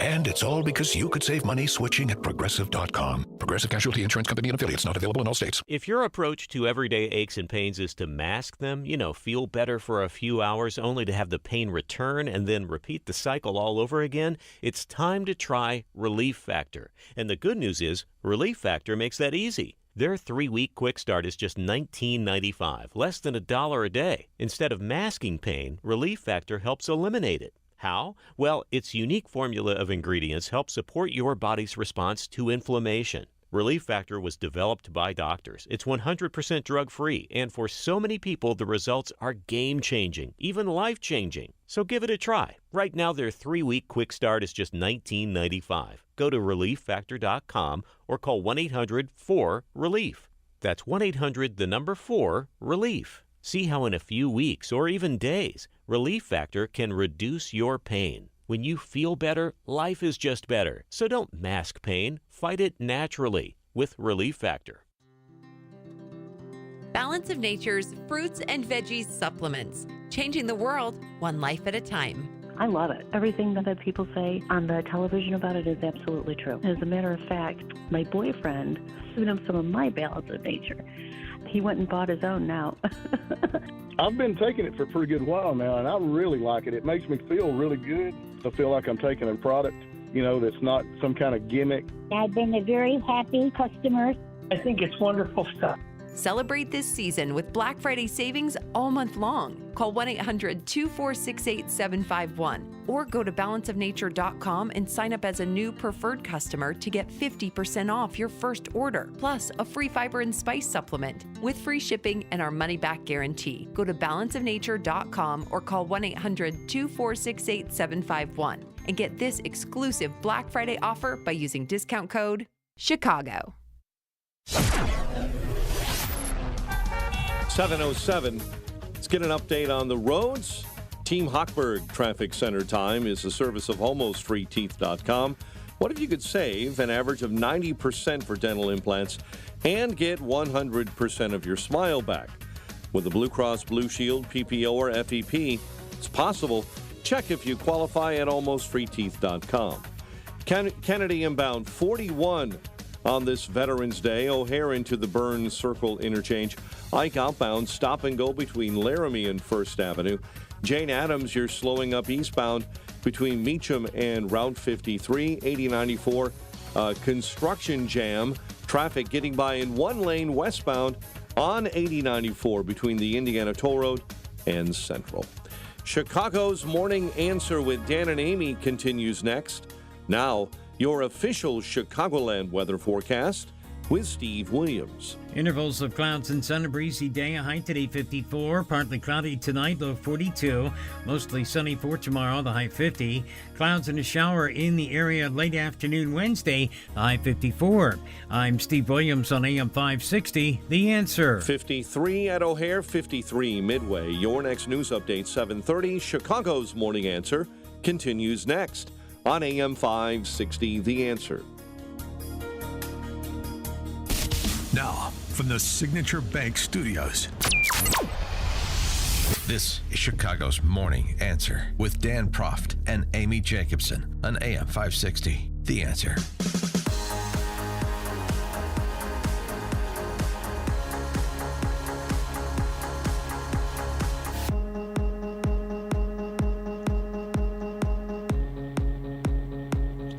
And it's all because you could save money switching at Progressive.com. Progressive Casualty Insurance Company and affiliates, not available in all states. If your approach to everyday aches and pains is to mask them, feel better for a few hours only to have the pain return and then repeat the cycle all over again, it's time to try Relief Factor. And the good news is, Relief Factor makes that easy. Their 3-week quick start is just $19.95, less than $1 a day. Instead of masking pain, Relief Factor helps eliminate it. How? Well, its unique formula of ingredients helps support your body's response to inflammation. Relief Factor was developed by doctors. It's 100% drug-free, and for so many people, the results are game-changing, even life-changing. So give it a try. Right now, their 3-week quick start is just $19.95. Go to relieffactor.com or call 1-800-4-RELIEF. That's 1-800-4-RELIEF. See how in a few weeks or even days, Relief Factor can reduce your pain. When you feel better, life is just better. So don't mask pain. Fight it naturally with Relief Factor. Balance of Nature's fruits and veggies supplements, changing the world one life at a time. I love it. Everything that people say on the television about it is absolutely true. As a matter of fact, my boyfriend sent him some of my Balance of Nature. He went and bought his own now. I've been taking it for a pretty good while now, and I really like it. It makes me feel really good. I feel like I'm taking a product, that's not some kind of gimmick. I've been a very happy customer. I think it's wonderful stuff. Celebrate this season with Black Friday savings all month long. Call 1-800-246-8751 or go to balanceofnature.com and sign up as a new preferred customer to get 50% off your first order, plus a free fiber and spice supplement with free shipping and our money-back guarantee. Go to balanceofnature.com or call 1-800-246-8751 and get this exclusive Black Friday offer by using discount code CHICAGO. 7:07. Let's get an update on the roads. Team Hochberg Traffic Center time is a service of almostfreeteeth.com. What if you could save an average of 90% for dental implants and get 100% of your smile back? With the Blue Cross Blue Shield, PPO, or FEP, it's possible. Check if you qualify at almostfreeteeth.com. Kennedy inbound 41 on this Veterans Day. O'Hare into the Burns Circle interchange. Ike outbound, stop and go between Laramie and First Avenue. Jane Addams, you're slowing up eastbound between Meacham and Route 53. 8094, construction jam. Traffic getting by in one lane westbound on 8094 between the Indiana Toll Road and Central. Chicago's Morning Answer with Dan and Amy continues next. Now, your official Chicagoland weather forecast with Steve Williams. Intervals of clouds and sun, a breezy day, a high today 54, partly cloudy tonight, low 42, mostly sunny for tomorrow, the high 50, clouds and a shower in the area late afternoon Wednesday, the high 54. I'm Steve Williams on AM 560, The Answer. 53 at O'Hare, 53 Midway. Your next news update, 7:30. Chicago's Morning Answer continues next on AM 560, The Answer. Now, from the Signature Bank Studios, this is Chicago's Morning Answer with Dan Proft and Amy Jacobson on AM 560, The Answer.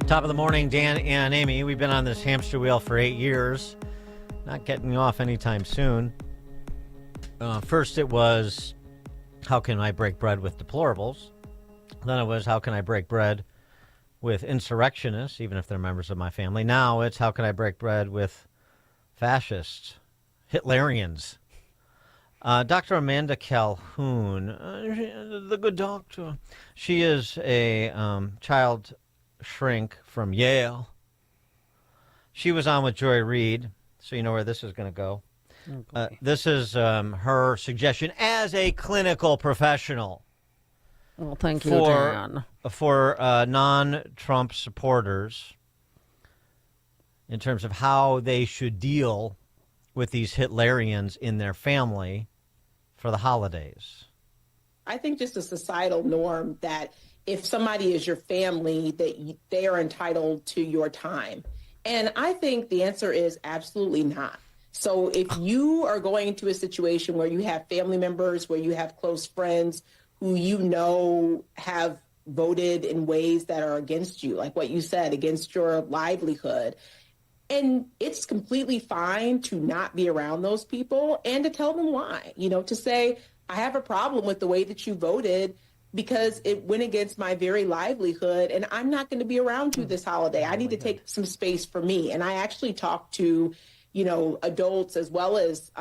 Top of the morning, Dan and Amy. We've been on this hamster wheel for 8 years. Not getting off anytime soon. First it was, how can I break bread with deplorables? Then it was, how can I break bread with insurrectionists, even if they're members of my family? Now it's, how can I break bread with fascists, Hitlerians? Dr. Amanda Calhoun, the good doctor, she is a child shrink from Yale. She was on with Joy Reid. So you know where this is going to go. This is her suggestion as a clinical professional. Well, thank you, Dan. For non-Trump supporters in terms of how they should deal with these Hitlerians in their family for the holidays. I think just a societal norm that if somebody is your family, that they are entitled to your time. And I think the answer is absolutely not. So if you are going into a situation where you have family members, where you have close friends who you know have voted in ways that are against you, like what you said, against your livelihood, and it's completely fine to not be around those people and to tell them why, to say, I have a problem with the way that you voted because it went against my very livelihood, and I'm not going to be around you this holiday. I need to take some space for me. And I actually talked to, adults as well as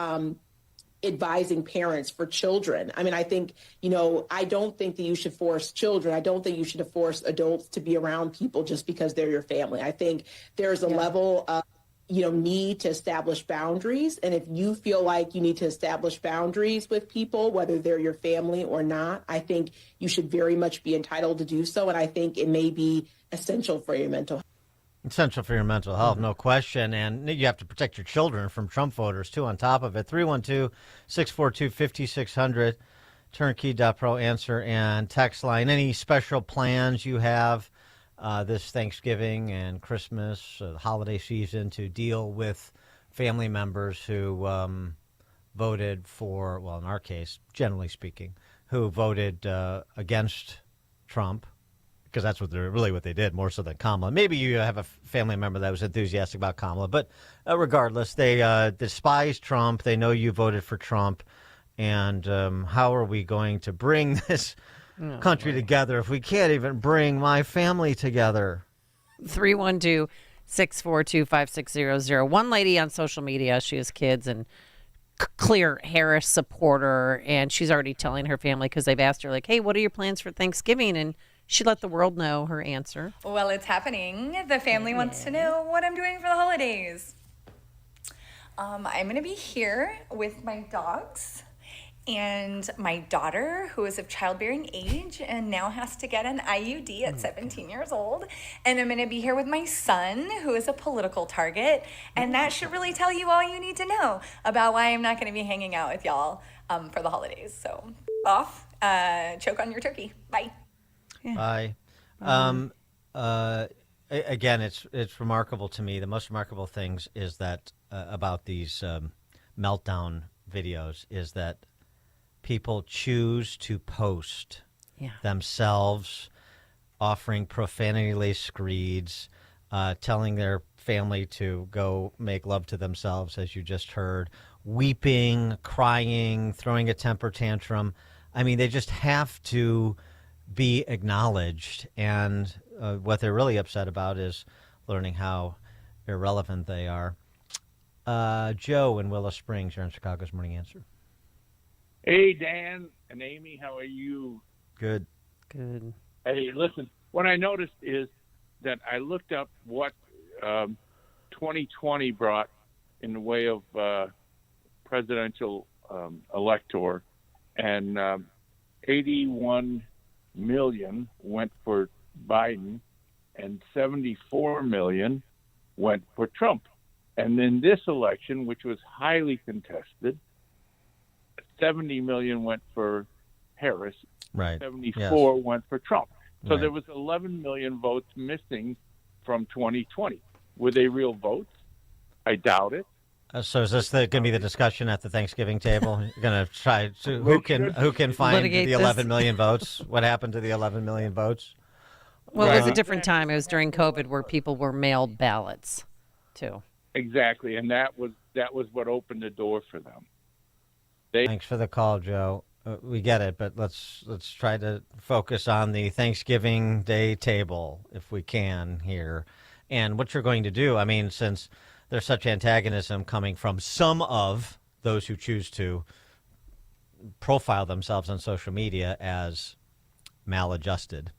advising parents for children. I mean, I think, I don't think that you should force children. I don't think you should force adults to be around people just because they're your family. I think there's a level of need to establish boundaries. And if you feel like you need to establish boundaries with people, whether they're your family or not, I think you should very much be entitled to do so. And I think it may be essential for your mental health. Essential for your mental health, no question. And you have to protect your children from Trump voters, too, on top of it. 312-642-5600, turnkey.pro answer and text line. Any special plans you have this Thanksgiving and Christmas, holiday season, to deal with family members who voted for, well, in our case, generally speaking, who voted against Trump? Because that's what they did, more so than Kamala. Maybe you have a family member that was enthusiastic about Kamala, but regardless, they despise Trump. They know you voted for Trump. And how are we going to bring this country together if we can't even bring my family together? 312-642-5600. One lady on social media, she has kids and clear Harris supporter, and she's already telling her family because they've asked her, like, hey, what are your plans for Thanksgiving? And she let the world know her answer. Well, it's happening. The family wants to know what I'm doing for the holidays. I'm going to be here with my dogs and my daughter, who is of childbearing age and now has to get an IUD at 17 years old. And I'm going to be here with my son, who is a political target. And that should really tell you all you need to know about why I'm not going to be hanging out with y'all for the holidays. So off, choke on your turkey. Bye. Bye. Again, it's remarkable to me. The most remarkable things is that about these meltdown videos is that people choose to post themselves offering profanity-laced screeds, telling their family to go make love to themselves, as you just heard, weeping, crying, throwing a temper tantrum. I mean, they just have to be acknowledged, and what they're really upset about is learning how irrelevant they are. Joe in Willow Springs, you're on Chicago's Morning Answer. Hey, Dan and Amy, how are you? Good. Good. Hey, listen, what I noticed is that I looked up what 2020 brought in the way of presidential elector, and 81 million went for Biden and 74 million went for Trump. And in this election, which was highly contested, 70 million went for Harris, right? 74 went for Trump. So Right. there was 11 million votes missing from 2020. Were they real votes? I doubt it. So is this going to be the discussion at the Thanksgiving table? You're going to try to who can find Litigate the this. 11 million votes? What happened to the 11 million votes? Well, it was a different time. It was during COVID where people were mailed ballots, too. Exactly, and that was what opened the door for them. Thanks for the call, Joe. We get it, but let's try to focus on the Thanksgiving Day table if we can here, and what you're going to do. I mean, since there's such antagonism coming from some of those who choose to profile themselves on social media as maladjusted.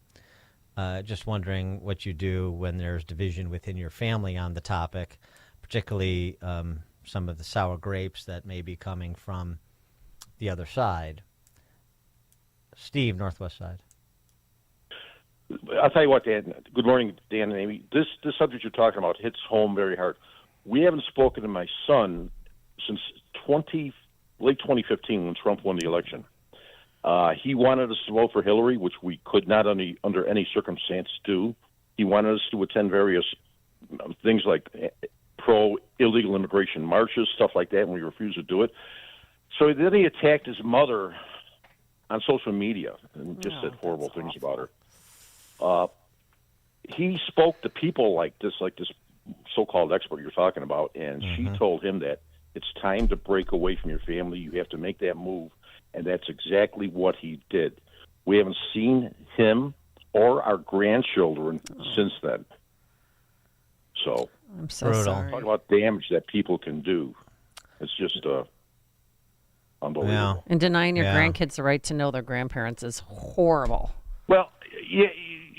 Just wondering what you do when there's division within your family on the topic, particularly some of the sour grapes that may be coming from the other side. Steve, Northwest Side. I'll tell you what, Dan. Good morning, Dan and Amy. This subject you're talking about hits home very hard. We haven't spoken to my son since late 2015 when Trump won the election. He wanted us to vote for Hillary, which we could not under any circumstance do. He wanted us to attend various things like pro-illegal immigration marches, stuff like that, and we refused to do it. So then he attacked his mother on social media and just said horrible things about her. He spoke to people like this so-called expert you're talking about, and she told him that it's time to break away from your family. You have to make that move, and that's exactly what he did. We haven't seen him or our grandchildren since then. So I'm so sorry. Talk about damage that people can do. It's just unbelievable. Yeah. And denying your grandkids the right to know their grandparents is horrible. Well, yeah,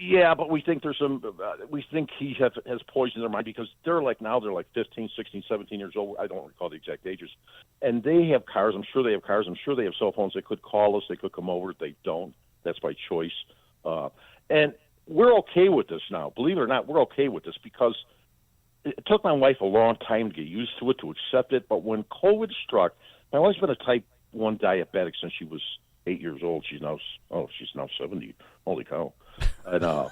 Yeah, but we think there's some. We think he has poisoned their mind because they're like 15, 16, 17 years old. I don't recall the exact ages, and they have cars. I'm sure they have cars. I'm sure they have cell phones. They could call us. They could come over. They don't. That's by choice. And we're okay with this now. Believe it or not, we're okay with this because it took my wife a long time to get used to it, to accept it. But when COVID struck, my wife's been a type 1 diabetic since she was 8 years old. She's now 70. Holy cow! And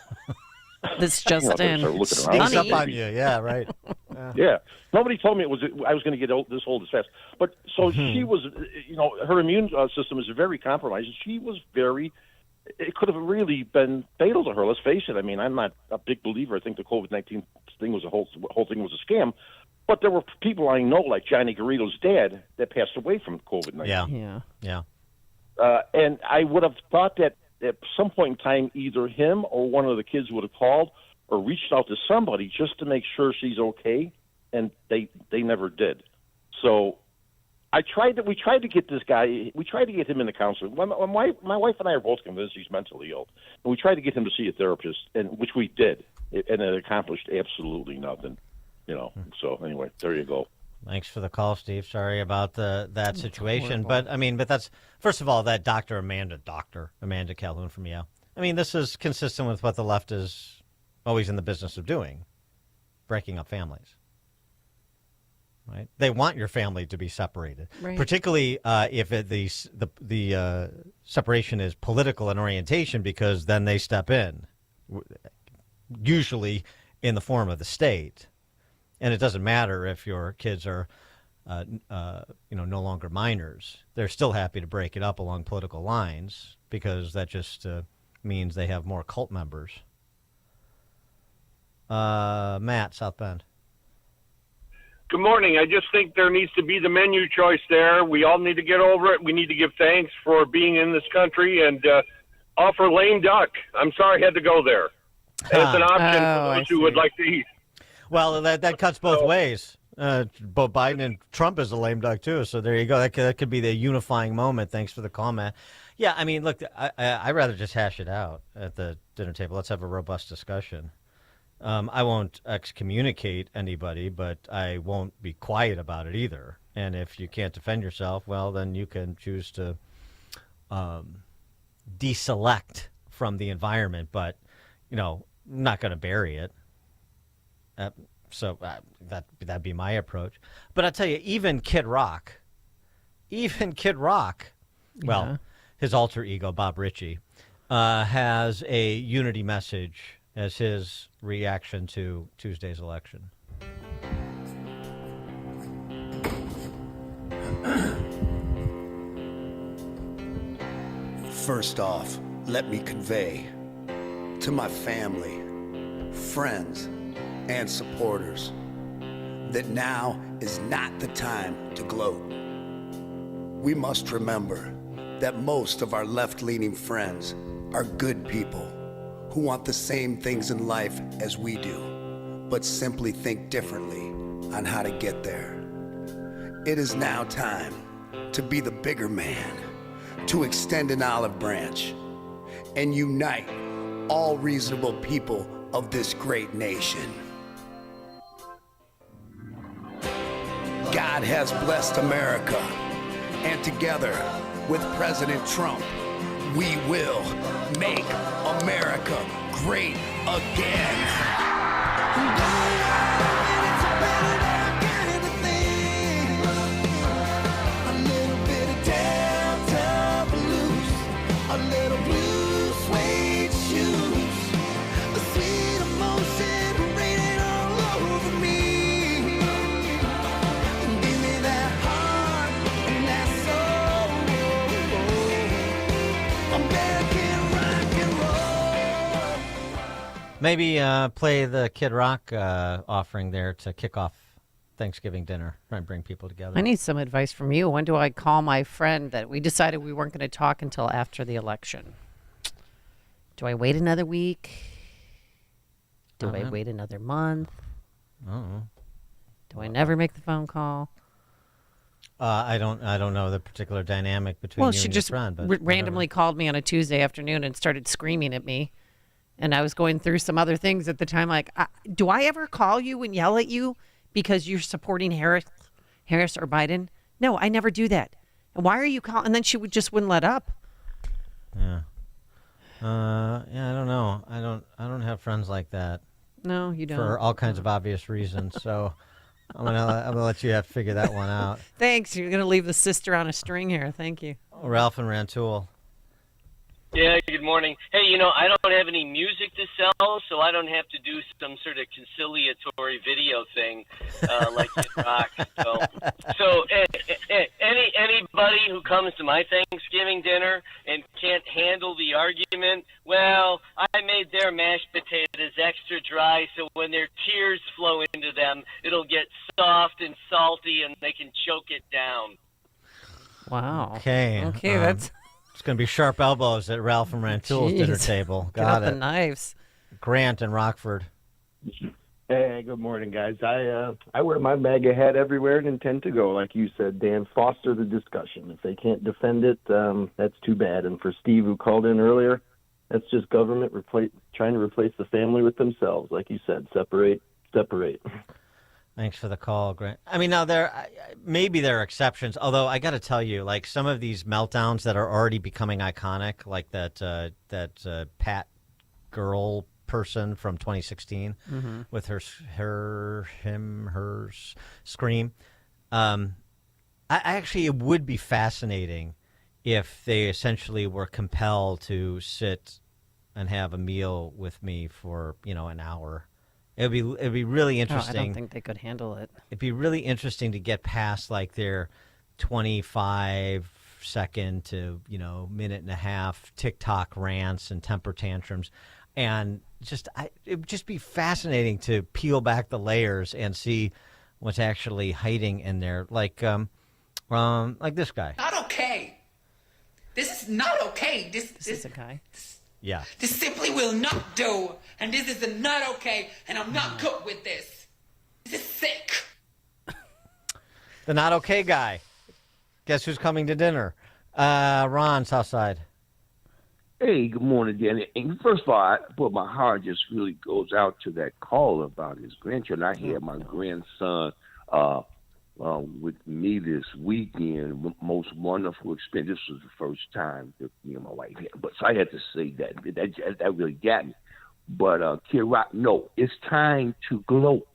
this just in. Sneaks up on you. Yeah, right. Yeah. Nobody told me I was going to get this old as fast. But so she was, her immune system is very compromised. And she was it could have really been fatal to her. Let's face it. I mean, I'm not a big believer. I think the COVID-19 thing was whole thing was a scam. But there were people I know, like Johnny Garrido's dad, that passed away from COVID-19. Yeah. And I would have thought that at some point in time, either him or one of the kids would have called or reached out to somebody just to make sure she's okay, and they never did. So we tried to get this guy. We tried to get him into counseling. My wife and I are both convinced he's mentally ill, and we tried to get him to see a therapist, and which we did, and it accomplished absolutely nothing. So anyway, there you go. Thanks for the call, Steve. Sorry about that situation. But that's, first of all, that Dr. Amanda Calhoun from Yale. I mean, this is consistent with what the left is always in the business of doing, breaking up families. Right? They want your family to be separated, particularly if the separation is political in orientation, because then they step in, usually in the form of the state. And it doesn't matter if your kids are, no longer minors. They're still happy to break it up along political lines because that just means they have more cult members. Matt, South Bend. Good morning. I just think there needs to be the menu choice there. We all need to get over it. We need to give thanks for being in this country and offer lame duck. I'm sorry I had to go there. It's an option for those who would like to eat. Well, that cuts both ways. Both Biden and Trump is a lame duck, too. So there you go. That could be the unifying moment. Thanks for the call, Matt. Yeah, I mean, look, I'd rather just hash it out at the dinner table. Let's have a robust discussion. I won't excommunicate anybody, but I won't be quiet about it either. And if you can't defend yourself, well, then you can choose to deselect from the environment, but, not going to bury it. So that'd be my approach. But I'll tell you, even Kid Rock, well, his alter ego, Bob Ritchie, has a unity message as his reaction to Tuesday's election. First off, let me convey to my family, friends, and supporters that now is not the time to gloat. We must remember that most of our left-leaning friends are good people who want the same things in life as we do, but simply think differently on how to get there. It is now time to be the bigger man, to extend an olive branch and unite all reasonable people of this great nation. God has blessed America, and together with President Trump, we will make America great again. Maybe play the Kid Rock offering there to kick off Thanksgiving dinner, try and bring people together. I need some advice from you. When do I call my friend that we decided we weren't going to talk until after the election? Do I wait another week? Do I wait another month? Do I never make the phone call? I don't know the particular dynamic between you and your friend. Well, she just randomly called me on a Tuesday afternoon and started screaming at me. And I was going through some other things at the time, like, do I ever call you and yell at you because you're supporting Harris or Biden? No, I never do that. And why are you calling? And then she just wouldn't let up. Yeah. I don't know. I don't have friends like that. No, you don't. For all kinds of obvious reasons. So I'm gonna let you have to figure that one out. Thanks. You're gonna leave the sister on a string here. Thank you. Ralph and Rantoul. Yeah, good morning. Hey, I don't have any music to sell, so I don't have to do some sort of conciliatory video thing like Kid Rock. So anybody who comes to my Thanksgiving dinner and can't handle the argument, well, I made their mashed potatoes extra dry, so when their tears flow into them, it'll get soft and salty, and they can choke it down. Wow. Okay. That's... It's going to be sharp elbows at Ralph and Rantoul's dinner table. Get out the knives. Grant and Rockford. Hey, good morning, guys. I wear my MAGA hat everywhere and intend to go. Like you said, Dan, foster the discussion. If they can't defend it, that's too bad. And for Steve, who called in earlier, that's just government trying to replace the family with themselves. Like you said, separate. Thanks for the call, Grant. I mean, now maybe there are exceptions, although I got to tell you, like some of these meltdowns that are already becoming iconic, like that Pat Girl person from 2016 with her scream. It would be fascinating if they essentially were compelled to sit and have a meal with me for an hour. It'd be really interesting. I don't think they could handle it. It'd be really interesting to get past like their 25-second to minute and a half TikTok rants and temper tantrums, and it would just be fascinating to peel back the layers and see what's actually hiding in there. Like this guy. Not okay. This is not okay. This is a guy. Yeah. This simply will not do, and this is not okay, and I'm not good with this. This is sick. The not okay guy. Guess who's coming to dinner? Ron, Southside. Hey, good morning, Danny. And first of all, my heart just really goes out to that call about his grandchildren. I had my grandson with me this weekend. Most wonderful experience. This was the first time that me and my wife had. But so I had to say that really got me. But Kid Rock, no, it's time to glow.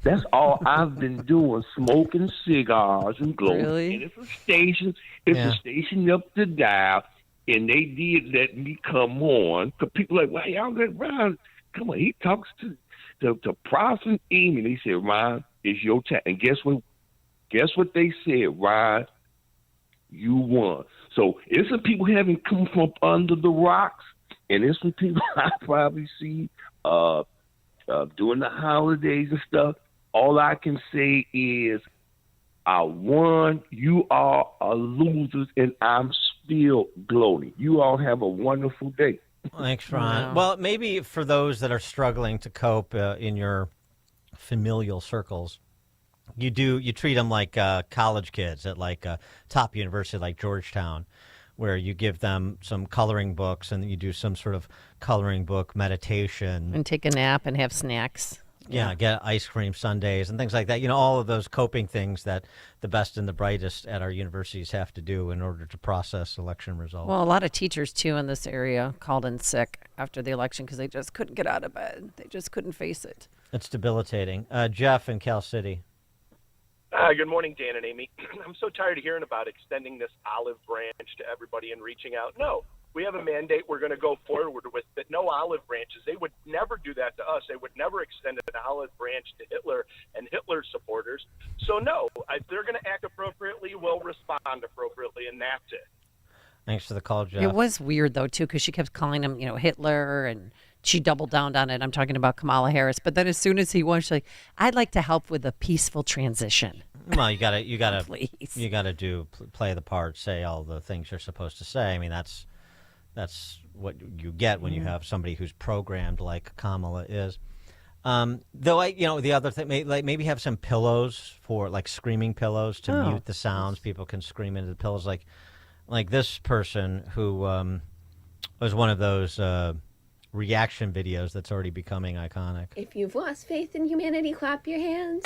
That's all I've been doing, smoking cigars and glowing. Really? And it's a station up the dial, and they did let me come on. Because people are like, why y'all let Ron come on? He talks to Prof and Amy. They said, Ron, it's your time. And guess what? Guess what they said, Ron? You won. So it's some people haven't come from under the rocks, and it's some people I probably see during the holidays and stuff. All I can say is I won. You all are losers, and I'm still gloating. You all have a wonderful day. Thanks, Ron. Well, maybe for those that are struggling to cope in your familial circles, you treat them like college kids at like a top university like Georgetown, where you give them some coloring books and you do some sort of coloring book meditation. And take a nap and have snacks. Yeah, get ice cream sundaes and things like that. All of those coping things that the best and the brightest at our universities have to do in order to process election results. Well, a lot of teachers, too, in this area called in sick after the election because they just couldn't get out of bed. They just couldn't face it. It's debilitating. Jeff in Cal City. Good morning, Dan and Amy. I'm so tired of hearing about extending this olive branch to everybody and reaching out. No, we have a mandate we're going to go forward with, but no olive branches. They would never do that to us. They would never extend an olive branch to Hitler and Hitler supporters. So, no, if they're going to act appropriately, we'll respond appropriately, and that's it. Thanks for the call, Jeff. It was weird, though, too, because she kept calling him, Hitler, and she doubled down on it. I'm talking about Kamala Harris. But then as soon as he won, she's like, I'd like to help with a peaceful transition. Well, you gotta Please. You gotta play the part, say all the things you're supposed to say. I mean, that's what you get when you have somebody who's programmed like Kamala is. Though the other thing, maybe have some pillows for like screaming pillows to mute the sounds. People can scream into the pillows, like this person who was one of those reaction videos that's already becoming iconic. If you've lost faith in humanity, clap your hands.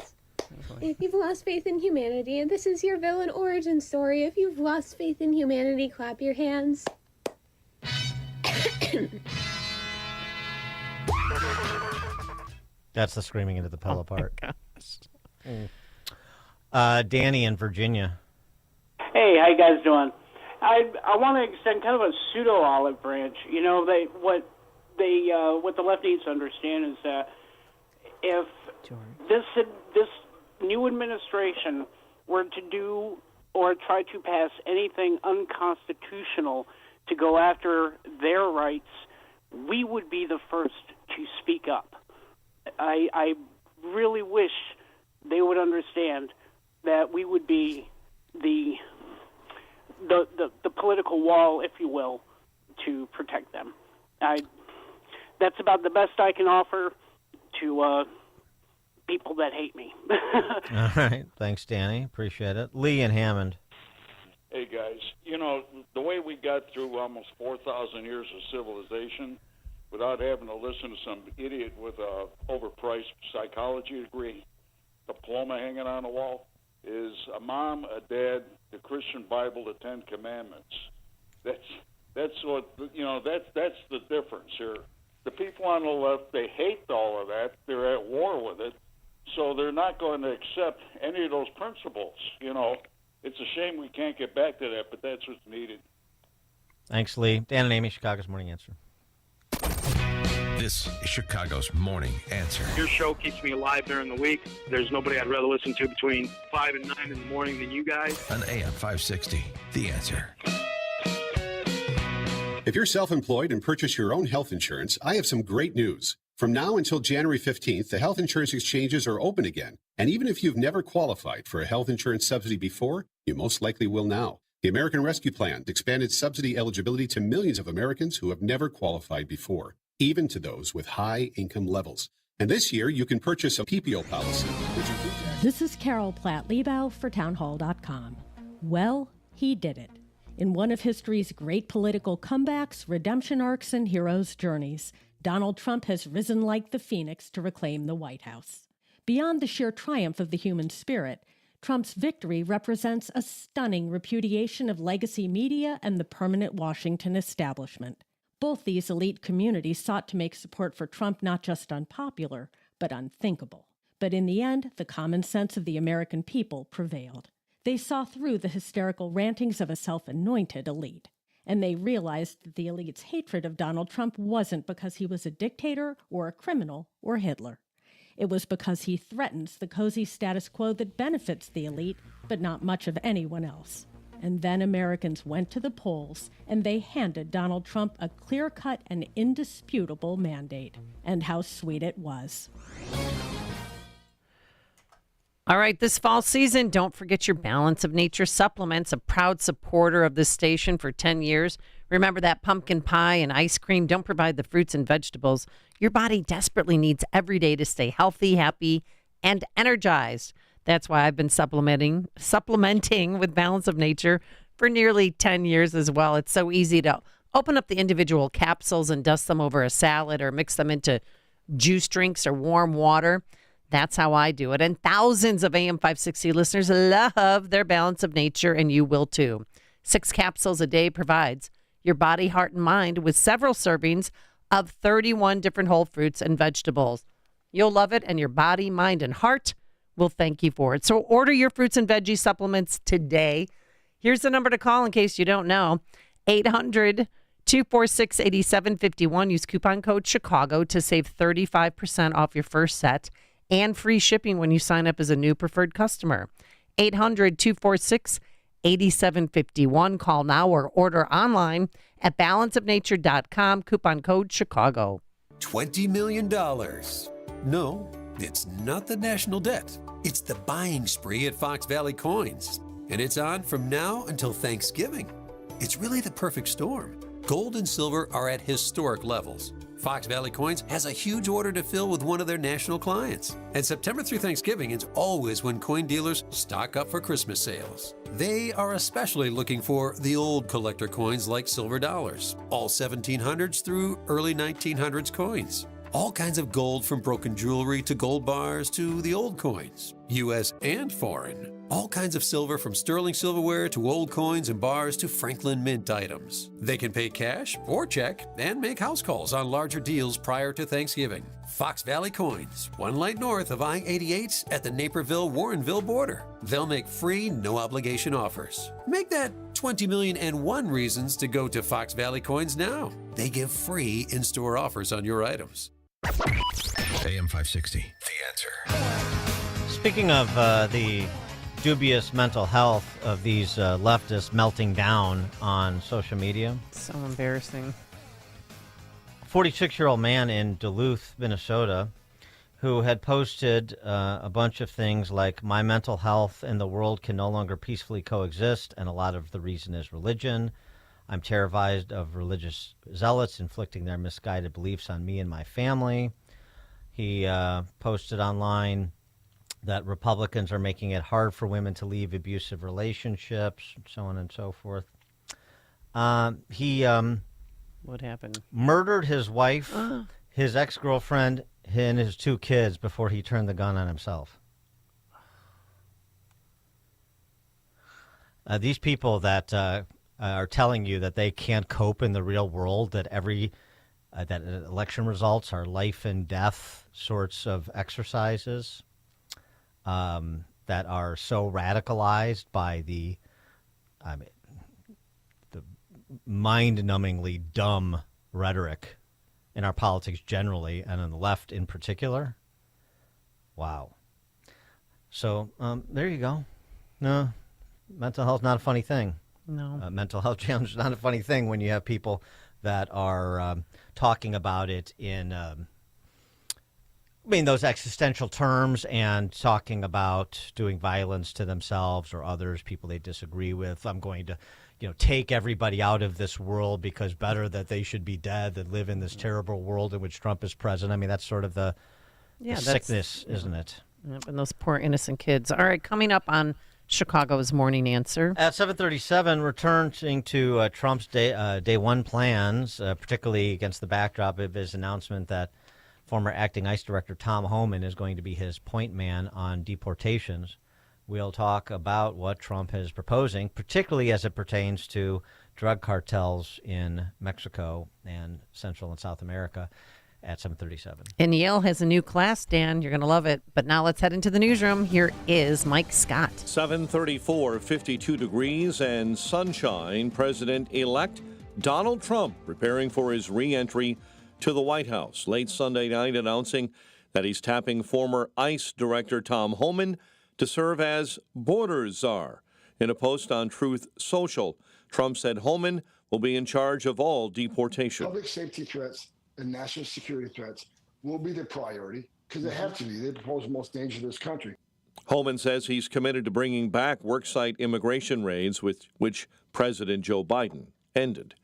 If you've lost faith in humanity, and this is your villain origin story, if you've lost faith in humanity, clap your hands. That's the screaming into the pillow part. Danny in Virginia. Hey, how you guys doing? I want to extend kind of a pseudo olive branch. You know, what the left needs to understand is that if this new administration were to do or try to pass anything unconstitutional to go after their rights, we would be the first to speak up. I really wish they would understand that we would be the political wall, if you will, to protect them. That's about the best I can offer to people that hate me. All right. Thanks, Danny. Appreciate it. Lee and Hammond. Hey, guys. You know, the way we got through almost 4,000 years of civilization without having to listen to some idiot with a overpriced psychology degree, diploma hanging on the wall, is a mom, a dad, the Christian Bible, the Ten Commandments. That's what, you know, that's the difference here. The people on the left, they hate all of that. They're at war with it. So they're not going to accept any of those principles. You know, it's a shame we can't get back to that, but that's what's needed. Thanks, Lee. Dan and Amy, Chicago's Morning Answer. This is Chicago's Morning Answer. Your show keeps me alive during the week. There's nobody I'd rather listen to between 5 and 9 in the morning than you guys. On AM 560, The Answer. If you're self-employed and purchase your own health insurance, I have some great news. From now until January 15th, the health insurance exchanges are open again. And even if you've never qualified for a health insurance subsidy before, you most likely will now. The American Rescue Plan expanded subsidy eligibility to millions of Americans who have never qualified before, even to those with high income levels. And this year, you can purchase a PPO policy, which includes... This is Carol Platt-Liebau for townhall.com. Well, he did it. In one of history's great political comebacks, redemption arcs, and heroes' journeys, Donald Trump has risen like the phoenix to reclaim the White House. Beyond the sheer triumph of the human spirit, Trump's victory represents a stunning repudiation of legacy media and the permanent Washington establishment. Both these elite communities sought to make support for Trump not just unpopular, but unthinkable. But in the end, the common sense of the American people prevailed. They saw through the hysterical rantings of a self-anointed elite. And they realized that the elite's hatred of Donald Trump wasn't because he was a dictator or a criminal or Hitler. It was because he threatens the cozy status quo that benefits the elite, but not much of anyone else. And then Americans went to the polls, and they handed Donald Trump a clear-cut and indisputable mandate. And how sweet it was. All right, this fall season, don't forget your Balance of Nature supplements, a proud supporter of this station for 10 years. Remember that pumpkin pie and ice cream don't provide the fruits and vegetables your body desperately needs every day to stay healthy, happy, and energized. That's why I've been supplementing with Balance of Nature for nearly 10 years as well. It's so easy to open up the individual capsules and dust them over a salad or mix them into juice drinks or warm water. That's how I do it. And thousands of AM 560 listeners love their Balance of Nature, and you will too. 6 capsules a day provides your body, heart, and mind with several servings of 31 different whole fruits and vegetables. You'll love it, and your body, mind, and heart will thank you for it. So order your fruits and veggie supplements today. Here's the number to call in case you don't know. 800-246-8751. Use coupon code Chicago to save 35% off your first set and free shipping when you sign up as a new preferred customer. 800-246-8751. Call now or order online at balanceofnature.com. Coupon code Chicago. $20 million. No, it's not the national debt. It's the buying spree at Fox Valley Coins. And it's on from now until Thanksgiving. It's really the perfect storm. Gold and silver are at historic levels. Fox Valley Coins has a huge order to fill with one of their national clients. And September through Thanksgiving is always when coin dealers stock up for Christmas sales. They are especially looking for the old collector coins like silver dollars, all 1700s through early 1900s coins. All kinds of gold from broken jewelry to gold bars to the old coins, U.S. and foreign. All kinds of silver from sterling silverware to old coins and bars to Franklin Mint items. They can pay cash or check and make house calls on larger deals prior to Thanksgiving. Fox Valley Coins, one light north of I-88 at the Naperville-Warrenville border. They'll make free, no-obligation offers. Make that 20,000,001 reasons to go to Fox Valley Coins now. They give free in-store offers on your items. AM 560, The Answer. Speaking of the dubious mental health of these leftists melting down on social media. So embarrassing. 46-year-old man in Duluth, Minnesota, who had posted a bunch of things like, my mental health and the world can no longer peacefully coexist, and a lot of the reason is religion. I'm terrified of religious zealots inflicting their misguided beliefs on me and my family. He posted online that Republicans are making it hard for women to leave abusive relationships, so on and so forth. He what happened? Murdered his wife, his ex-girlfriend, and his 2 kids before he turned the gun on himself. These people that are telling you that they can't cope in the real world, that that election results are life and death sorts of exercises, that are so radicalized by the mind-numbingly dumb rhetoric in our politics generally and on the left in particular. Wow. So there you go. No, mental health not a funny thing. No. Mental health challenge is not a funny thing when you have people that are talking about it in those existential terms and talking about doing violence to themselves or others, people they disagree with. I'm going to, take everybody out of this world because better that they should be dead than live in this terrible world in which Trump is president. I mean, that's sort of the sickness, isn't it? Yep, and those poor innocent kids. All right, coming up on Chicago's Morning Answer. At 7:37, returning to Trump's day one plans, particularly against the backdrop of his announcement that former acting ICE Director Tom Homan is going to be his point man on deportations. We'll talk about what Trump is proposing, particularly as it pertains to drug cartels in Mexico and Central and South America at 7:37. And Yale has a new class, Dan. You're going to love it. But now let's head into the newsroom. Here is Mike Scott. 7:34, 52 degrees and sunshine. President-elect Donald Trump preparing for his re-entry to the White House. Late Sunday night announcing that he's tapping former ICE Director Tom Homan to serve as border czar. In a post on Truth Social, Trump said Homan will be in charge of all deportation. Public safety threats and national security threats will be the priority because they have to be. They pose the most danger to this country. Homan says he's committed to bringing back worksite immigration raids, with which President Joe Biden ended.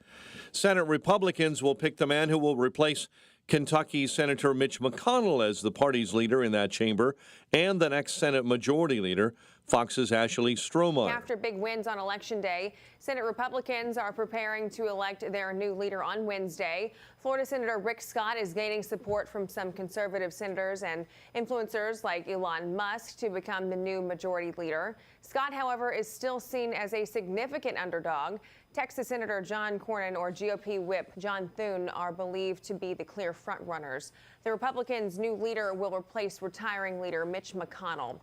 Senate Republicans will pick the man who will replace Kentucky Senator Mitch McConnell as the party's leader in that chamber and the next Senate Majority Leader, Fox's Ashley Strohmeyer. After big wins on Election Day, Senate Republicans are preparing to elect their new leader on Wednesday. Florida Senator Rick Scott is gaining support from some conservative senators and influencers like Elon Musk to become the new majority leader. Scott, however, is still seen as a significant underdog. Texas Senator John Cornyn or GOP whip John Thune are believed to be the clear frontrunners. The Republicans' new leader will replace retiring leader Mitch McConnell.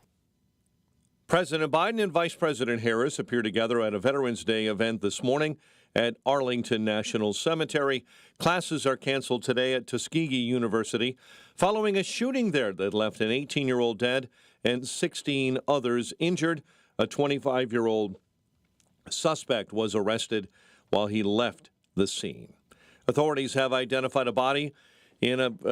President Biden and Vice President Harris appear together at a Veterans Day event this morning at Arlington National Cemetery. Classes are canceled today at Tuskegee University following a shooting there that left an 18-year-old dead and 16 others injured. A 25-year-old suspect was arrested while he left the scene. Authorities have identified a body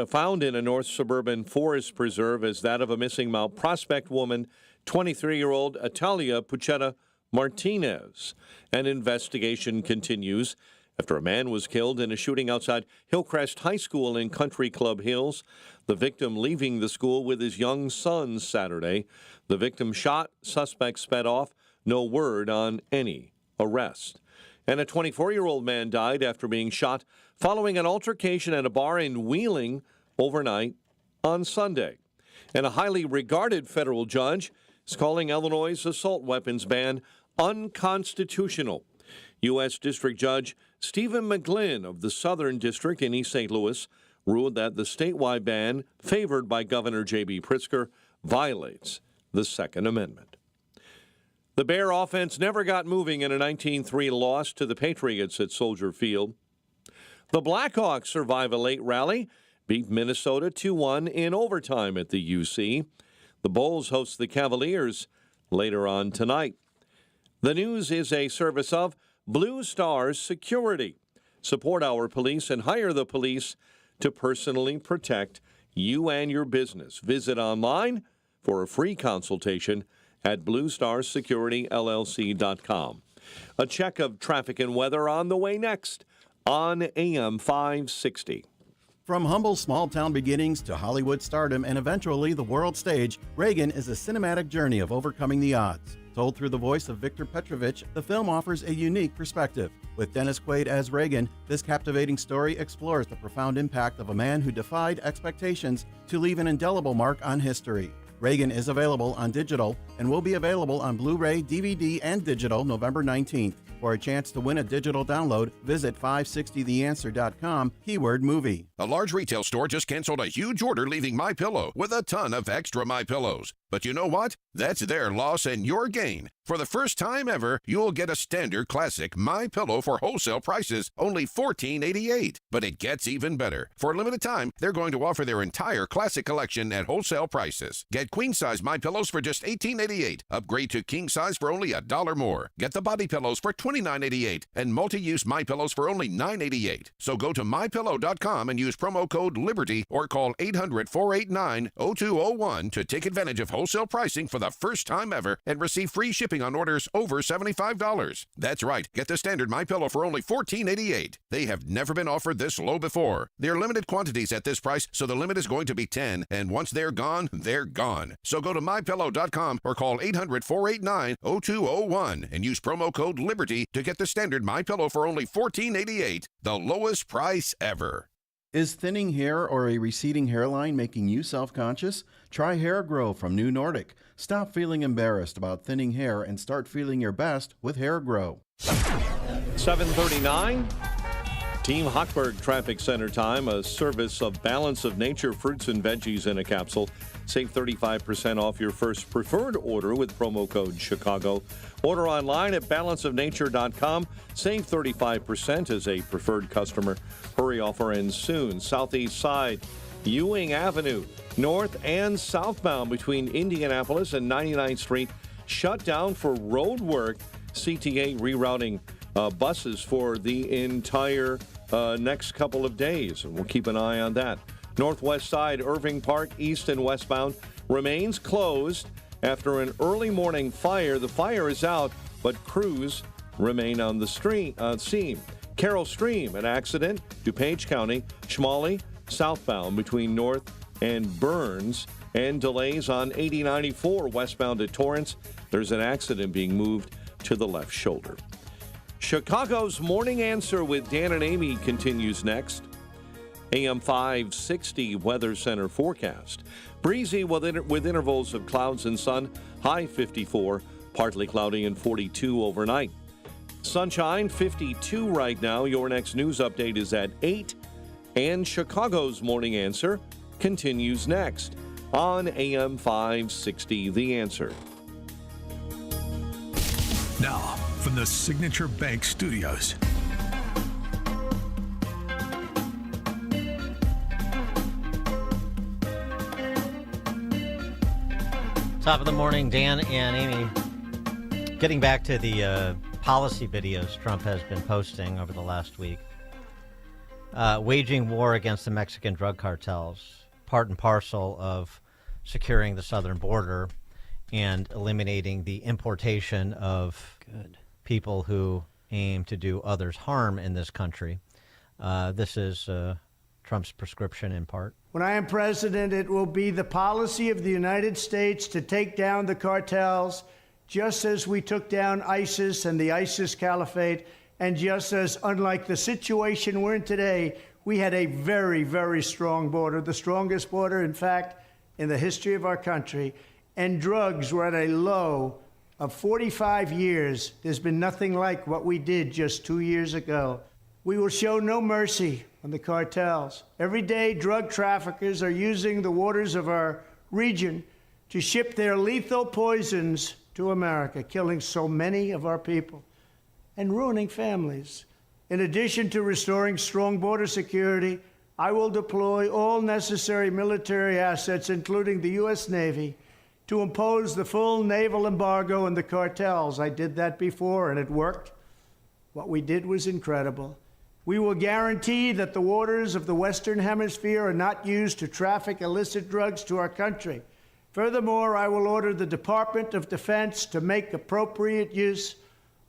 found in a north suburban forest preserve as that of a missing Mount Prospect woman, 23-year-old Atalia Puchetta Martinez. An investigation continues after a man was killed in a shooting outside Hillcrest High School in Country Club Hills. The victim leaving the school with his young son Saturday. The victim shot, suspect sped off. No word on any arrest. And a 24-year-old man died after being shot following an altercation at a bar in Wheeling overnight on Sunday. And a highly regarded federal judge is calling Illinois' assault weapons ban unconstitutional. U.S. District Judge Stephen McGlynn of the Southern District in East St. Louis ruled that the statewide ban favored by Governor J.B. Pritzker violates the Second Amendment. The Bear offense never got moving in a 19-3 loss to the Patriots at Soldier Field. The Blackhawks survive a late rally, beat Minnesota 2-1 in overtime at the UC. The Bulls host the Cavaliers later on tonight. The news is a service of Blue Stars Security. Support our police and hire the police to personally protect you and your business. Visit online for a free consultation at bluestarsecurityllc.com. A check of traffic and weather on the way next on AM 560. From humble small-town beginnings to Hollywood stardom and eventually the world stage, Reagan is a cinematic journey of overcoming the odds. Told through the voice of Victor Petrovich, the film offers a unique perspective. With Dennis Quaid as Reagan, this captivating story explores the profound impact of a man who defied expectations to leave an indelible mark on history. Reagan is available on digital and will be available on Blu-ray, DVD, and digital November 19th. For a chance to win a digital download, visit 560theanswer.com, keyword movie. A large retail store just canceled a huge order, leaving MyPillow with a ton of extra MyPillows. But you know what? That's their loss and your gain. For the first time ever, you'll get a standard classic MyPillow for wholesale prices, only $14.88. But it gets even better. For a limited time, they're going to offer their entire classic collection at wholesale prices. Get queen-size MyPillows for just $18.88. Upgrade to king size for only $1 more. Get the body pillows for $29.88 and multi-use MyPillows for only $9.88. So go to MyPillow.com and use promo code LIBERTY or call 800-489-0201 to take advantage of wholesale pricing for the first time ever and receive free shipping on orders over $75. That's right. Get the standard MyPillow for only $14.88. They have never been offered this low before. They're limited quantities at this price, so the limit is going to be 10, and once they're gone, they're gone. So go to MyPillow.com or call 800-489-0201 and use promo code LIBERTY to get the standard MyPillow for only $14.88, the lowest price ever. Is thinning hair or a receding hairline making you self-conscious? Try Hair Grow from New Nordic. Stop feeling embarrassed about thinning hair and start feeling your best with Hair Grow. 7:39. Team Hochberg Traffic Center time, a service of Balance of Nature fruits and veggies in a capsule. Save 35% off your first preferred order with promo code Chicago. Order online at balanceofnature.com. Save 35% as a preferred customer. Hurry, offer ends soon. Southeast side, Ewing Avenue, north and southbound between Indianapolis and 99th Street, shut down for road work. CTA rerouting buses for the entire next couple of days, and we'll keep an eye on that. Northwest side, Irving Park, east and westbound, remains closed after an early morning fire. The fire is out, but crews remain on the scene. Carroll Stream, an accident, DuPage County, Schmalley, southbound between North and Burns, and delays on 8094 westbound at Torrance. There's an accident being moved to the left shoulder. Chicago's Morning Answer with Dan and Amy continues next. AM 560 Weather Center forecast. Breezy with intervals of clouds and sun. High 54, partly cloudy and 42 overnight. Sunshine 52 right now. Your next news update is at 8. And Chicago's Morning Answer continues next on AM 560 The Answer. Now, from the Signature Bank Studios. Top of the morning, Dan and Amy. Getting back to the policy videos Trump has been posting over the last week. Waging war against the Mexican drug cartels, part and parcel of securing the southern border and eliminating the importation of people who aim to do others harm in this country. This is Trump's prescription in part. When I am president, it will be the policy of the United States to take down the cartels, just as we took down ISIS and the ISIS caliphate, and just as, unlike the situation we're in today, we had a very, very strong border, the strongest border, in fact, in the history of our country, and drugs were at a low of 45 years. There's been nothing like what we did just 2 years ago. We will show no mercy on the cartels. Every day, drug traffickers are using the waters of our region to ship their lethal poisons to America, killing so many of our people and ruining families. In addition to restoring strong border security, I will deploy all necessary military assets, including the U.S. Navy, to impose the full naval embargo on the cartels. I did that before, and it worked. What we did was incredible. We will guarantee that the waters of the Western Hemisphere are not used to traffic illicit drugs to our country. Furthermore, I will order the Department of Defense to make appropriate use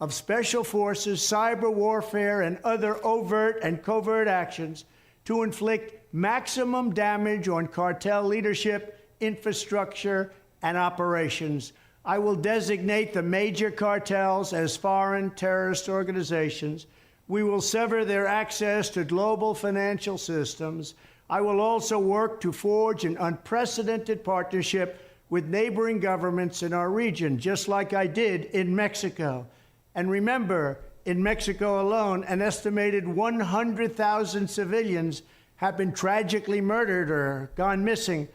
of special forces, cyber warfare, and other overt and covert actions to inflict maximum damage on cartel leadership, infrastructure, and operations. I will designate the major cartels as foreign terrorist organizations. We will sever their access to global financial systems. I will also work to forge an unprecedented partnership with neighboring governments in our region, just like I did in Mexico. And remember, in Mexico alone, an estimated 100,000 civilians have been tragically murdered or gone missing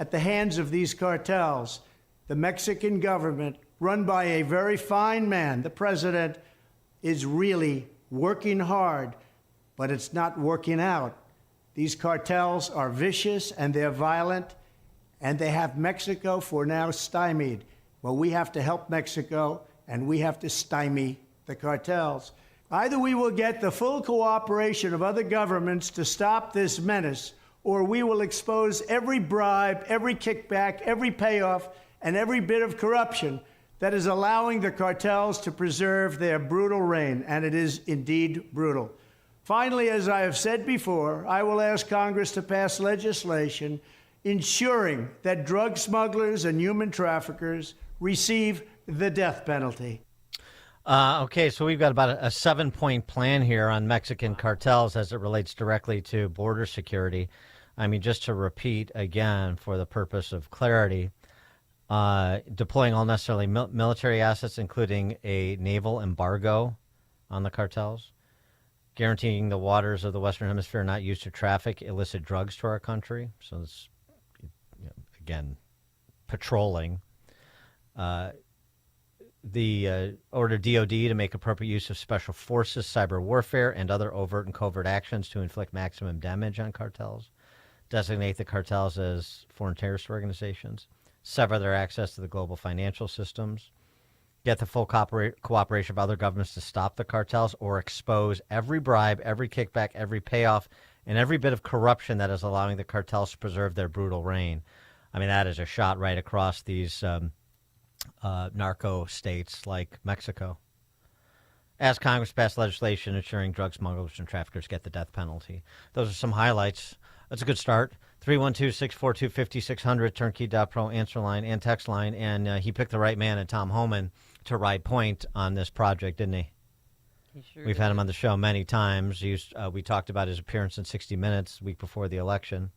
at the hands of these cartels. The Mexican government, run by a very fine man, the president, is really working hard, but it's not working out. These cartels are vicious and they're violent, and they have Mexico for now stymied. Well, we have to help Mexico, and we have to stymie the cartels. Either we will get the full cooperation of other governments to stop this menace, or we will expose every bribe, every kickback, every payoff, and every bit of corruption that is allowing the cartels to preserve their brutal reign, and it is indeed brutal. Finally, as I have said before, I will ask Congress to pass legislation ensuring that drug smugglers and human traffickers receive the death penalty. Okay, so we've got about a 7-point plan here on Mexican cartels as it relates directly to border security. I mean, just to repeat again, for the purpose of clarity, deploying all necessary military assets, including a naval embargo on the cartels, guaranteeing the waters of the Western Hemisphere are not used to traffic illicit drugs to our country. So it's, again, patrolling. The order DOD to make appropriate use of special forces, cyber warfare, and other overt and covert actions to inflict maximum damage on cartels. Designate the cartels as foreign terrorist organizations. Sever their access to the global financial systems. Get the full cooperation of other governments to stop the cartels, or expose every bribe, every kickback, every payoff, and every bit of corruption that is allowing the cartels to preserve their brutal reign. I mean, that is a shot right across these narco states like Mexico. Ask Congress to pass legislation ensuring drug smugglers and traffickers get the death penalty. Those are some highlights. That's a good start. 312-642-5600, turnkey.pro answer line and text line. And he picked the right man in Tom Homan to ride point on this project, didn't he? We've had him on the show many times. We talked about his appearance in 60 Minutes week before the election.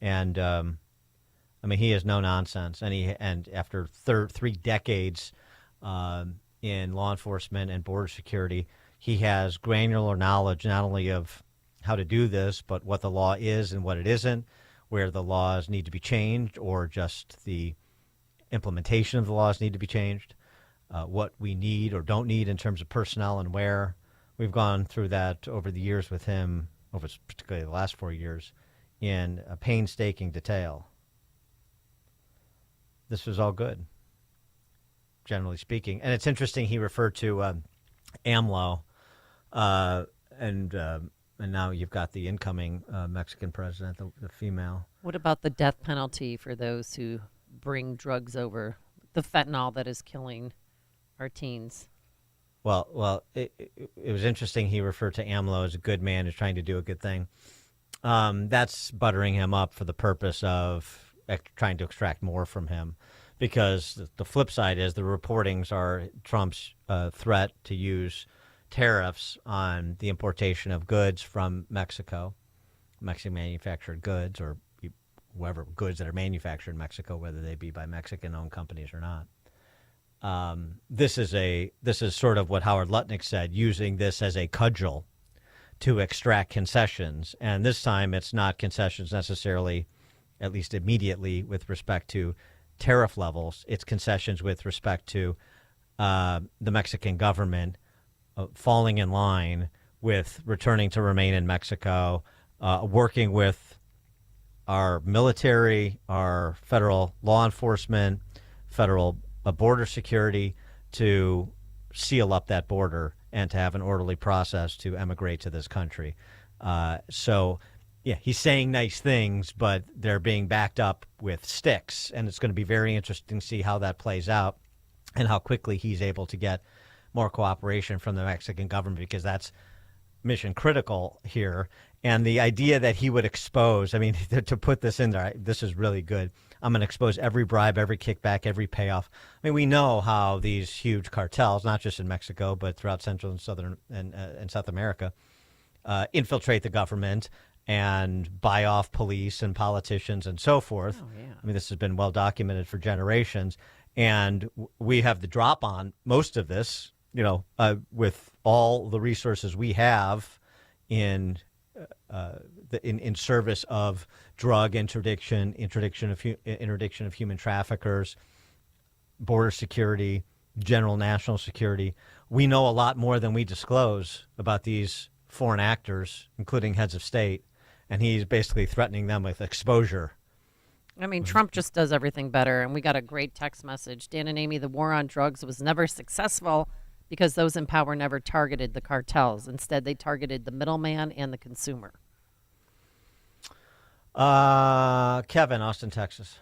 And, I mean, he is no nonsense. And after 3 decades in law enforcement and border security, he has granular knowledge not only of how to do this, but what the law is and what it isn't, where the laws need to be changed or just the implementation of the laws need to be changed, what we need or don't need in terms of personnel and where. We've gone through that over the years with him, over particularly the last 4 years, in a painstaking detail. This was all good, generally speaking. And it's interesting he referred to AMLO, and now you've got the incoming Mexican president, the female. What about the death penalty for those who bring drugs over, the fentanyl that is killing our teens? It was interesting. He referred to AMLO as a good man who's trying to do a good thing. That's buttering him up for the purpose of trying to extract more from him, because the flip side is the reportings are Trump's threat to use tariffs on the importation of goods from Mexico, Mexican manufactured goods, or whatever goods that are manufactured in Mexico, whether they be by Mexican-owned companies or not. This is sort of what Howard Lutnick said, using this as a cudgel to extract concessions. And this time it's not concessions necessarily, at least immediately, with respect to tariff levels. It's concessions with respect to the Mexican government falling in line with returning to remain in Mexico, working with our military, our federal law enforcement, federal border security to seal up that border and to have an orderly process to emigrate to this country. He's saying nice things, but they're being backed up with sticks, and it's going to be very interesting to see how that plays out and how quickly he's able to get more cooperation from the Mexican government, because that's mission critical here. And the idea that he would expose, to put this in there, this is really good. I'm going to expose every bribe, every kickback, every payoff. We know how these huge cartels, not just in Mexico, but throughout Central and Southern and South America, infiltrate the government and buy off police and politicians and so forth. Oh, yeah. This has been well documented for generations. And we have the drop on most of this, with all the resources we have in service of drug interdiction of human traffickers, border security, general national security. We know a lot more than we disclose about these foreign actors, including heads of state, and he's basically threatening them with exposure. Trump just does everything better, and we got a great text message. Dan and Amy, the war on drugs was never successful because those in power never targeted the cartels. Instead, they targeted the middleman and the consumer. Kevin, Austin, Texas.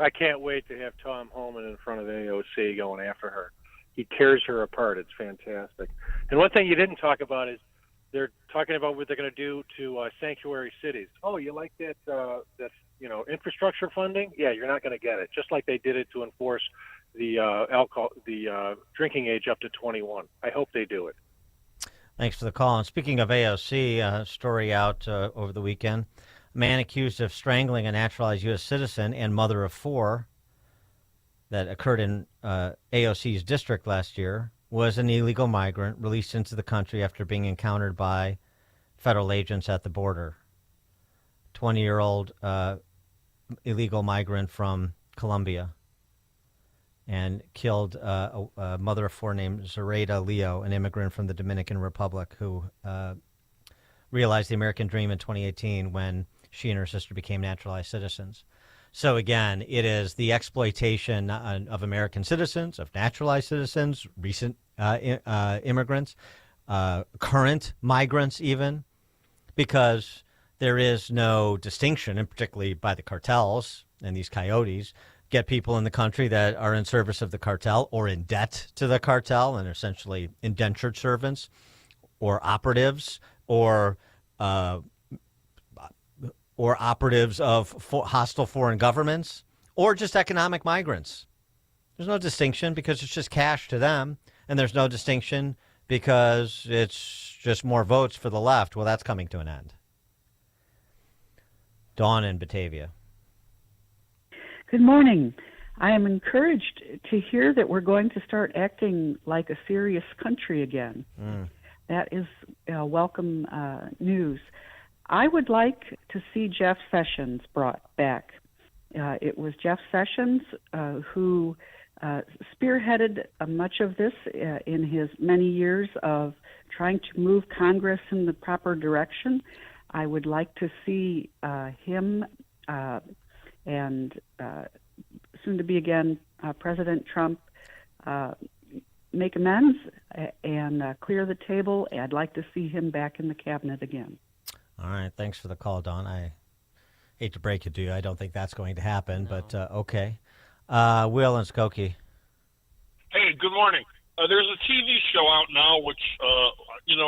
I can't wait to have Tom Homan in front of the AOC going after her. He tears her apart. It's fantastic. And one thing you didn't talk about is they're talking about what they're going to do to sanctuary cities. Oh, you like that infrastructure funding? Yeah, you're not going to get it. Just like they did it to enforce the drinking age up to 21. I hope they do it. Thanks for the call. And speaking of AOC, a story out over the weekend. A man accused of strangling a naturalized U.S. citizen and mother of four that occurred in AOC's district last year was an illegal migrant released into the country after being encountered by federal agents at the border. 20-year-old illegal migrant from Colombia, and killed a mother of four named Zoraida Leo, an immigrant from the Dominican Republic who realized the American dream in 2018 when she and her sister became naturalized citizens. So again, it is the exploitation of American citizens, of naturalized citizens, recent immigrants, current migrants even, because there is no distinction, and particularly by the cartels and these coyotes, get people in the country that are in service of the cartel or in debt to the cartel and are essentially indentured servants or operatives or operatives of hostile foreign governments, or just economic migrants. There's no distinction because it's just cash to them, and there's no distinction because it's just more votes for the left. Well, that's coming to an end. Dawn in Batavia. Good morning. I am encouraged to hear that we're going to start acting like a serious country again. That is welcome news. I would like to see Jeff Sessions brought back. It was Jeff Sessions who spearheaded much of this in his many years of trying to move Congress in the proper direction. I would like to see him and soon to be again President Trump make amends and clear the table. I'd like to see him back in the cabinet again. All right. Thanks for the call, Dawn. I hate to break it to you. I don't think that's going to happen, but okay. Will and Skokie. Hey, good morning. There's a TV show out now, which,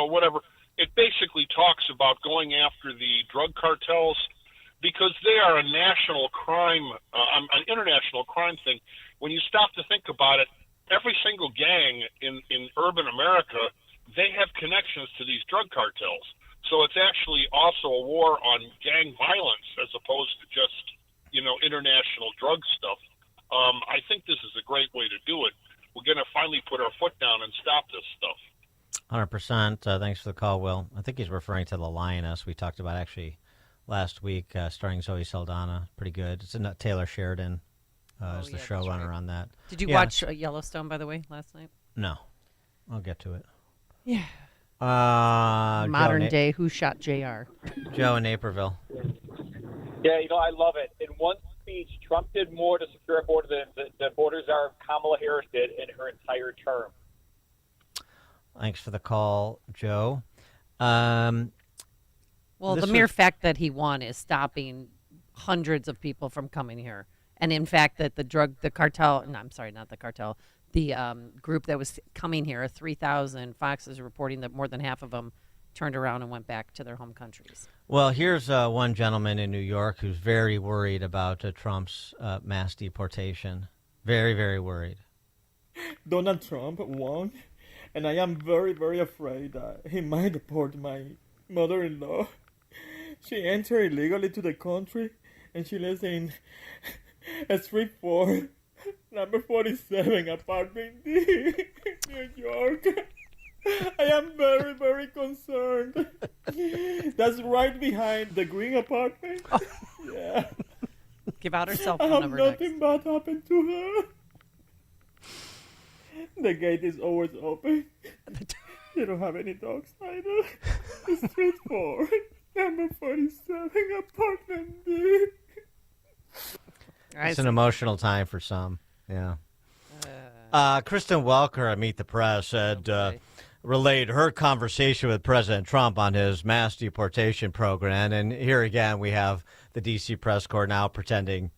whatever. It basically talks about going after the drug cartels because they are a national crime, an international crime thing. When you stop to think about it, every single gang in urban America, they have connections to these drug cartels. So it's actually also a war on gang violence as opposed to just, international drug stuff. I think this is a great way to do it. We're going to finally put our foot down and stop this stuff. 100%. Thanks for the call, Will. I think he's referring to The Lioness we talked about actually last week, starring Zoe Saldana. Pretty good. It's Taylor Sheridan is the showrunner on that. Did you watch Yellowstone, by the way, last night? No. I'll get to it. Yeah. Modern day Who Shot JR? Joe in Naperville. Yeah, I love it. In one speech, Trump did more to secure a border than the border czar Kamala Harris did in her entire term. Thanks for the call, Joe. Well, the mere fact that he won is stopping hundreds of people from coming here. And in fact, that the group that was coming here, 3,000, Fox is reporting that more than half of them turned around and went back to their home countries. Well, here's one gentleman in New York who's very worried about Trump's mass deportation. Very, very worried. Donald Trump won, and I am very, very afraid that he might deport my mother-in-law. She entered illegally to the country, and she lives in Street 4, number 47, apartment D, New York. I am very, very concerned. That's right behind the green apartment. Oh. Yeah. Give out her cell phone number next. Nothing bad happened to her. The gate is always open. They don't have any dogs either. Street 4, number 47, apartment D. It's an emotional time for some. Yeah. Kristen Welker at Meet the Press said, relayed her conversation with President Trump on his mass deportation program. And here again, we have the D.C. press corps now pretending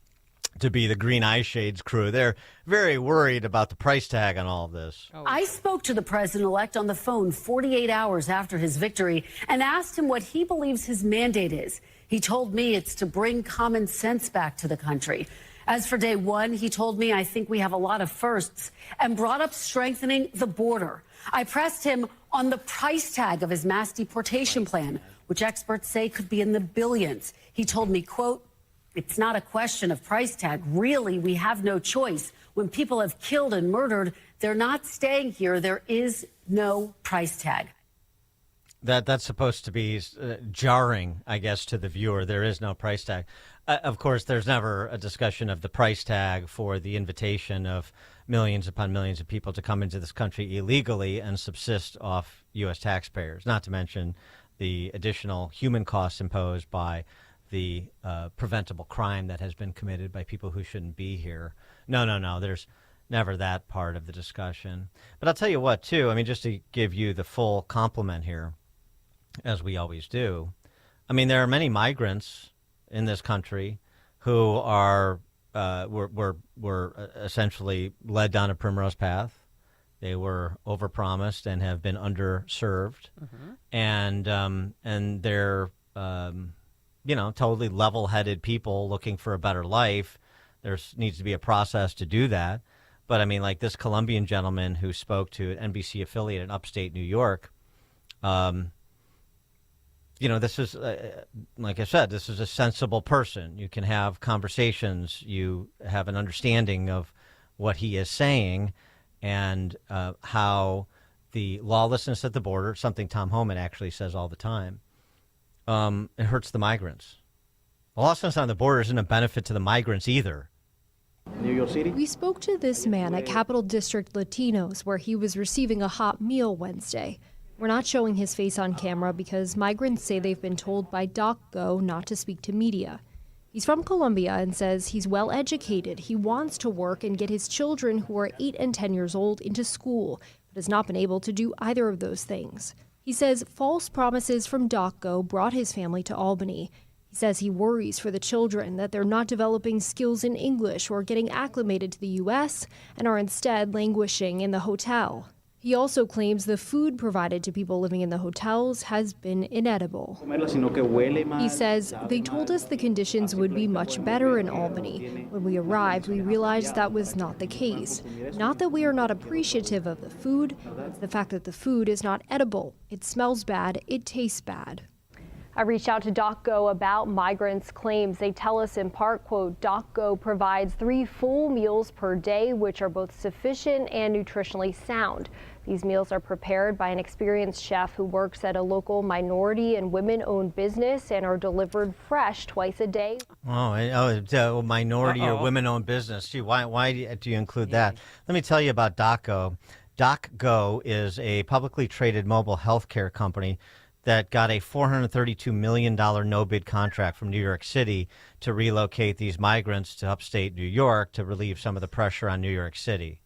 to be the Green Eye Shades crew. They're very worried about the price tag on all of this. I spoke to the president-elect on the phone 48 hours after his victory and asked him what he believes his mandate is. He told me it's to bring common sense back to the country. As for day one, he told me, I think we have a lot of firsts, and brought up strengthening the border. I pressed him on the price tag of his mass deportation plan, which experts say could be in the billions. He told me, quote, it's not a question of price tag. Really, we have no choice. When people have killed and murdered, they're not staying here. There is no price tag. That's supposed to be jarring, I guess, to the viewer. There is no price tag. Of course, there's never a discussion of the price tag for the invitation of millions upon millions of people to come into this country illegally and subsist off U.S. taxpayers, not to mention the additional human costs imposed by the preventable crime that has been committed by people who shouldn't be here. No, there's never that part of the discussion. But I'll tell you what, too, I mean, just to give you the full complement here, as we always do, I mean, there are many migrants in this country who are were essentially led down a primrose path. They were overpromised and have been underserved, and they're totally level-headed people looking for a better life. There needs to be a process to do that. But I mean, like this Colombian gentleman who spoke to an NBC affiliate in upstate New York. This is, like I said, this is a sensible person. You can have conversations. You have an understanding of what he is saying and how the lawlessness at the border, something Tom Homan actually says all the time, it hurts the migrants. Lawlessness on the border isn't a benefit to the migrants either. New York City? We spoke to this man at Capital District Latinos where he was receiving a hot meal Wednesday. We're not showing his face on camera because migrants say they've been told by DocGo not to speak to media. He's from Colombia and says he's well educated. He wants to work and get his children who are 8 and 10 years old into school, but has not been able to do either of those things. He says false promises from DocGo brought his family to Albany. He says he worries for the children that they're not developing skills in English or getting acclimated to the U.S. and are instead languishing in the hotel. He also claims the food provided to people living in the hotels has been inedible. He says, they told us the conditions would be much better in Albany. When we arrived, we realized that was not the case. Not that we are not appreciative of the food, it's the fact that the food is not edible. It smells bad, it tastes bad. I reached out to DocGo about migrants' claims. They tell us in part, quote, DocGo provides 3 full meals per day, which are both sufficient and nutritionally sound. These meals are prepared by an experienced chef who works at a local minority and women-owned business and are delivered fresh twice a day. It's a minority or women-owned business. Gee, why do you include that? Let me tell you about DocGo. DocGo is a publicly traded mobile health care company that got a $432 million no-bid contract from New York City to relocate these migrants to upstate New York to relieve some of the pressure on New York City.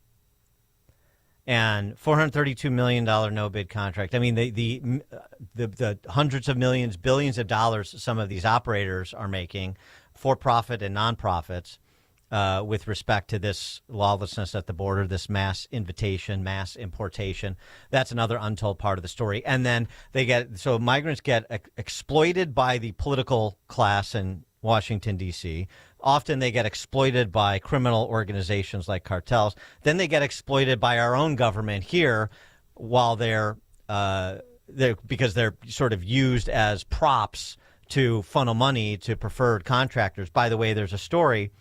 And $432 million no-bid contract. I mean, the hundreds of millions, billions of dollars some of these operators are making, for-profit and non-profits, with respect to this lawlessness at the border, this mass invitation, mass importation. That's another untold part of the story. And then migrants get exploited by the political class in Washington, D.C. Often they get exploited by criminal organizations like cartels. Then they get exploited by our own government here while because they're sort of used as props to funnel money to preferred contractors. By the way, there's a story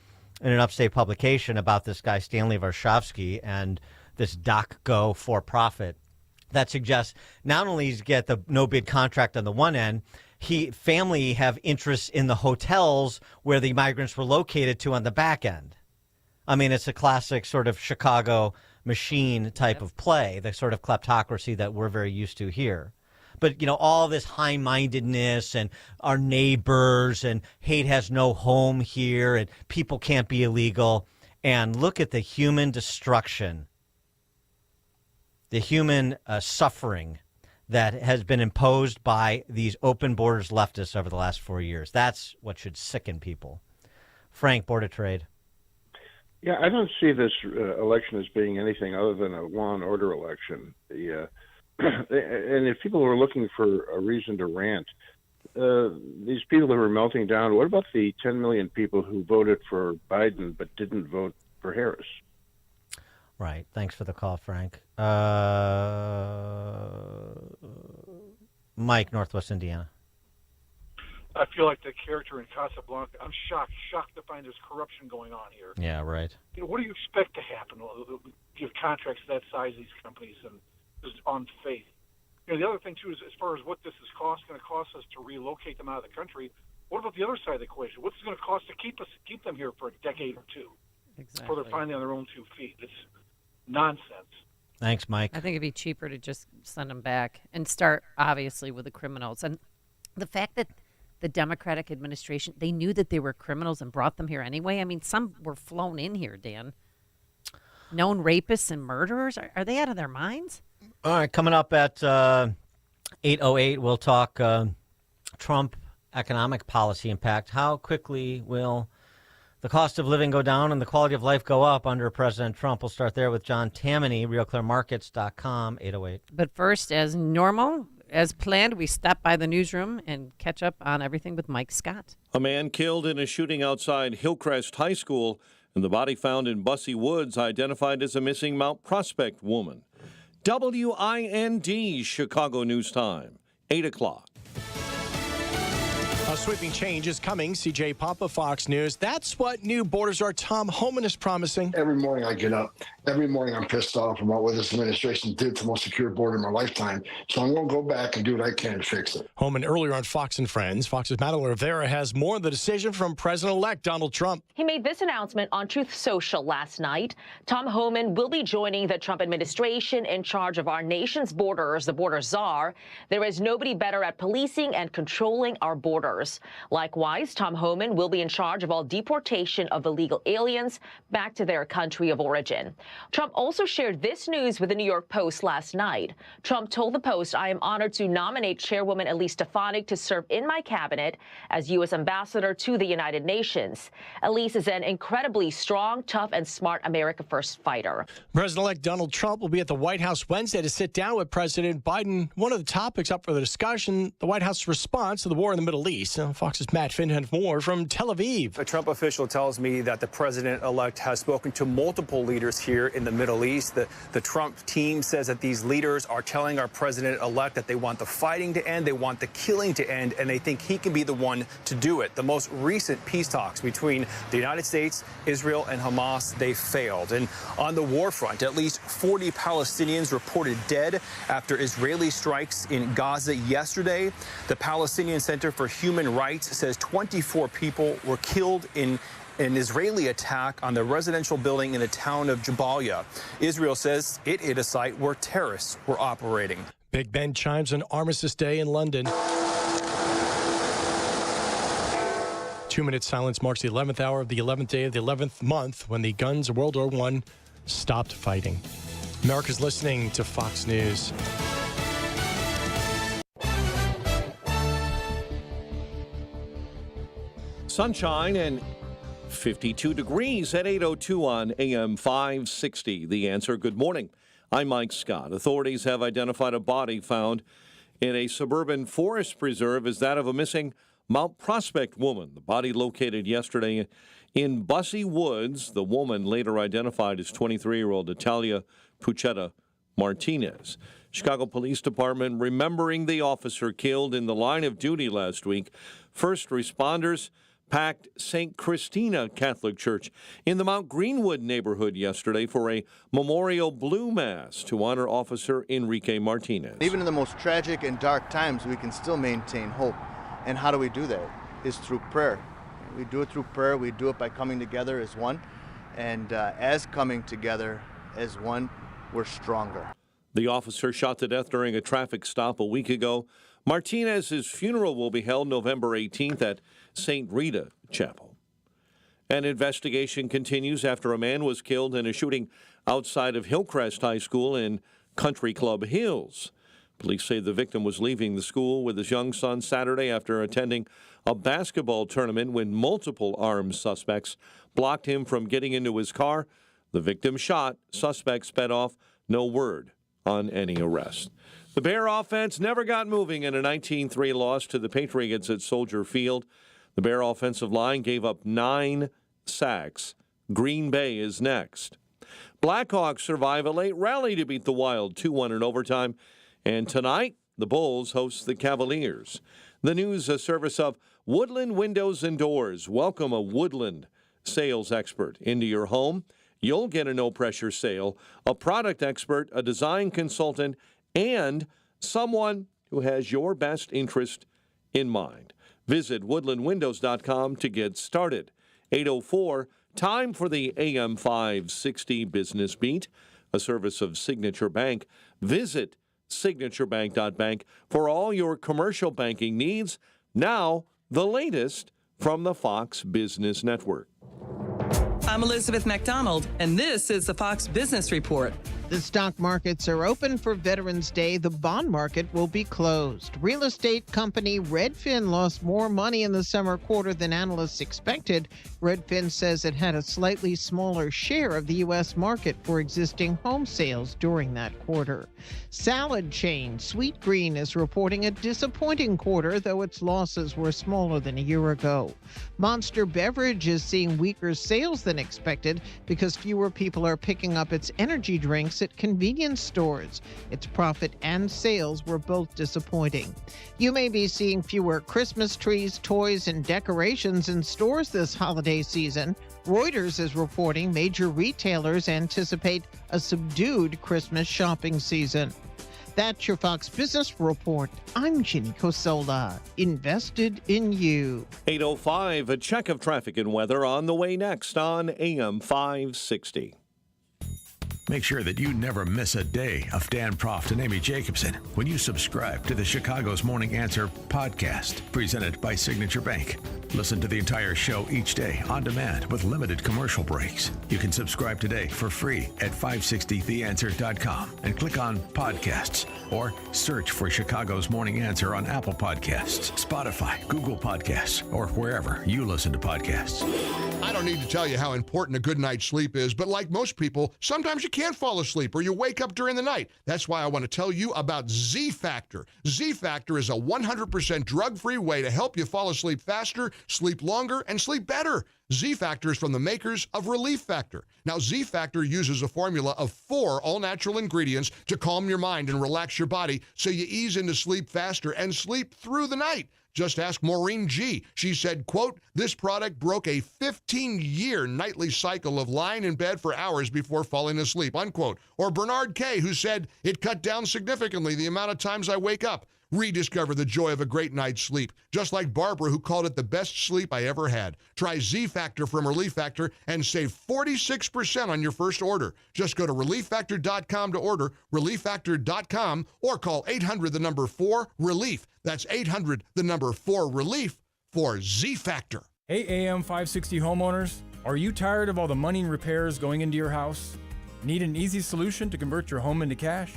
in an upstate publication about this guy, Stanley Varshavsky, and this DocGo for-profit that suggests not only does he get the no-bid contract on the one end, family have interests in the hotels where the migrants were located to on the back end. I mean, it's a classic sort of Chicago machine type of play, the sort of kleptocracy that we're very used to here. But, all this high-mindedness and our neighbors and hate has no home here and people can't be illegal. And look at the human destruction, the human suffering that has been imposed by these open borders leftists over the last 4 years. That's what should sicken people. Frank, Board of Trade. Yeah, I don't see this election as being anything other than a law and order election. And if people were looking for a reason to rant, these people that were melting down, what about the 10 million people who voted for Biden but didn't vote for Harris? Right. Thanks for the call, Frank. Mike, Northwest Indiana. I feel like the character in Casablanca. I'm shocked to find there's corruption going on here. Yeah, right. What do you expect to happen? Give contracts that size to these companies and just on faith. The other thing too is as far as what this is going to cost us to relocate them out of the country. What about the other side of the equation? What's it going to cost to keep them here for a decade or two before they're finally on their own 2 feet? It's nonsense. Thanks, Mike. I think it'd be cheaper to just send them back and start, obviously, with the criminals. And the fact that the Democratic administration, they knew that they were criminals and brought them here anyway. I mean, some were flown in here, Dan. Known rapists and murderers. Are they out of their minds? All right, coming up at 8:08, we'll talk Trump economic policy impact. How quickly will the cost of living go down and the quality of life go up under President Trump? We'll start there with John Tammany, RealClearMarkets.com, 8:08. But first, as normal, as planned, we stop by the newsroom and catch up on everything with Mike Scott. A man killed in a shooting outside Hillcrest High School, and the body found in Bussey Woods identified as a missing Mount Prospect woman. WIND Chicago News Time, 8 o'clock. A sweeping change is coming. CJ Papa, Fox News. That's what new border czar Tom Homan is promising. Every morning I get up. Every morning I'm pissed off about what this administration did to the most secure border in my lifetime. So I'm going to go back and do what I can to fix it. Homan earlier on Fox and Friends. Fox's Madeline Rivera has more on the decision from President-elect Donald Trump. He made this announcement on Truth Social last night. Tom Homan will be joining the Trump administration in charge of our nation's borders, the border czar. There is nobody better at policing and controlling our borders. Likewise, Tom Homan will be in charge of all deportation of illegal aliens back to their country of origin. Trump also shared this news with the New York Post last night. Trump told the Post, "I am honored to nominate Chairwoman Elise Stefanik to serve in my cabinet as U.S. Ambassador to the United Nations. Elise is an incredibly strong, tough, and smart America First fighter." President-elect Donald Trump will be at the White House Wednesday to sit down with President Biden. One of the topics up for the discussion, the White House's response to the war in the Middle East. Fox's Matt Finn had more from Tel Aviv. A Trump official tells me that the president-elect has spoken to multiple leaders here in the Middle East. The Trump team says that these leaders are telling our president-elect that they want the fighting to end, they want the killing to end, and they think he can be the one to do it. The most recent peace talks between the United States, Israel, and Hamas, they failed. And on the war front, at least 40 Palestinians reported dead after Israeli strikes in Gaza yesterday. The Palestinian Center for Human Rights says 24 people were killed in an Israeli attack on the residential building in the town of Jabalia. Israel says it hit a site where terrorists were operating. Big Ben chimes on Armistice Day in London. 2-minute silence marks the 11th hour of the 11th day of the 11th month when the guns of World War I stopped fighting. America's listening to Fox News. Sunshine and 52 degrees at 8:02 on AM 560. The Answer. Good morning. I'm Mike Scott. Authorities have identified a body found in a suburban forest preserve as that of a missing Mount Prospect woman. The body located yesterday in Bussey Woods. The woman later identified as 23-year-old Natalia Puchetta Martinez. Chicago Police Department remembering the officer killed in the line of duty last week. First responders packed St. Christina Catholic Church in the Mount Greenwood neighborhood yesterday for a memorial blue mass to honor Officer Enrique Martinez. Even in the most tragic and dark times, we can still maintain hope. And how do we do that? Is through prayer. We do it through prayer. We do it by coming together as one. And as coming together as one, we're stronger. The officer shot to death during a traffic stop a week ago. Martinez's funeral will be held November 18th at St. Rita Chapel. An investigation continues after a man was killed in a shooting outside of Hillcrest High School in Country Club Hills. Police say the victim was leaving the school with his young son Saturday after attending a basketball tournament when multiple armed suspects blocked him from getting into his car. The victim shot. Suspects sped off. No word on any arrest. The Bear offense never got moving in a 19-3 loss to the Patriots at Soldier Field. The Bear offensive line gave up 9 sacks. Green Bay is next. Blackhawks survive a late rally to beat the Wild 2-1 in overtime. And tonight, the Bulls host the Cavaliers. The news, a service of Woodland Windows and Doors. Welcome a Woodland sales expert into your home. You'll get a no-pressure sale, a product expert, a design consultant, and someone who has your best interest in mind. Visit woodlandwindows.com to get started. 8:04, time for the AM 560 Business Beat, a service of Signature Bank. Visit signaturebank.bank for all your commercial banking needs. Now, the latest from the Fox Business Network. I'm Elizabeth McDonald, and this is the Fox Business Report. The stock markets are open for Veterans Day. The bond market will be closed. Real estate company Redfin lost more money in the summer quarter than analysts expected. Redfin says it had a slightly smaller share of the U.S. market for existing home sales during that quarter. Salad chain Sweetgreen is reporting a disappointing quarter, though its losses were smaller than a year ago. Monster Beverage is seeing weaker sales than expected because fewer people are picking up its energy drinks at convenience stores. Its profit and sales were both disappointing. You may be seeing fewer Christmas trees, toys, and decorations in stores this holiday season. Reuters is reporting major retailers anticipate a subdued Christmas shopping season. That's your Fox Business Report. I'm Ginny Cosola, invested in you. 8:05, a check of traffic and weather on the way next on AM 560. Make sure that you never miss a day of Dan Proft and Amy Jacobson when you subscribe to the Chicago's Morning Answer podcast, presented by Signature Bank. Listen to the entire show each day on demand with limited commercial breaks. You can subscribe today for free at 560theanswer.com and click on podcasts or search for Chicago's Morning Answer on Apple Podcasts, Spotify, Google Podcasts, or wherever you listen to podcasts. I don't need to tell you how important a good night's sleep is, but like most people, sometimes you can't fall asleep or you wake up during the night. That's why I want to tell you about Z-Factor. Z-Factor is a 100% drug-free way to help you fall asleep faster, sleep longer, and sleep better. Z-Factor is from the makers of Relief Factor. Now, Z-Factor uses a formula of 4 all-natural ingredients to calm your mind and relax your body so you ease into sleep faster and sleep through the night. Just ask Maureen G. She said, quote, "This product broke a 15-year nightly cycle of lying in bed for hours before falling asleep," unquote. Or Bernard K., who said, "It cut down significantly the amount of times I wake up." Rediscover the joy of a great night's sleep, just like Barbara, who called it the best sleep I ever had. Try Z-Factor from Relief Factor and save 46% on your first order. Just go to ReliefFactor.com to order, ReliefFactor.com, or call 800-4-RELIEF. That's 800-4-RELIEF for Z-Factor. Hey, AM 560 homeowners, are you tired of all the money and repairs going into your house? Need an easy solution to convert your home into cash?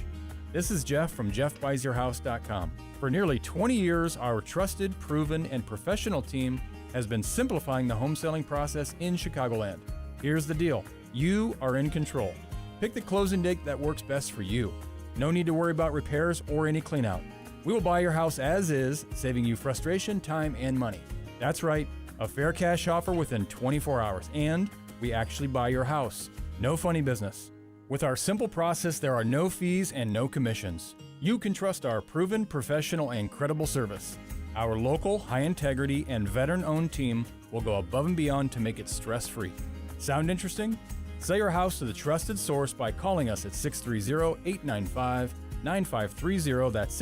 This is Jeff from JeffBuysYourHouse.com. For nearly 20 years, our trusted, proven, and professional team has been simplifying the home selling process in Chicagoland. Here's the deal. You are in control. Pick the closing date that works best for you. No need to worry about repairs or any cleanout. We will buy your house as is, saving you frustration, time, and money. That's right, a fair cash offer within 24 hours, and we actually buy your house. No funny business. With our simple process, there are no fees and no commissions. You can trust our proven, professional, and credible service. Our local, high-integrity, and veteran-owned team will go above and beyond to make it stress-free. Sound interesting? Sell your house to the trusted source by calling us at 630-895-9530. That's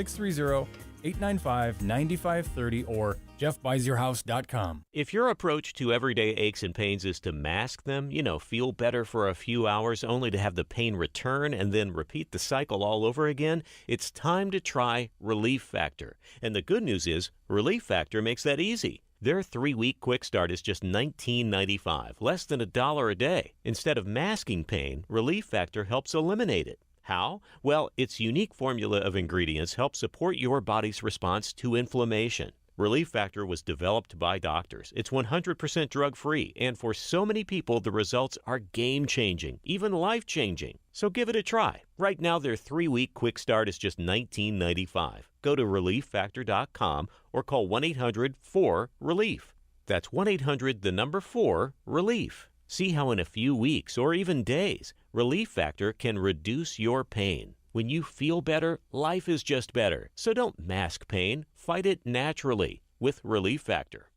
630-895-9530 or JeffBuysYourHouse.com. If your approach to everyday aches and pains is to mask them, feel better for a few hours only to have the pain return and then repeat the cycle all over again, it's time to try Relief Factor. And the good news is, Relief Factor makes that easy. Their 3-week quick start is just $19.95, less than $1 a day. Instead of masking pain, Relief Factor helps eliminate it. How? Well, its unique formula of ingredients helps support your body's response to inflammation. Relief Factor was developed by doctors. It's 100% drug-free, and for so many people, the results are game-changing, even life-changing. So give it a try. Right now, their 3-week quick start is just $19.95. Go to ReliefFactor.com or call 1-800-4-RELIEF. That's 1-800-4-RELIEF. See how in a few weeks or even days, Relief Factor can reduce your pain. When you feel better, life is just better. So don't mask pain. Fight it naturally with Relief Factor.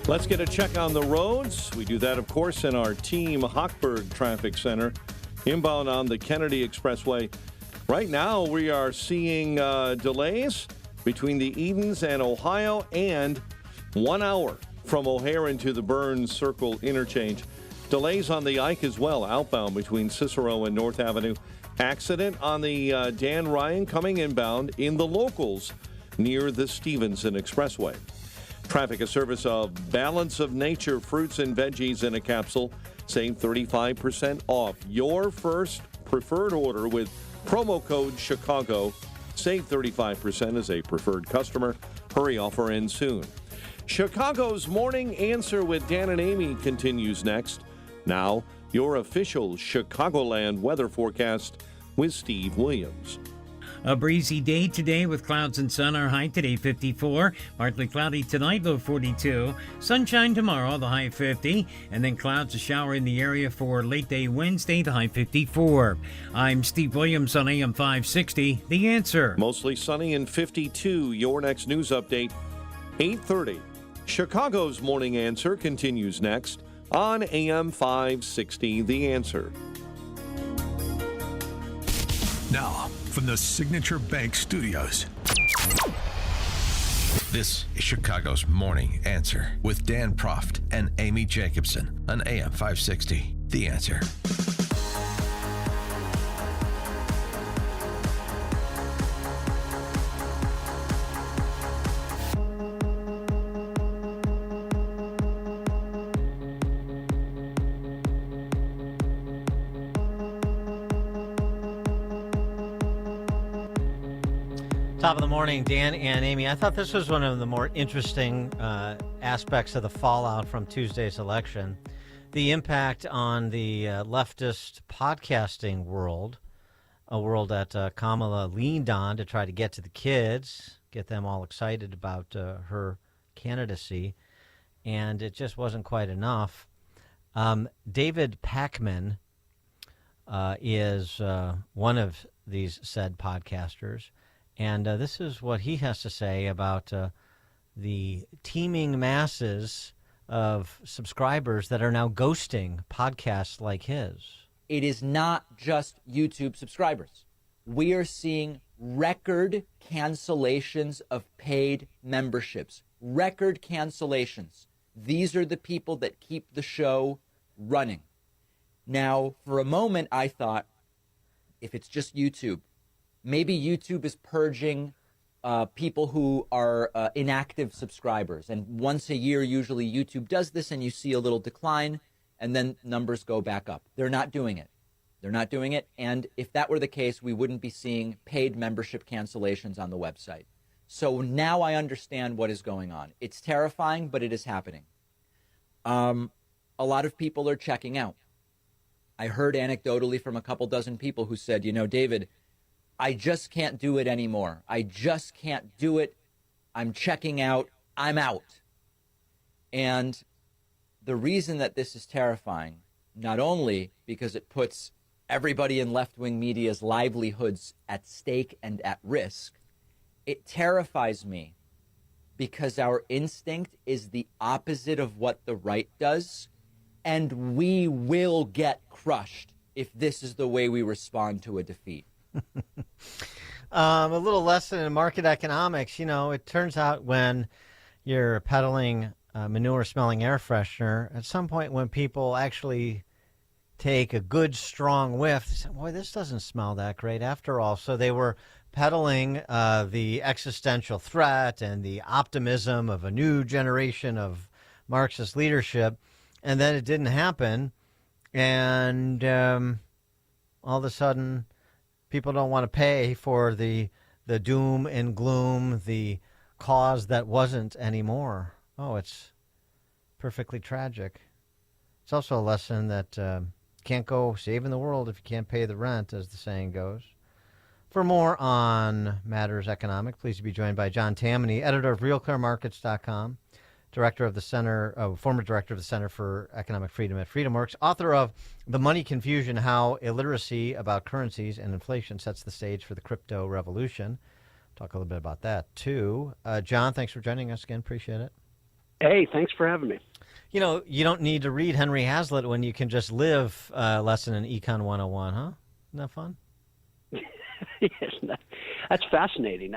Let's get a check on the roads. We do that, of course, in our Team Hochberg Traffic Center, inbound on the Kennedy Expressway. Right now, we are seeing delays between the Edens and Ohio and 1 hour from O'Hare into the Burns Circle interchange. Delays on the Ike as well, outbound between Cicero and North Avenue. Accident on the Dan Ryan coming inbound in the locals near the Stevenson Expressway. Traffic, a service of Balance of Nature fruits and veggies in a capsule. Save 35% off your first preferred order with promo code Chicago. Save 35% as a preferred customer. Hurry, offer ends soon. Chicago's Morning Answer with Dan and Amy continues next. Now, your official Chicagoland weather forecast with Steve Williams. A breezy day today with clouds and sun. Our high today 54. Partly cloudy tonight, low 42. Sunshine tomorrow, the high 50. And then clouds, a shower in the area for late day Wednesday, the high 54. I'm Steve Williams on AM 560. The Answer. Mostly sunny and 52. Your next news update, 8:30. Chicago's Morning Answer continues next on AM 560, The Answer. Now, from the Signature Bank Studios. This is Chicago's Morning Answer with Dan Proft and Amy Jacobson on AM 560. The Answer. Top of the morning, Dan and Amy. I thought this was one of the more interesting aspects of the fallout from Tuesday's election. The impact on the leftist podcasting world, a world that Kamala leaned on to try to get to the kids, get them all excited about her candidacy, and it just wasn't quite enough. David Pakman is one of these said podcasters. And this is what he has to say about the teeming masses of subscribers that are now ghosting podcasts like his. It is not just YouTube subscribers. We are seeing record cancellations of paid memberships. Record cancellations. These are the people that keep the show running. Now, for a moment, I thought, if it's just YouTube, maybe YouTube is purging people who are inactive subscribers. And once a year, usually YouTube does this, and you see a little decline, and then numbers go back up. They're not doing it. They're not doing it. And if that were the case, we wouldn't be seeing paid membership cancellations on the website. So now I understand what is going on. It's terrifying, but it is happening. A lot of people are checking out. I heard anecdotally from a couple dozen people who said, you know, David, I just can't do it anymore. I just can't do it. I'm checking out. I'm out. And the reason that this is terrifying, not only because it puts everybody in left-wing media's livelihoods at stake and at risk, it terrifies me because our instinct is the opposite of what the right does, and we will get crushed if this is the way we respond to a defeat. A little lesson in market economics. You know, it turns out when you're peddling manure-smelling air freshener, at some point when people actually take a good, strong whiff, they say, boy, this doesn't smell that great after all. So they were peddling the existential threat and the optimism of a new generation of Marxist leadership, and then it didn't happen, and all of a sudden people don't want to pay for the doom and gloom, the cause that wasn't anymore. Oh, it's perfectly tragic. It's also a lesson that can't go saving the world if you can't pay the rent, as the saying goes. For more on matters economic, please be joined by John Tammany, editor of RealClearMarkets.com, director of the Center, former director of the Center for Economic Freedom at FreedomWorks, author of The Money Confusion, How Illiteracy About Currencies and Inflation Sets the Stage for the Crypto Revolution. Talk a little bit about that, too. John, thanks for joining us again. Appreciate it. Hey, thanks for having me. You know, you don't need to read Henry Hazlitt when you can just live lesson in Econ 101, huh? Isn't that fun? Yes, that's fascinating.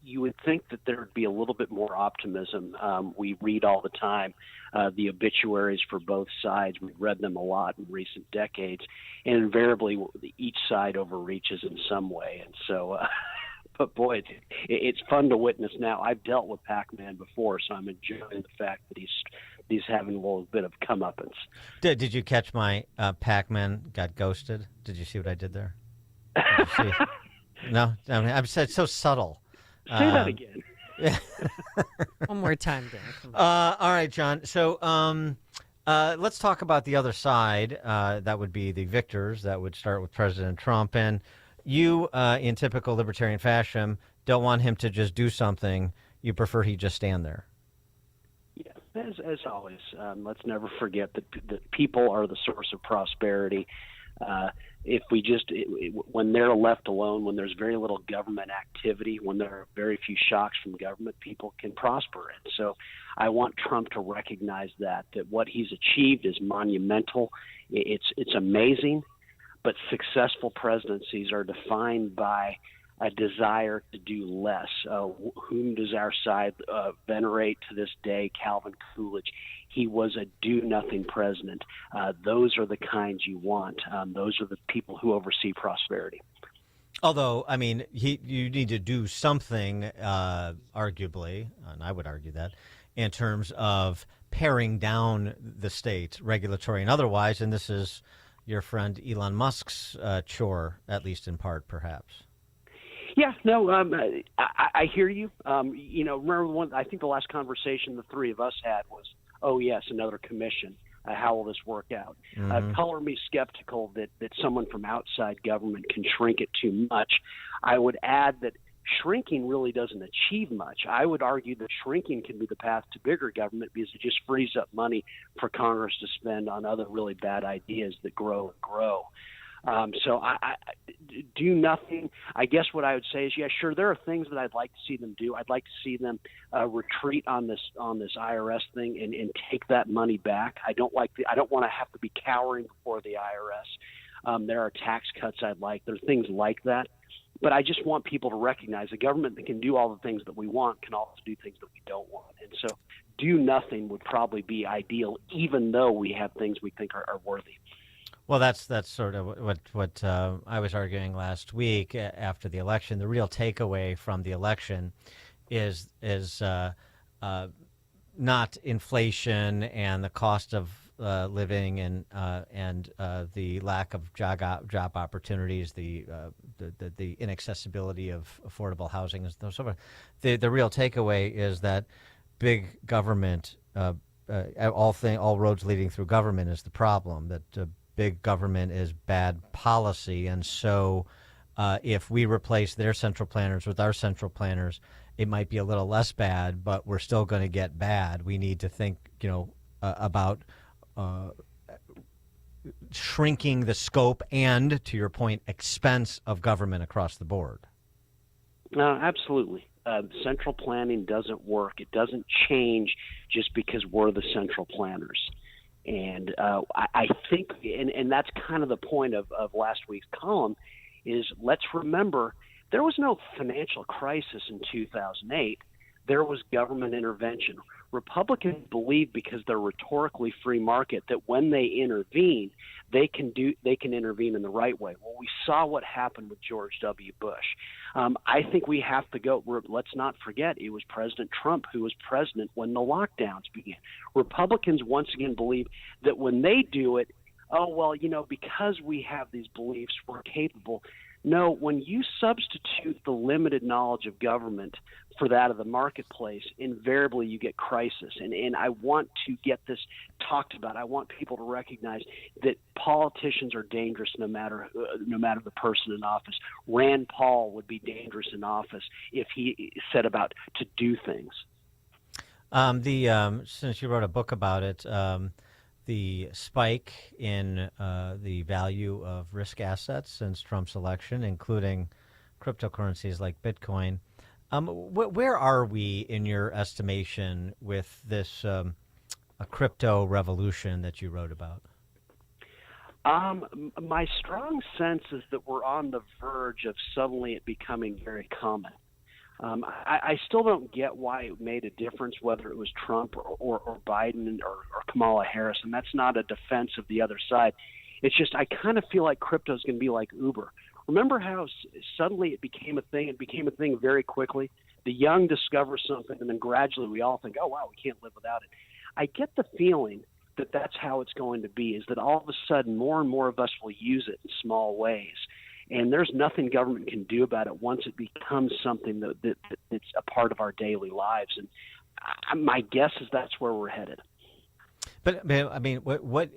You would think that there would be a little bit more optimism. We read all the time the obituaries for both sides. We've read them a lot in recent decades, and invariably each side overreaches in some way. And so, but boy, it's fun to witness now. I've dealt with Pac-Man before, so I'm enjoying the fact that he's having a little bit of comeuppance. Did you catch my Pac-Man got ghosted? Did you see what I did there? Did you see? No, I mean, I'm so subtle. Say that again. One more time, Dan. All right, John. So let's talk about the other side. That would be the victors. That would start with President Trump. And you, in typical libertarian fashion, don't want him to just do something. You prefer he just stand there. Yeah, as always. Let's never forget that people are the source of prosperity. If we when they're left alone, when there's very little government activity, when there are very few shocks from government, people can prosper. And so I want Trump to recognize that what he's achieved is monumental. It's amazing, but successful presidencies are defined by a desire to do less. Whom does our side venerate to this day? Calvin Coolidge. He was a do-nothing president. Those are the kinds you want. Those are the people who oversee prosperity. Although, I mean, you need to do something, arguably, and I would argue that, in terms of paring down the state, regulatory and otherwise, and this is your friend Elon Musk's chore, at least in part, perhaps. Yeah, no, I hear you. Remember I think the last conversation the three of us had was, oh, yes, another commission. How will this work out? Color me skeptical that someone from outside government can shrink it too much. I would add that shrinking really doesn't achieve much. I would argue that shrinking can be the path to bigger government because it just frees up money for Congress to spend on other really bad ideas that grow and grow. So I do nothing. I guess what I would say is, yeah, sure, there are things that I'd like to see them do. I'd like to see them retreat on this IRS thing and take that money back. I don't want to have to be cowering before the IRS. There are tax cuts I'd like. There are things like that. But I just want people to recognize a government that can do all the things that we want can also do things that we don't want. And so do nothing would probably be ideal, even though we have things we think are worthy. Well, that's sort of what I was arguing last week after the election. The real takeaway from the election is not inflation and the cost of living and the lack of job opportunities, the inaccessibility of affordable housing, and so forth. The real takeaway is that big government, all roads leading through government, is the problem. That big government is bad policy, and so if we replace their central planners with our central planners, it might be a little less bad, but we're still going to get bad. We need to think, about shrinking the scope and, to your point, expense of government across the board. Absolutely. Central planning doesn't work. It doesn't change just because we're the central planners. And I think, and that's kind of the point of last week's column, is let's remember there was no financial crisis in 2008. There was government intervention. Republicans believe, because they're rhetorically free market, that when they intervene, they can intervene in the right way. Well, we saw what happened with George W. Bush. I think we have to go. Let's not forget it was President Trump who was president when the lockdowns began. Republicans once again believe that when they do it, because we have these beliefs, we're capable. No, when you substitute the limited knowledge of government for that of the marketplace, invariably you get crisis. And I want to get this talked about. I want people to recognize that politicians are dangerous no matter the person in office. Rand Paul would be dangerous in office if he set about to do things. Since you wrote a book about it, the spike in the value of risk assets since Trump's election, including cryptocurrencies like Bitcoin. Where are we in your estimation with this a crypto revolution that you wrote about? My strong sense is that we're on the verge of suddenly it becoming very common. I still don't get why it made a difference whether it was Trump or Biden or Kamala Harris, and that's not a defense of the other side. It's just I kind of feel like crypto is going to be like Uber. Remember how suddenly it became a thing? It became a thing very quickly. The young discover something, and then gradually we all think, oh, wow, we can't live without it. I get the feeling that that's how it's going to be, is that all of a sudden more and more of us will use it in small ways. And there's nothing government can do about it once it becomes something that's a part of our daily lives. And my guess is that's where we're headed. But I mean, what?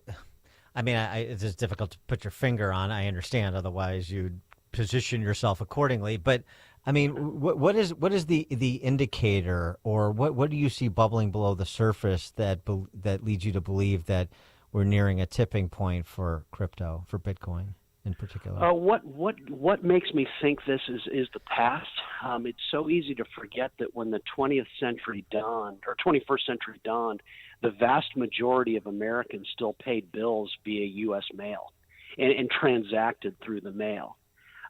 I mean, it's just difficult to put your finger on. I understand. Otherwise, you'd position yourself accordingly. But I mean, what is the indicator, or what do you see bubbling below the surface that leads you to believe that we're nearing a tipping point for crypto, for Bitcoin in particular? What makes me think this is the past? It's so easy to forget that when the 20th century dawned, or 21st century dawned, the vast majority of Americans still paid bills via U.S. mail and transacted through the mail.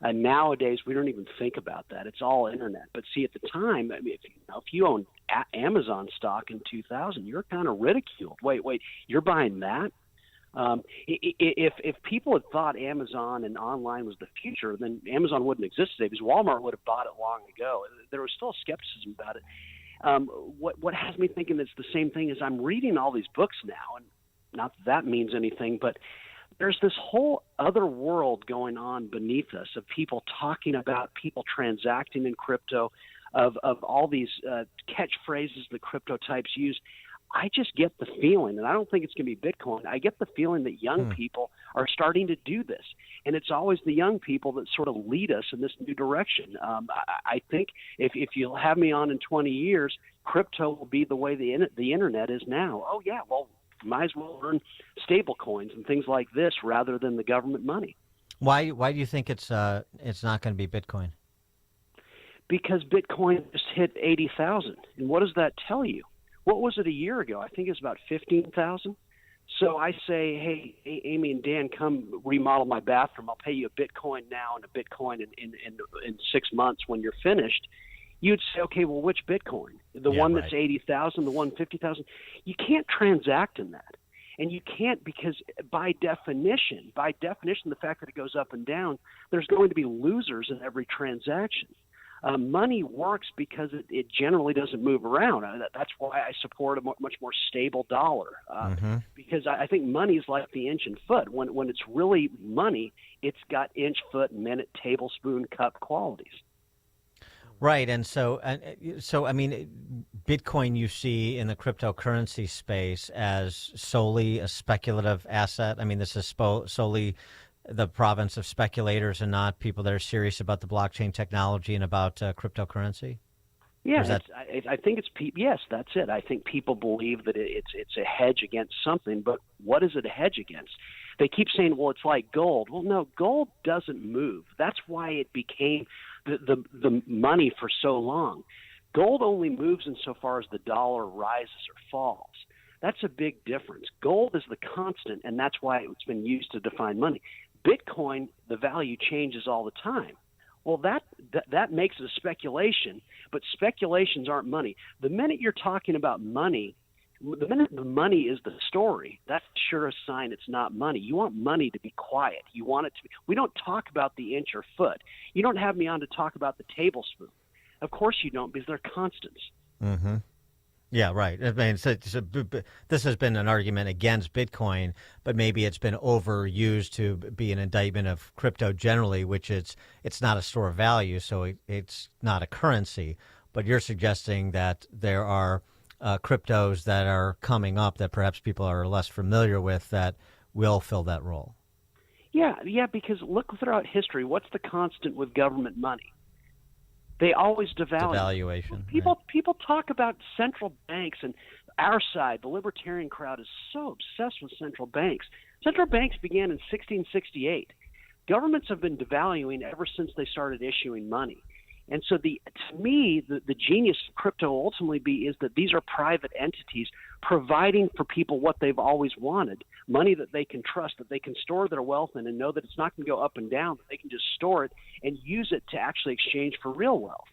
Nowadays, we don't even think about that. It's all internet. But see, at the time, I mean, if you owned Amazon stock in 2000, you're kind of ridiculed. Wait, you're buying that? If people had thought Amazon and online was the future, then Amazon wouldn't exist today because Walmart would have bought it long ago. There was still skepticism about it. What has me thinking it's the same thing is I'm reading all these books now, and not that means anything, but there's this whole other world going on beneath us of people talking about people transacting in crypto, of all these catchphrases that crypto types use. I just get the feeling, and I don't think it's going to be Bitcoin, I get the feeling that young people are starting to do this. And it's always the young people that sort of lead us in this new direction. I think if you'll have me on in 20 years, crypto will be the way the internet is now. Oh, yeah, well, might as well earn stable coins and things like this rather than the government money. Why do you think it's not going to be Bitcoin? Because Bitcoin just hit 80,000. And what does that tell you? What was it a year ago? I think it was about 15,000. So I say, hey, Amy and Dan, come remodel my bathroom. I'll pay you a Bitcoin now and a Bitcoin in 6 months when you're finished. You'd say, okay, well, which Bitcoin? The one that's 80,000, the one 50,000? You can't transact in that. And you can't because by definition, the fact that it goes up and down, there's going to be losers in every transaction. Money works because it generally doesn't move around. That's why I support a much more stable dollar. Because I think money is like the inch and foot. When it's really money, it's got inch, foot, minute, tablespoon, cup qualities. Right, and so I mean, Bitcoin you see in the cryptocurrency space as solely a speculative asset. I mean, this is solely the province of speculators and not people that are serious about the blockchain technology and about cryptocurrency. Yeah, I think it's yes, that's it. I think people believe that it's a hedge against something, but what is it a hedge against? They keep saying, well, it's like gold. Well, no, gold doesn't move. That's why it became the money for so long. Gold only moves insofar as the dollar rises or falls. That's a big difference. Gold is the constant, and that's why it's been used to define money. Bitcoin, the value changes all the time. Well, that makes it a speculation, but speculations aren't money. The minute you're talking about money, the minute the money is the story, that's sure a sign it's not money. You want money to be quiet. You want it to be. We don't talk about the inch or foot. You don't have me on to talk about the tablespoon. Of course you don't, because they're constants. Mm-hmm. Yeah, right. I mean, this has been an argument against Bitcoin, but maybe it's been overused to be an indictment of crypto generally, which it's not a store of value, so it's not a currency. But you're suggesting that there are cryptos that are coming up that perhaps people are less familiar with that will fill that role. Yeah, because look throughout history, what's the constant with government money? They always devalue. Devaluation. People talk about central banks, and our side, the libertarian crowd, is so obsessed with central banks. Central banks began in 1668. Governments have been devaluing ever since they started issuing money. And so to me, the genius of crypto ultimately is that these are private entities providing for people what they've always wanted, money that they can trust, that they can store their wealth in and know that it's not going to go up and down, that they can just store it and use it to actually exchange for real wealth.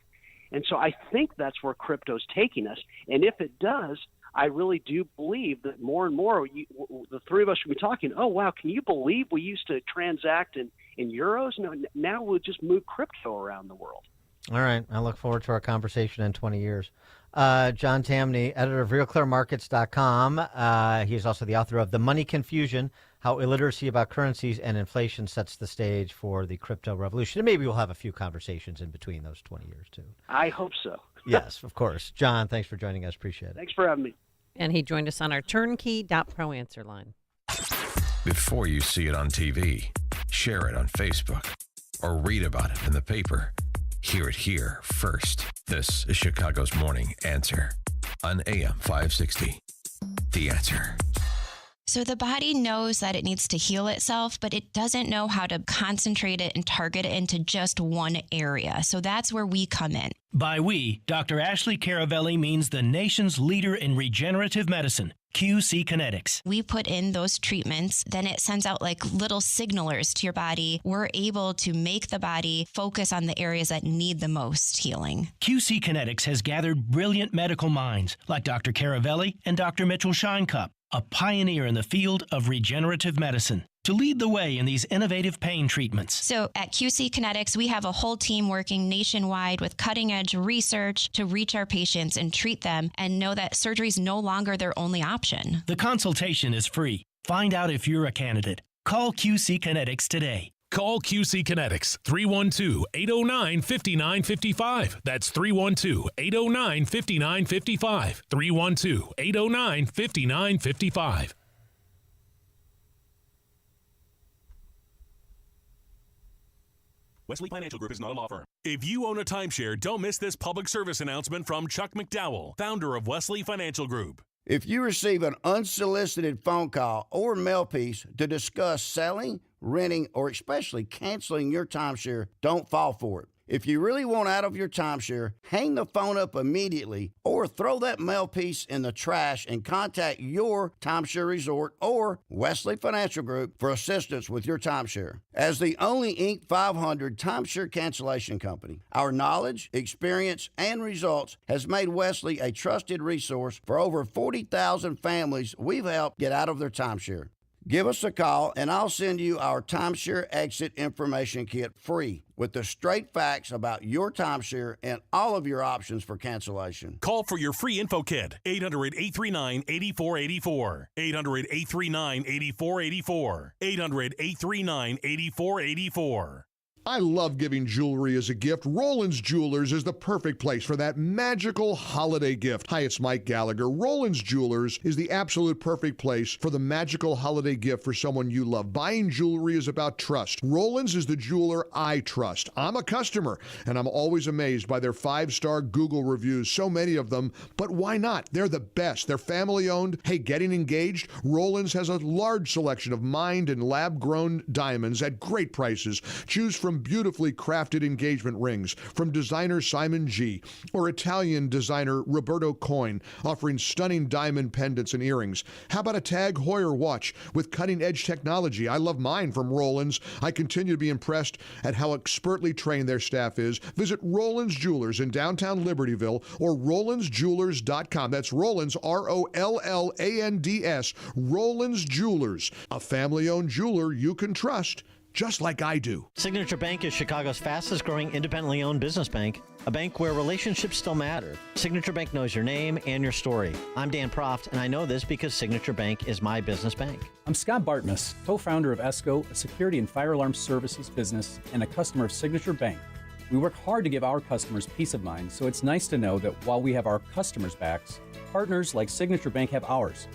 And so I think that's where crypto's taking us. And if it does, I really do believe that more and more the three of us should be talking, oh, wow, can you believe we used to transact in euros? No, now we'll just move crypto around the world. All right. I look forward to our conversation in 20 years. John Tamny, editor of RealClearMarkets.com. He's also the author of The Money Confusion, How Illiteracy About Currencies and Inflation Sets the Stage for the Crypto Revolution. And maybe we'll have a few conversations in between those 20 years, too. I hope so. Yes, of course. John, thanks for joining us. Appreciate it. Thanks for having me. And he joined us on our turnkey.pro answer line. Before you see it on TV, share it on Facebook, or read about it in the paper. Hear it here first. This is Chicago's Morning Answer on AM 560. The Answer. So the body knows that it needs to heal itself, but it doesn't know how to concentrate it and target it into just one area. So that's where we come in. By we, Dr. Ashley Caravelli means the nation's leader in regenerative medicine. QC Kinetics. We put in those treatments, then it sends out like little signalers to your body. We're able to make the body focus on the areas that need the most healing. QC Kinetics has gathered brilliant medical minds like Dr. Caravelli and Dr. Mitchell Scheinkup, a pioneer in the field of regenerative medicine, to lead the way in these innovative pain treatments. So at QC Kinetics, we have a whole team working nationwide with cutting-edge research to reach our patients and treat them and know that surgery is no longer their only option. The consultation is free. Find out if you're a candidate. Call QC Kinetics today. Call QC Kinetics, 312-809-5955. That's 312-809-5955. 312-809-5955. Wesley Financial Group is not a law firm. If you own a timeshare, don't miss this public service announcement from Chuck McDowell, founder of Wesley Financial Group. If you receive an unsolicited phone call or mail piece to discuss selling, renting, or especially canceling your timeshare, don't fall for it. If you really want out of your timeshare, hang the phone up immediately or throw that mail piece in the trash and contact your timeshare resort or Wesley Financial Group for assistance with your timeshare. As the only Inc. 500 timeshare cancellation company, our knowledge, experience, and results has made Wesley a trusted resource for over 40,000 families we've helped get out of their timeshare. Give us a call, and I'll send you our timeshare exit information kit free with the straight facts about your timeshare and all of your options for cancellation. Call for your free info kit, 800-839-8484. 800-839-8484. 800-839-8484. I love giving jewelry as a gift. Roland's Jewelers is the perfect place for that magical holiday gift. Hi, it's Mike Gallagher. Roland's Jewelers is the absolute perfect place for the magical holiday gift for someone you love. Buying jewelry is about trust. Roland's is the jeweler I trust. I'm a customer, and I'm always amazed by their 5-star Google reviews, so many of them. But why not? They're the best. They're family-owned. Hey, getting engaged? Roland's has a large selection of mined and lab-grown diamonds at great prices. Choose from beautifully crafted engagement rings from designer Simon G. or Italian designer Roberto Coin, offering stunning diamond pendants and earrings. How about a Tag Heuer watch with cutting-edge technology? I love mine from Roland's. I continue to be impressed at how expertly trained their staff is. Visit Roland's Jewelers in downtown Libertyville or RolandsJewelers.com. That's Roland's, ROLLANDS, Roland's Jewelers, a family-owned jeweler you can trust, just like I do. Signature Bank is Chicago's fastest growing independently owned business bank, a bank where relationships still matter. Signature Bank knows your name and your story. I'm Dan Proft, and I know this because Signature Bank is my business bank. I'm Scott Bartmus, co-founder of ESCO, a security and fire alarm services business and a customer of Signature Bank. We work hard to give our customers peace of mind, so it's nice to know that while we have our customers' backs, partners like Signature Bank have ours.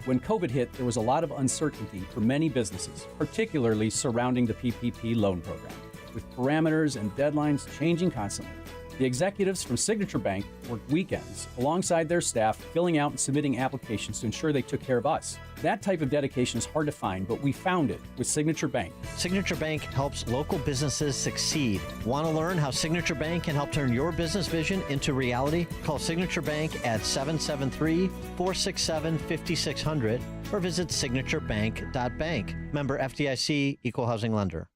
When COVID hit, there was a lot of uncertainty for many businesses, particularly surrounding the PPP loan program, with parameters and deadlines changing constantly. The executives from Signature Bank worked weekends alongside their staff, filling out and submitting applications to ensure they took care of us. That type of dedication is hard to find, but we found it with Signature Bank. Signature Bank helps local businesses succeed. Want to learn how Signature Bank can help turn your business vision into reality? Call Signature Bank at 773-467-5600 or visit signaturebank.bank. Member FDIC, Equal Housing Lender.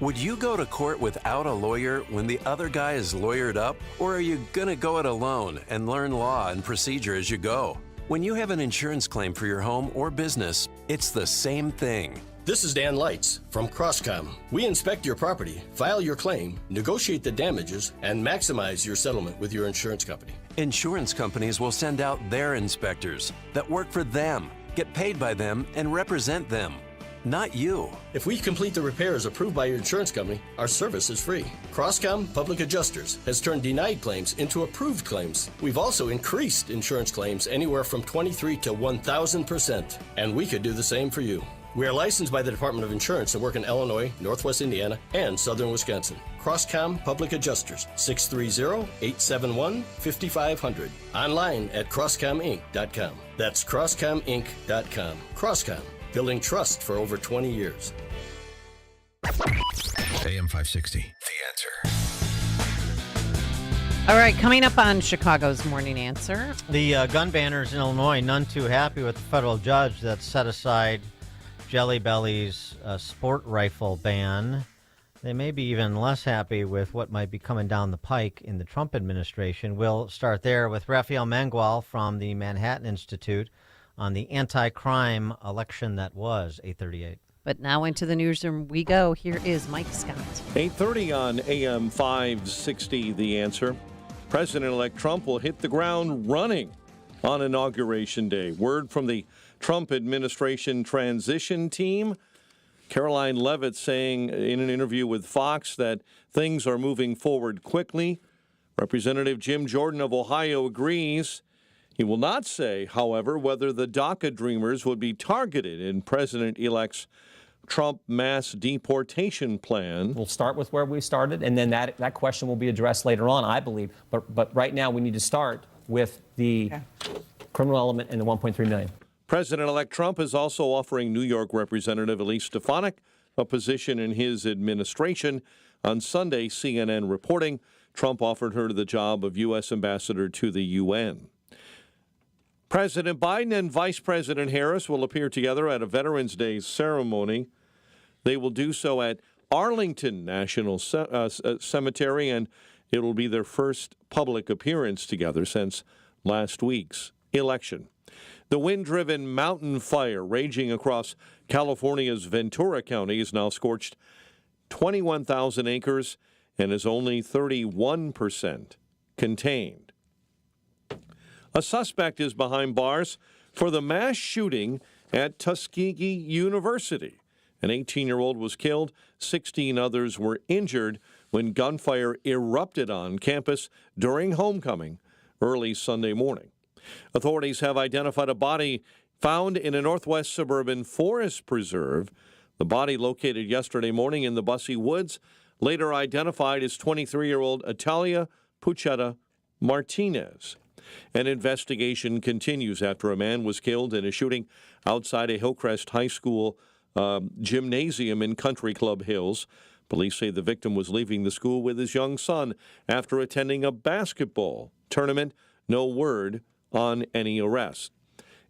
Would you go to court without a lawyer when the other guy is lawyered up? Or are you going to go it alone and learn law and procedure as you go? When you have an insurance claim for your home or business, it's the same thing. This is Dan Lights from Crosscom. We inspect your property, file your claim, negotiate the damages, and maximize your settlement with your insurance company. Insurance companies will send out their inspectors that work for them, get paid by them, and represent them. Not you. If we complete the repairs approved by your insurance company, our service is free. Crosscom Public Adjusters has turned denied claims into approved claims. We've also increased insurance claims anywhere from 23 to 1,000%, and we could do the same for you. We are licensed by the Department of Insurance and work in Illinois, Northwest Indiana, and Southern Wisconsin. Crosscom Public Adjusters, 630-871-5500. Online at crosscominc.com. That's crosscominc.com. Crosscom. Building trust for over 20 years. AM 560, The Answer. All right, coming up on Chicago's Morning Answer. The gun banners in Illinois, none too happy with the federal judge that set aside Jelly Belly's sport rifle ban. They may be even less happy with what might be coming down the pike in the Trump administration. We'll start there with Rafael Mangual from the Manhattan Institute on the anti-crime election that was 838. But now into the newsroom we go. Here is Mike Scott. 8:30 on AM 560, The Answer. President-elect Trump will hit the ground running on Inauguration Day. Word from the Trump administration transition team. Caroline Leavitt saying in an interview with Fox that things are moving forward quickly. Representative Jim Jordan of Ohio agrees. He will not say, however, whether the DACA dreamers would be targeted in President-elect's Trump mass deportation plan. We'll start with where we started, and then that question will be addressed later on, I believe. But right now we need to start with the criminal element and the 1.3 million. President-elect Trump is also offering New York Representative Elise Stefanik a position in his administration. On Sunday, CNN reporting Trump offered her the job of U.S. ambassador to the UN. President Biden and Vice President Harris will appear together at a Veterans Day ceremony. They will do so at Arlington National Cemetery, and it will be their first public appearance together since last week's election. The wind-driven mountain fire raging across California's Ventura County has now scorched 21,000 acres and is only 31% contained. A suspect is behind bars for the mass shooting at Tuskegee University. An 18-year-old was killed, 16 others were injured when gunfire erupted on campus during homecoming early Sunday morning. Authorities have identified a body found in a northwest suburban forest preserve. The body located yesterday morning in the Bussey Woods, later identified as 23-year-old Italia Puchetta Martinez. An investigation continues after a man was killed in a shooting outside a Hillcrest High School gymnasium in Country Club Hills. Police say the victim was leaving the school with his young son after attending a basketball tournament. No word on any arrest.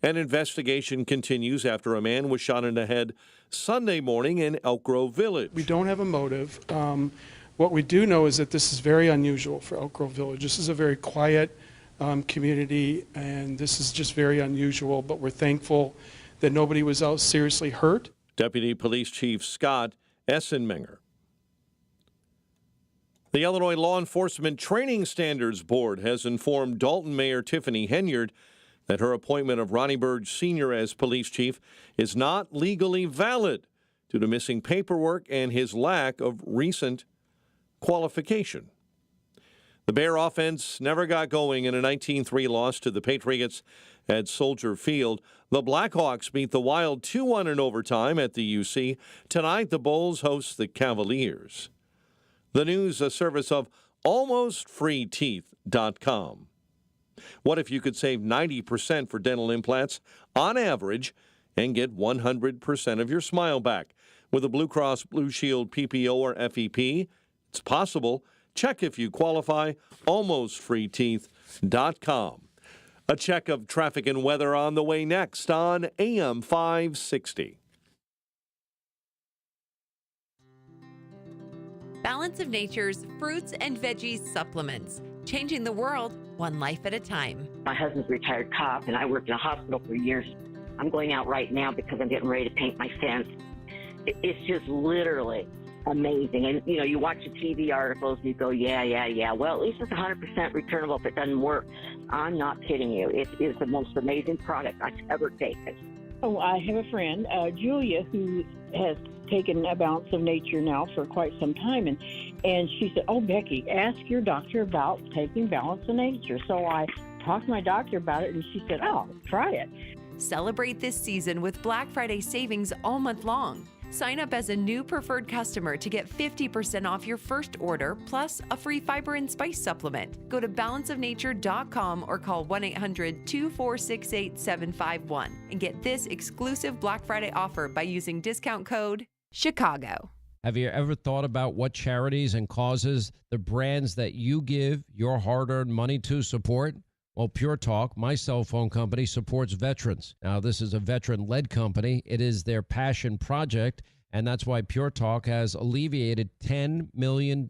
An investigation continues after a man was shot in the head Sunday morning in Elk Grove Village. We don't have a motive. What we do know is that this is very unusual for Elk Grove Village. This is a very quiet community, and this is just very unusual, but we're thankful that nobody was else seriously hurt. Deputy Police Chief Scott Essenmenger. The Illinois Law Enforcement Training Standards Board has informed Dalton Mayor Tiffany Henyard that her appointment of Ronnie Burge Sr. as police chief is not legally valid due to missing paperwork and his lack of recent qualification. The Bear offense never got going in a 19-3 loss to the Patriots at Soldier Field. The Blackhawks beat the Wild 2-1 in overtime at the UC. Tonight, the Bulls host the Cavaliers. The news, a service of AlmostFreeTeeth.com. What if you could save 90% for dental implants on average and get 100% of your smile back? With a Blue Cross Blue Shield PPO or FEP, it's possible. Check if you qualify. AlmostFreeTeeth.com. A check of traffic and weather on the way next on AM 560. Balance of Nature's fruits and veggies supplements, changing the world one life at a time. My husband's a retired cop, and I worked in a hospital for years. I'm going out right now because I'm getting ready to paint my fence. It's just literally amazing. And, you know, you watch the TV articles, you go, yeah. Well, at least it's 100% returnable if it doesn't work. I'm not kidding you. It is the most amazing product I've ever taken. Oh, I have a friend, Julia, who has taken a Balance of Nature now for quite some time. And she said, oh, Becky, ask your doctor about taking Balance of Nature. So I talked to my doctor about it, and she said, oh, try it. Celebrate this season with Black Friday savings all month long. Sign up as a new preferred customer to get 50% off your first order, plus a free fiber and spice supplement. Go to balanceofnature.com or call 1-800-246-8751 and get this exclusive Black Friday offer by using discount code CHICAGO. Have you ever thought about what charities and causes the brands that you give your hard-earned money to support? Well, Pure Talk, my cell phone company, supports veterans. Now, this is a veteran-led company. It is their passion project, and that's why Pure Talk has alleviated $10 million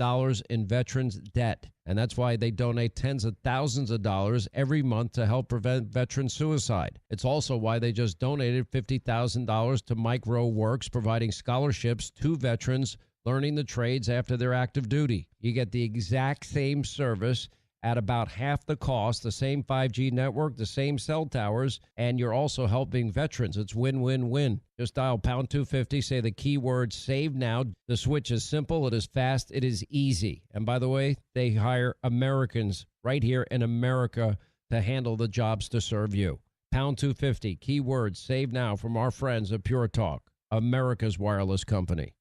in veterans' debt. And that's why they donate tens of thousands of dollars every month to help prevent veteran suicide. It's also why they just donated $50,000 to Micro Works, providing scholarships to veterans learning the trades after their active duty. You get the exact same service at about half the cost, the same 5G network, the same cell towers, and you're also helping veterans. It's win-win-win. Just dial pound 250, say the keyword save now. The switch is simple, it is fast, it is easy. And by the way, they hire Americans right here in America to handle the jobs to serve you. Pound 250, keyword save now from our friends at Pure Talk, America's wireless company.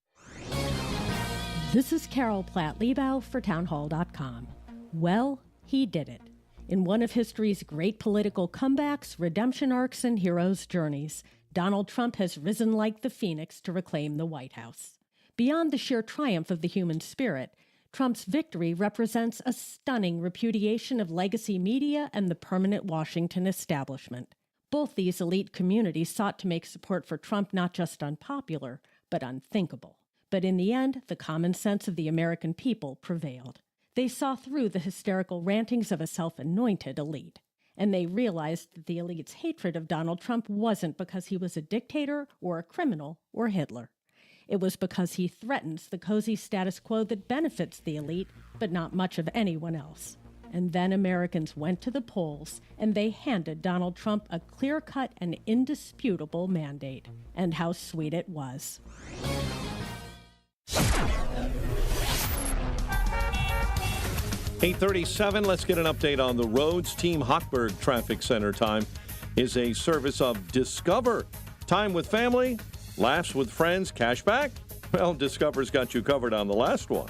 This is Carol Platt-Liebau for townhall.com. Well, he did it. In one of history's great political comebacks, redemption arcs, and heroes' journeys, Donald Trump has risen like the phoenix to reclaim the White House. Beyond the sheer triumph of the human spirit, Trump's victory represents a stunning repudiation of legacy media and the permanent Washington establishment. Both these elite communities sought to make support for Trump not just unpopular, but unthinkable. But in the end, the common sense of the American people prevailed. They saw through the hysterical rantings of a self-anointed elite, and they realized that the elite's hatred of Donald Trump wasn't because he was a dictator or a criminal or Hitler. It was because he threatens the cozy status quo that benefits the elite, but not much of anyone else. And then Americans went to the polls, and they handed Donald Trump a clear-cut and indisputable mandate. And how sweet it was. 8:37, let's get an update on the roads. Team Hochberg Traffic Center time is a service of Discover. Time with family, laughs with friends, cash back? Well, Discover's got you covered on the last one.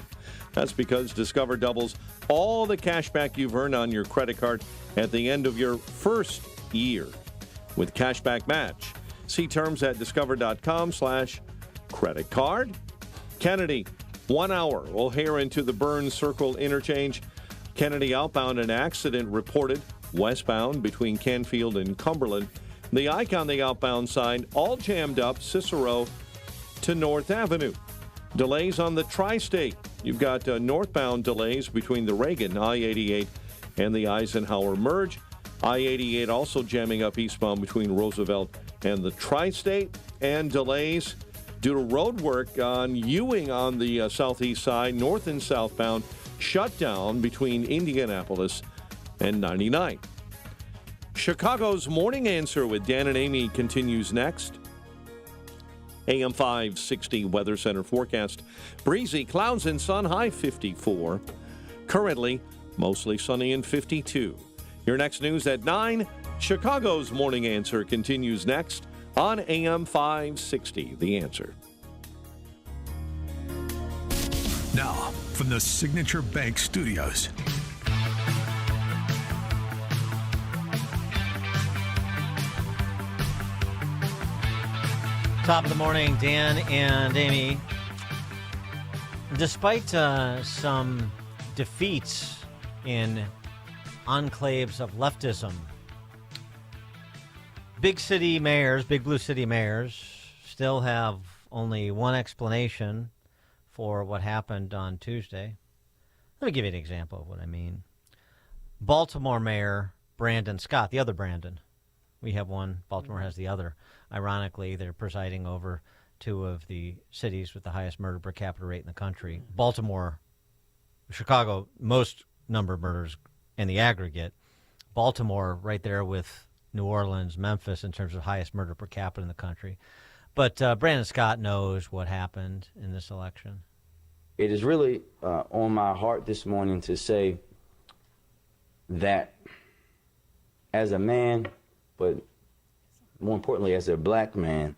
That's because Discover doubles all the cash back you've earned on your credit card at the end of your first year with Cashback Match. See terms at discover.com/credit card. Kennedy, 1 hour, O'Hare into the Burns Circle interchange. Kennedy outbound, an accident reported westbound between Canfield and Cumberland. The Ike on the outbound side, all jammed up, Cicero to North Avenue. Delays on the tri-state. You've got northbound delays between the Reagan, I-88, and the Eisenhower merge. I-88 also jamming up eastbound between Roosevelt and the tri-state. And delays due to road work on Ewing on the southeast side, north and southbound, shut down between Indianapolis and 99. Chicago's Morning Answer with Dan and Amy continues next. AM 560 Weather Center forecast. Breezy, clouds and sun, high 54. Currently, mostly sunny and 52. Your next news at 9. Chicago's Morning Answer continues next on AM 560, The Answer. Now, from the Signature Bank Studios. Top of the morning, Dan and Amy. Despite some defeats in enclaves of leftism, big city mayors, big blue city mayors, still have only one explanation for what happened on Tuesday. Let me give you an example of what I mean. Baltimore Mayor Brandon Scott, the other Brandon. We have one, Baltimore has the other. Ironically, they're presiding over two of the cities with the highest murder per capita rate in the country. Baltimore, Chicago, most number of murders in the aggregate. Baltimore right there with New Orleans, Memphis in terms of highest murder per capita in the country. But Brandon Scott knows what happened in this election. It is really on my heart this morning to say that as a man, but more importantly as a black man,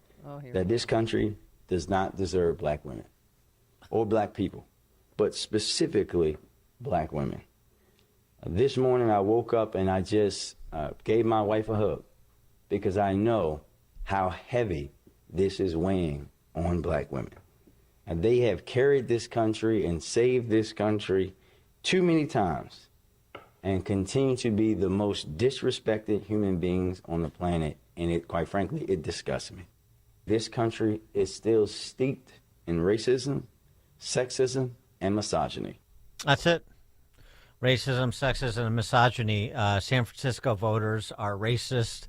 that this country does not deserve black women or black people, but specifically black women. This morning I woke up and I just gave my wife a hug because I know how heavy this is weighing on black women. And they have carried this country and saved this country too many times and continue to be the most disrespected human beings on the planet. And it, quite frankly, it disgusts me. This country is still steeped in racism, sexism, and misogyny. That's it. Racism, sexism, and misogyny. San Francisco voters are racist,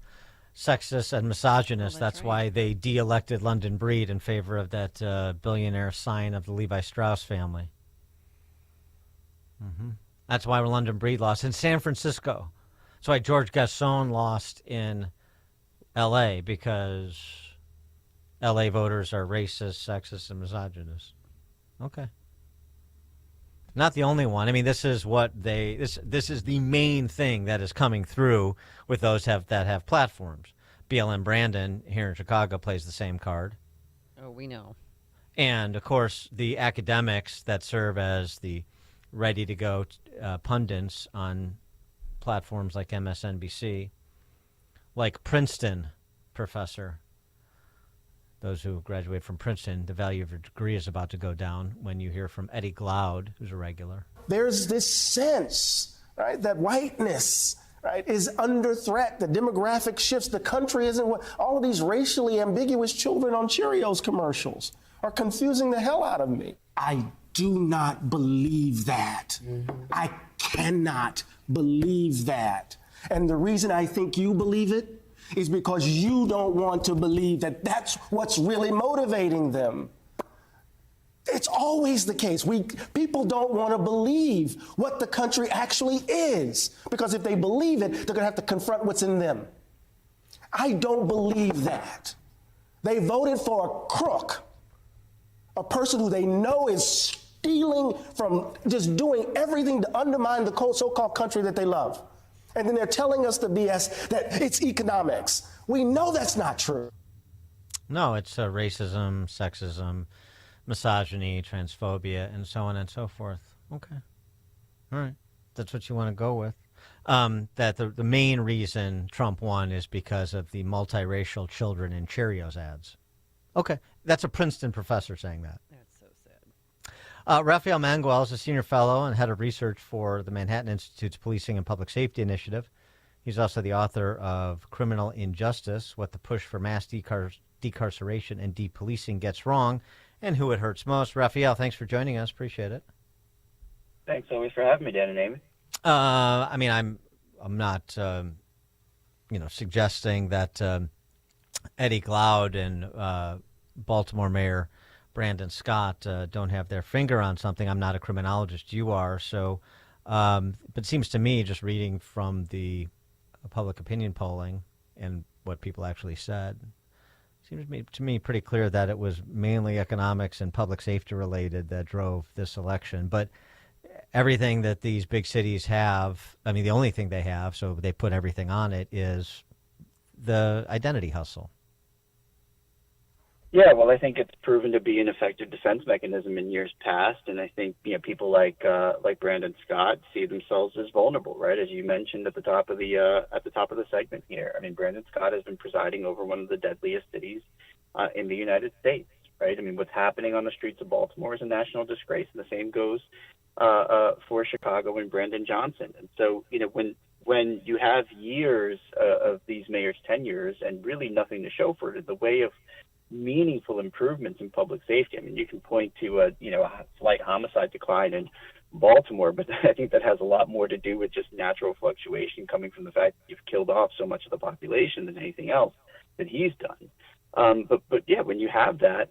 sexist, and misogynist. That's why they de-elected London Breed in favor of that billionaire sign of the Levi Strauss family. That's why London Breed lost in San Francisco. That's why George Gascon lost in L.A., because L.A. voters are racist, sexist, and misogynist. Okay. Not the only one. I mean, this is what this is the main thing that is coming through with those that have platforms. BLM Brandon here in Chicago plays the same card. Oh, we know. And, of course, the academics that serve as the ready-to-go pundits on platforms like MSNBC, like Princeton professor. Those who graduate from Princeton, the value of your degree is about to go down when you hear from Eddie Glaude, who's a regular. There's this sense, right, that whiteness, right, is under threat. The demographic shifts. The country isn't what all of these racially ambiguous children on Cheerios commercials are confusing the hell out of me. I do not believe that. I cannot believe that. And the reason I think you believe it is because you don't want to believe that that's what's really motivating them. It's always the case. People don't want to believe what the country actually is, because if they believe it, they're going to have to confront what's in them. I don't believe that. They voted for a crook, a person who they know is stealing from, just doing everything to undermine the so-called country that they love. And then they're telling us the BS that it's economics. We know that's not true. No, it's racism, sexism, misogyny, transphobia, and so on and so forth. Okay. All right. That's what you want to go with. That the main reason Trump won is because of the multiracial children in Cheerios ads. Okay. That's a Princeton professor saying that. That's so sad. Rafael Mangual is a senior fellow and head of research for the Manhattan Institute's Policing and Public Safety Initiative. He's also the author of Criminal Injustice, What the Push for Mass Decarceration and Depolicing Gets Wrong, and Who It Hurts Most. Rafael, thanks for joining us. Appreciate it. Thanks always for having me, Dan and Amy. I mean, I'm not, suggesting that Eddie Glaude and Baltimore Mayor Brandon Scott don't have their finger on something. I'm not a criminologist. You are. So, but it seems to me, just reading from the public opinion polling and what people actually said, seems to me pretty clear that it was mainly economics and public safety related that drove this election. But everything that these big cities have, I mean, the only thing they have, so they put everything on it, is the identity hustle. Yeah, well, I think it's proven to be an effective defense mechanism in years past, and I think people like Brandon Scott see themselves as vulnerable, right? As you mentioned at the top of the segment here. I mean, Brandon Scott has been presiding over one of the deadliest cities in the United States, right? I mean, what's happening on the streets of Baltimore is a national disgrace, and the same goes for Chicago and Brandon Johnson. And so, when you have years of these mayors' tenures and really nothing to show for it in the way of meaningful improvements in public safety. I mean, you can point to a slight homicide decline in Baltimore, but I think that has a lot more to do with just natural fluctuation coming from the fact that you've killed off so much of the population than anything else that he's done. But yeah, when you have that,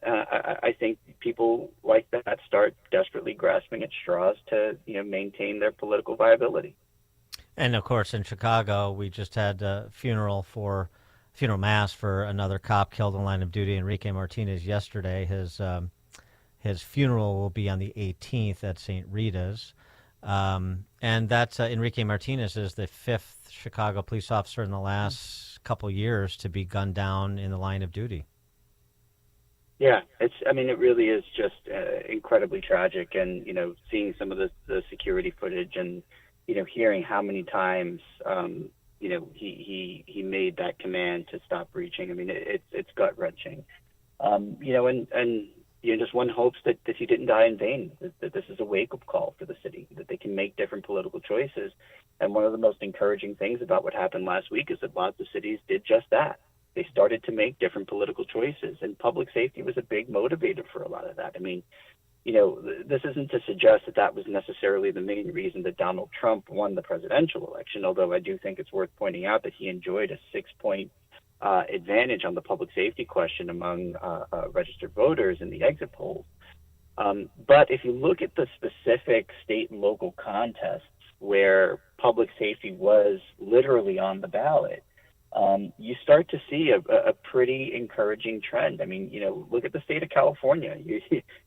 I think people like that start desperately grasping at straws to maintain their political viability. And of course, in Chicago, we just had a funeral mass for another cop killed in line of duty, Enrique Martinez, yesterday. His funeral will be on the 18th at St. Rita's. And that's Enrique Martinez is the fifth Chicago police officer in the last couple years to be gunned down in the line of duty. Yeah, it really is just incredibly tragic. And, seeing some of the security footage and, hearing how many times, he made that command to stop breaching. I mean, it's gut wrenching. And just one hopes that he didn't die in vain, that this is a wake-up call for the city, that they can make different political choices. And one of the most encouraging things about what happened last week is that lots of cities did just that. They started to make different political choices, and public safety was a big motivator for a lot of that. I mean, this isn't to suggest that that was necessarily the main reason that Donald Trump won the presidential election, although I do think it's worth pointing out that he enjoyed a 6-point advantage on the public safety question among registered voters in the exit polls. But if you look at the specific state and local contests where public safety was literally on the ballot, you start to see a pretty encouraging trend. I mean, look at the state of California.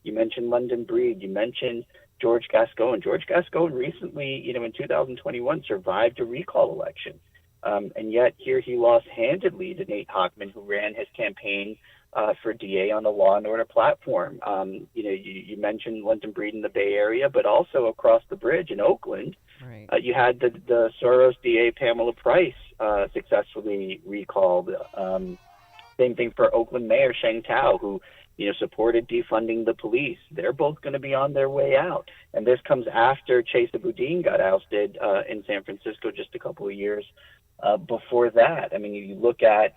You mentioned London Breed. You mentioned George Gascon. George Gascon recently, in 2021, survived a recall election. And yet here he lost handedly to Nate Hochman, who ran his campaign for DA on a law and order platform. You mentioned London Breed in the Bay Area, but also across the bridge in Oakland, you had the Soros DA Pamela Price successfully recalled. Same thing for Oakland Mayor Sheng Tao, who supported defunding the police. They're both going to be on their way out. And this comes after Chesa Boudin got ousted in San Francisco just a couple of years before that. I mean, you look at,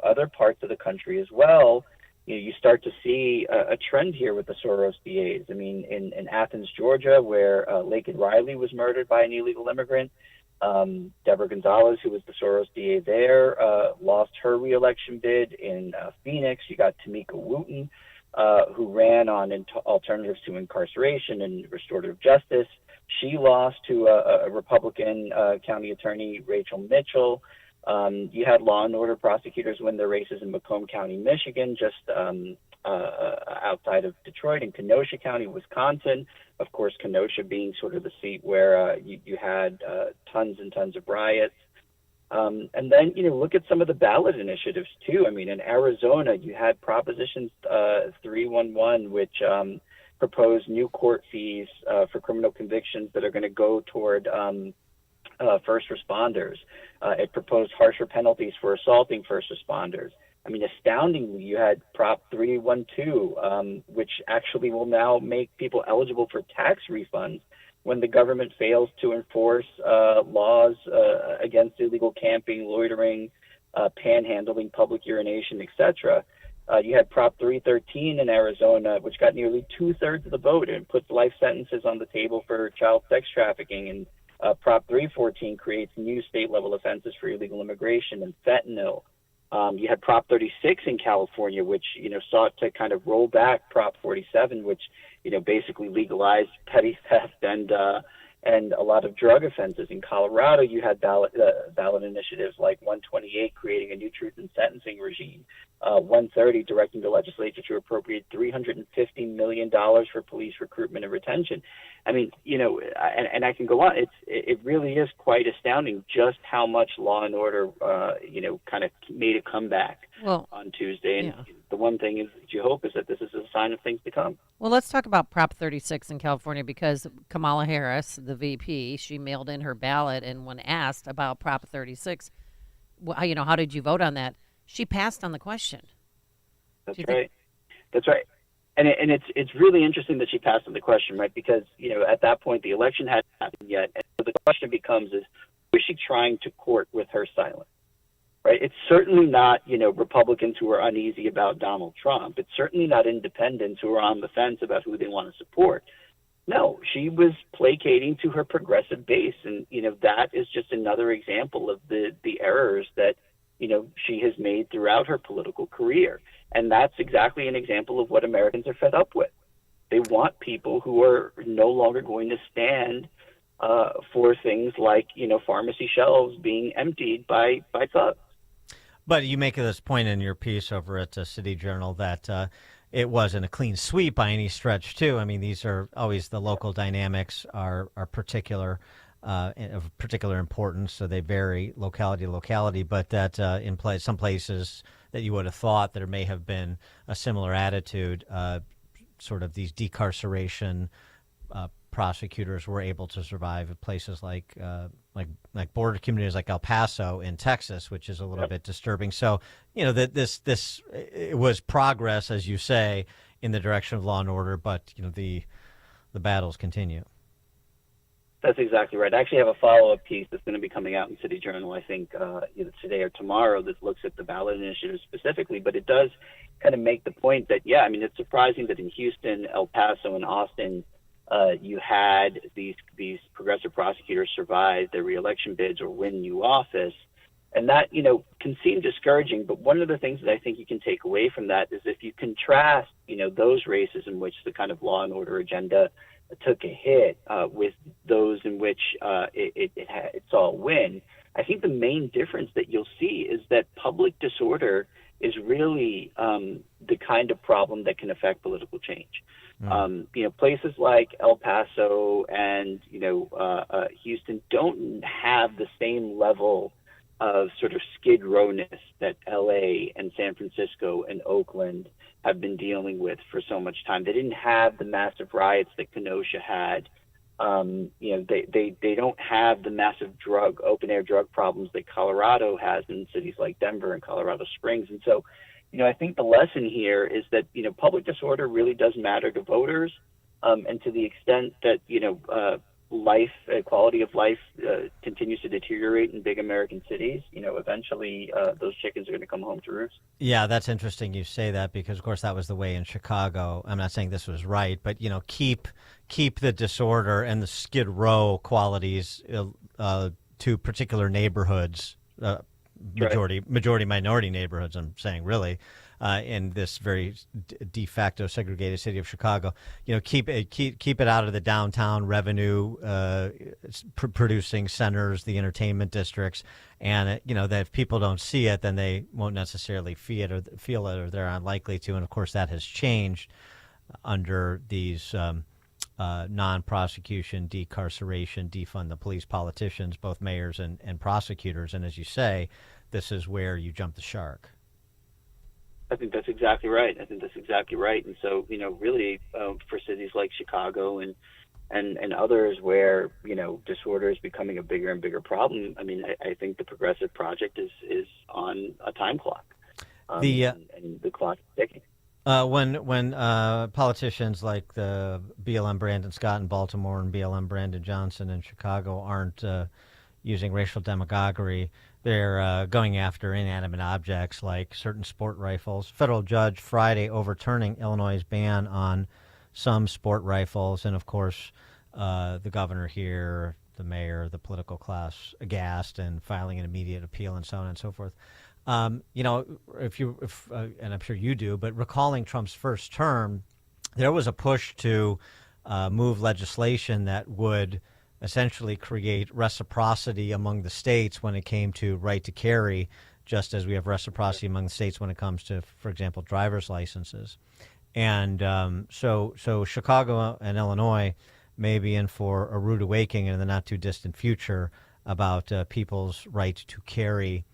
other parts of the country as well, you start to see a trend here with the Soros DAs. I mean, in Athens, Georgia, where Laken Riley was murdered by an illegal immigrant, Deborah Gonzalez, who was the Soros DA there, lost her reelection bid. In Phoenix, you got Tamika Wooten, who ran on alternatives to incarceration and restorative justice. She lost to a Republican county attorney, Rachel Mitchell. You had law and order prosecutors win their races in Macomb County, Michigan, just outside of Detroit, in Kenosha County, Wisconsin. Of course, Kenosha being sort of the seat where you had tons and tons of riots. And then, look at some of the ballot initiatives, too. I mean, in Arizona, you had Proposition 311, which proposed new court fees for criminal convictions that are going to go toward first responders. It proposed harsher penalties for assaulting first responders. I mean, astoundingly, you had Prop 312, which actually will now make people eligible for tax refunds when the government fails to enforce laws against illegal camping, loitering, panhandling, public urination, etc. You had Prop 313 in Arizona, which got nearly 2/3 of the vote and puts life sentences on the table for child sex trafficking. And Prop 314 creates new state-level offenses for illegal immigration and fentanyl. You had Prop 36 in California, which, sought to kind of roll back Prop 47, which, basically legalized petty theft and a lot of drug offenses. In Colorado, you had ballot initiatives like 128 creating a new truth in sentencing regime, 130 directing the legislature to appropriate $350 million for police recruitment and retention. I mean, and I can go on. It really is quite astounding just how much law and order, kind of made a comeback on Tuesday. And the one thing is that you hope is that this is a sign of things to come. Well, let's talk about Prop 36 in California, because Kamala Harris, the VP, she mailed in her ballot, and when asked about Prop 36, how did you vote on that? She passed on the question. That's right. That's right. And it's really interesting that she passed on the question, right? Because, at that point, the election hadn't happened yet. And so the question becomes is she trying to court with her silence? Right? It's certainly not, Republicans who are uneasy about Donald Trump. It's certainly not independents who are on the fence about who they want to support. No, she was placating to her progressive base. And, that is just another example of the errors that, she has made throughout her political career. And that's exactly an example of what Americans are fed up with. They want people who are no longer going to stand for things like, pharmacy shelves being emptied by thugs. But you make this point in your piece over at City Journal that it wasn't a clean sweep by any stretch, too. I mean, these are always the local dynamics are particular, of particular importance, so they vary locality to locality. But that some places that you would have thought there may have been a similar attitude, sort of these decarceration prosecutors were able to survive at places like border communities like El Paso in Texas, which is a little bit disturbing. So, that this it was progress, as you say, in the direction of law and order, but the battles continue. That's exactly right. I actually have a follow-up piece that's going to be coming out in City Journal, I think, either today or tomorrow, that looks at the ballot initiative specifically. But it does kind of make the point that, it's surprising that in Houston, El Paso, and Austin, you had these progressive prosecutors survive their reelection bids or win new office. And that, can seem discouraging. But one of the things that I think you can take away from that is if you contrast, those races in which the kind of law and order agenda took a hit with those in which it saw a win, I think the main difference that you'll see is that public disorder is really the kind of problem that can affect political change. Places like El Paso and Houston don't have the same level of sort of skid rowness that LA and San Francisco and Oakland have been dealing with for so much time. They didn't have the massive riots that Kenosha had. They don't have the massive open air drug problems that Colorado has in cities like Denver and Colorado Springs. And so, I think the lesson here is that, public disorder really does matter to voters. And to the extent that, quality of life continues to deteriorate in big American cities, eventually those chickens are going to come home to roost. Yeah, that's interesting you say that, because of course that was the way in Chicago. I'm not saying this was right, but keep the disorder and the skid row qualities to particular neighborhoods, majority minority neighborhoods, I'm saying, really, in this very de facto segregated city of Chicago. Keep it out of the downtown revenue producing centers, the entertainment districts, and that if people don't see it, then they won't necessarily feel it, or they're unlikely to. And of course, that has changed under these non-prosecution, decarceration, defund the police politicians, both mayors and prosecutors. And as you say, this is where you jump the shark. I think that's exactly right. And so, really for cities like Chicago and others where, disorder is becoming a bigger and bigger problem, I think the Progressive Project is on a time clock. And the clock is ticking. When politicians like the BLM Brandon Scott in Baltimore and BLM Brandon Johnson in Chicago aren't using racial demagoguery, they're going after inanimate objects like certain sport rifles. Federal judge Friday overturning Illinois' ban on some sport rifles, and of course the governor here, the mayor, the political class aghast and filing an immediate appeal and so on and so forth. And I'm sure you do, but recalling Trump's first term, there was a push to move legislation that would essentially create reciprocity among the states when it came to right to carry, just as we have reciprocity among the states when it comes to, for example, driver's licenses. And so Chicago and Illinois may be in for a rude awakening in the not too distant future about people's right to carry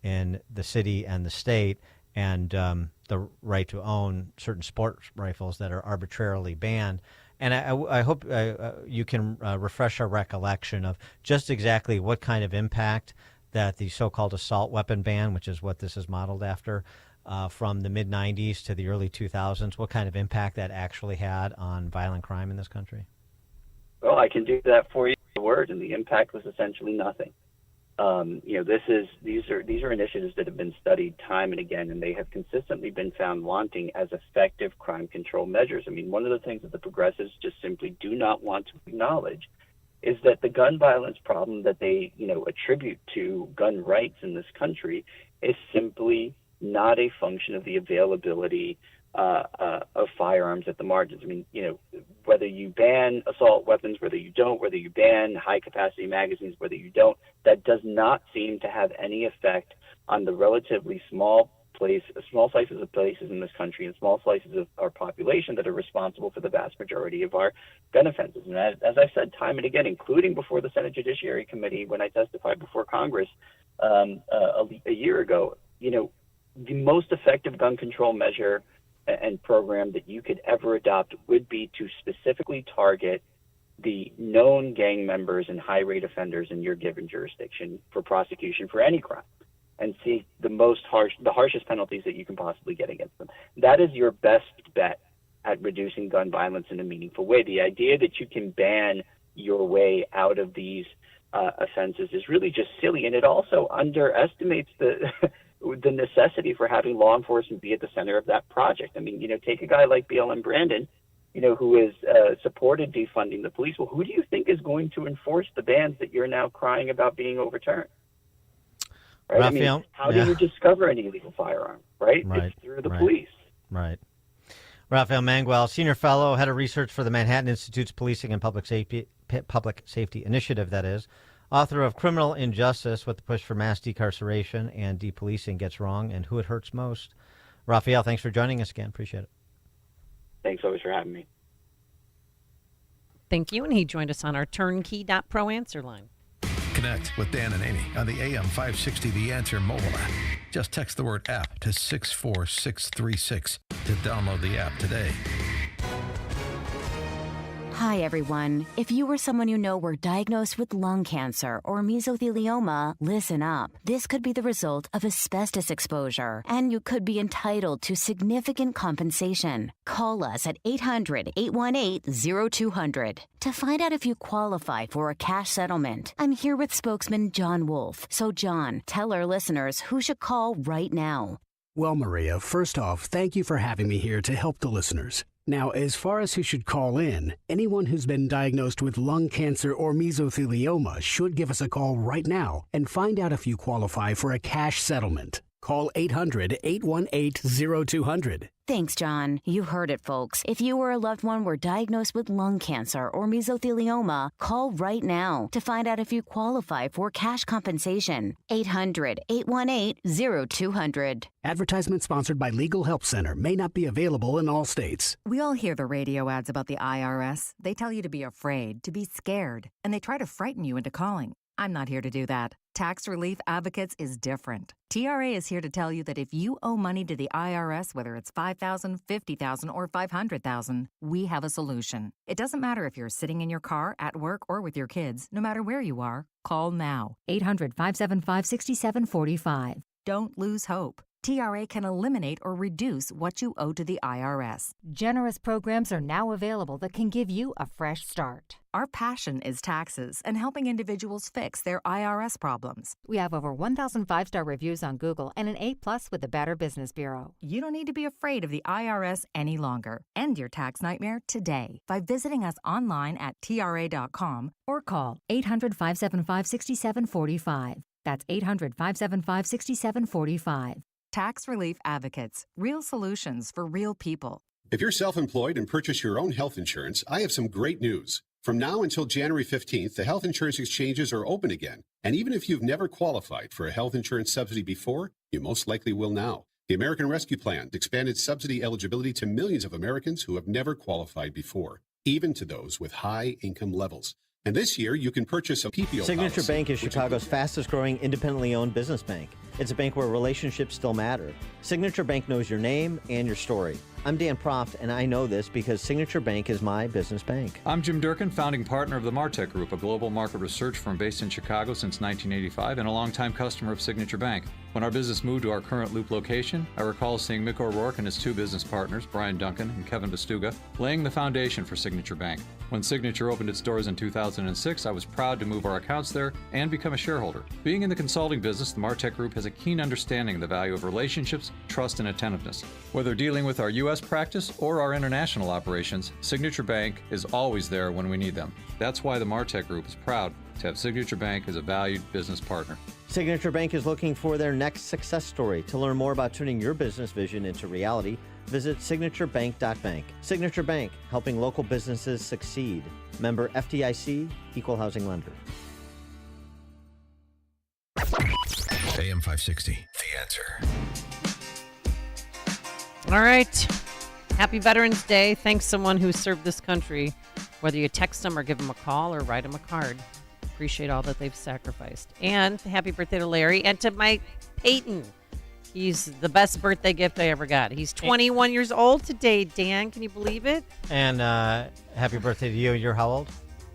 in the city and the state, and the right to own certain sports rifles that are arbitrarily banned. And I hope you can refresh our recollection of just exactly what kind of impact that the so-called assault weapon ban, which is what this is modeled after, from the mid-'90s to the early 2000s, what kind of impact that actually had on violent crime in this country? Well, I can do that for you in a word, and the impact was essentially nothing. These are initiatives that have been studied time and again, and they have consistently been found wanting as effective crime control measures. One of the things that the progressives just simply do not want to acknowledge is that the gun violence problem that they, attribute to gun rights in this country is simply not a function of the availability of firearms at the margins. Whether you ban assault weapons, whether you don't, whether you ban high-capacity magazines, whether you don't, that does not seem to have any effect on the relatively small slices of places in this country and small slices of our population that are responsible for the vast majority of our gun offenses. And as I've said time and again, including before the Senate Judiciary Committee when I testified before Congress a year ago, the most effective gun control measure and program that you could ever adopt would be to specifically target the known gang members and high rate offenders in your given jurisdiction for prosecution for any crime, and seek the harshest penalties that you can possibly get against them. That is your best bet at reducing gun violence in a meaningful way. The idea that you can ban your way out of these offenses is really just silly, and it also underestimates the the necessity for having law enforcement be at the center of that project. I mean, take a guy like BLM Brandon, who has supported defunding the police. Well, who do you think is going to enforce the bans that you're now crying about being overturned? Right? Raphael, I mean, how do you discover an illegal firearm? Right? It's through the police. Right. Raphael Manguel, Senior Fellow, Head of Research for the Manhattan Institute's Policing and Public Safety Initiative, that is. Author of Criminal Injustice, What the Push for Mass Decarceration and Depolicing Gets Wrong and Who It Hurts Most. Raphael, thanks for joining us again. Appreciate it. Thanks always for having me. Thank you. And he joined us on our turnkey.pro answer line. Connect with Dan and Amy on the AM 560 The Answer mobile app. Just text the word app to 64636 to download the app today. Hi, everyone. If you or someone you know were diagnosed with lung cancer or mesothelioma, listen up. This could be the result of asbestos exposure, and you could be entitled to significant compensation. Call us at 800-818-0200 to find out if you qualify for a cash settlement. I'm here with spokesman John Wolf. So, John, tell our listeners who should call right now. Well, Maria, first off, thank you for having me here to help the listeners. Now, as far as who should call in, anyone who's been diagnosed with lung cancer or mesothelioma should give us a call right now and find out if you qualify for a cash settlement. Call 800-818-0200. Thanks, John. You heard it, folks. If you or a loved one were diagnosed with lung cancer or mesothelioma, call right now to find out if you qualify for cash compensation. 800-818-0200. Advertisement sponsored by Legal Help Center. May not be available in all states. We all hear the radio ads about the IRS. They tell you to be afraid, to be scared, and they try to frighten you into calling. I'm not here to do that. Tax Relief Advocates is different. TRA is here to tell you that if you owe money to the IRS, whether it's $5,000, $50,000, or $500,000, we have a solution. It doesn't matter if you're sitting in your car, at work, or with your kids. No matter where you are, call now. 800-575-6745. Don't lose hope. TRA can eliminate or reduce what you owe to the IRS. Generous programs are now available that can give you a fresh start. Our passion is taxes and helping individuals fix their IRS problems. We have over 1,000 5-star reviews on Google and an A+ with the Better Business Bureau. You don't need to be afraid of the IRS any longer. End your tax nightmare today by visiting us online at TRA.com or call 800-575-6745. That's 800-575-6745. Tax Relief Advocates. Real solutions for real people. If you're self-employed and purchase your own health insurance, I have some great news. From now until January 15th, the health insurance exchanges are open again. And even if you've never qualified for a health insurance subsidy before, you most likely will now. The American Rescue Plan expanded subsidy eligibility to millions of Americans who have never qualified before, even to those with high income levels. And this year, you can purchase a PPO Signature policy, Bank is Chicago's fastest growing independently owned business bank. It's a bank where relationships still matter. Signature Bank knows your name and your story. I'm Dan Proft, and I know this because Signature Bank is my business bank. I'm Jim Durkin, founding partner of the Martech Group, a global market research firm based in Chicago since 1985 and a longtime customer of Signature Bank. When our business moved to our current Loop location, I recall seeing Mick O'Rourke and his two business partners, Brian Duncan and Kevin Bastuga, laying the foundation for Signature Bank. When Signature opened its doors in 2006, I was proud to move our accounts there and become a shareholder. Being in the consulting business, the Martech Group has a keen understanding of the value of relationships, trust, and attentiveness. Whether dealing with our U.S. practice or our international operations, Signature Bank is always there when we need them. That's why the Martech Group is proud to have Signature Bank as a valued business partner. Signature Bank is looking for their next success story. To learn more about turning your business vision into reality, visit signaturebank.bank. Signature Bank, helping local businesses succeed. Member FDIC, Equal Housing Lender. AM 560, The Answer. All right. Happy Veterans Day. Thanks someone who served this country, whether you text them or give them a call or write them a card. Appreciate all that they've sacrificed. And happy birthday to Larry and to Mike Payton. He's the best birthday gift I ever got. He's 21 years old today, Dan. Can you believe it? And happy birthday to you. You're how old?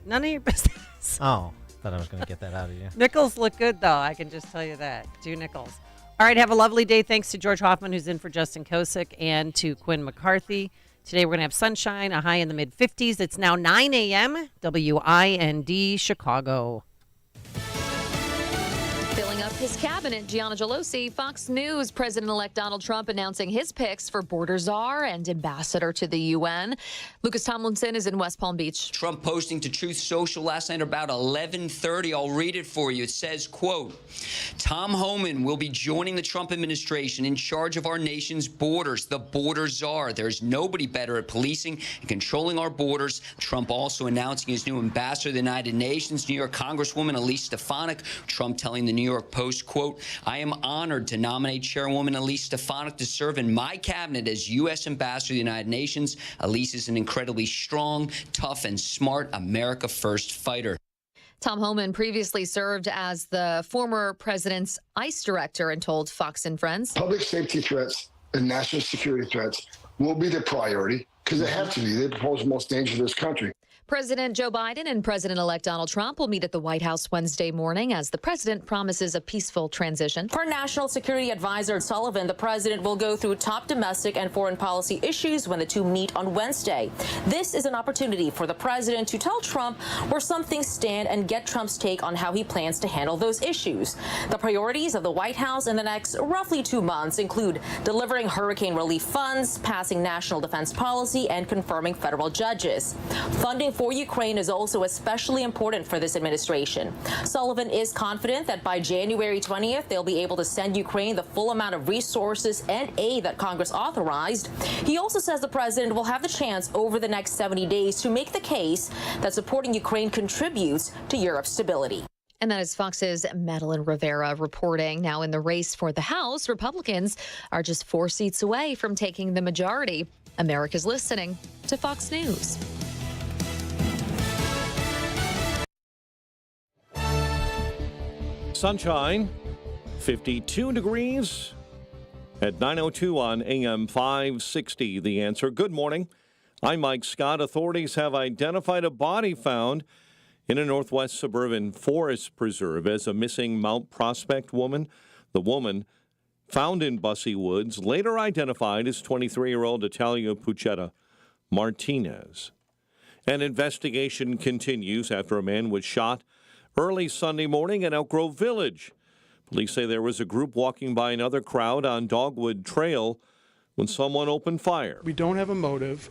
None of your business. Oh, thought I was going to get that out of you. Nickels look good, though. I can just tell you that. 2 nickels. All right, have a lovely day. Thanks to George Hoffman, who's in for Justin Kosick, and to Quinn McCarthy. Today we're going to have sunshine, a high in the mid-50s. It's now 9 a.m. WIND Chicago. Filling up his cabinet, Gianna Gelosi, Fox News. President-elect Donald Trump announcing his picks for border czar and ambassador to the UN. Lucas Tomlinson is in West Palm Beach. Trump posting to Truth Social last night about 11:30. I'll read it for you. It says, quote, Tom Homan will be joining the Trump administration in charge of our nation's borders, the border czar. There's nobody better at policing and controlling our borders. Trump also announcing his new ambassador to the United Nations, New York Congresswoman Elise Stefanik. Trump telling the New York Post, quote, I am honored to nominate Chairwoman Elise Stefanik to serve in my cabinet as U.S. Ambassador to the United Nations. Elise is an incredibly strong, tough, and smart America First fighter. Tom Homan previously served as the former president's ICE director and told Fox and Friends. Public safety threats and national security threats will be the priority because they have to be. They pose the most danger to this country. President Joe Biden and President-elect Donald Trump will meet at the White House Wednesday morning as the president promises a peaceful transition. For National Security Advisor Sullivan, the president will go through top domestic and foreign policy issues when the two meet on Wednesday. This is an opportunity for the president to tell Trump where some things stand and get Trump's take on how he plans to handle those issues. The priorities of the White House in the next roughly 2 months include delivering hurricane relief funds, passing national defense policy, and confirming federal judges. Funding for Ukraine is also especially important for this administration. Sullivan is confident that by January 20th, they'll be able to send Ukraine the full amount of resources and aid that Congress authorized. He also says the president will have the chance over the next 70 days to make the case that supporting Ukraine contributes to Europe's stability. And that is Fox's Madeline Rivera reporting. Now in the race for the House, Republicans are just 4 seats away from taking the majority. America's listening to Fox News. Sunshine, 52 degrees at 9:02 on AM 560. The Answer. Good morning. I'm Mike Scott. Authorities have identified a body found in a northwest suburban forest preserve as a missing Mount Prospect woman. The woman, found in Bussey Woods, later identified as 23-year-old Italia Puchetta Martinez. An investigation continues after a man was shot early Sunday morning in Elk Grove Village. Police say there was a group walking by another crowd on Dogwood Trail when someone opened fire. We don't have a motive.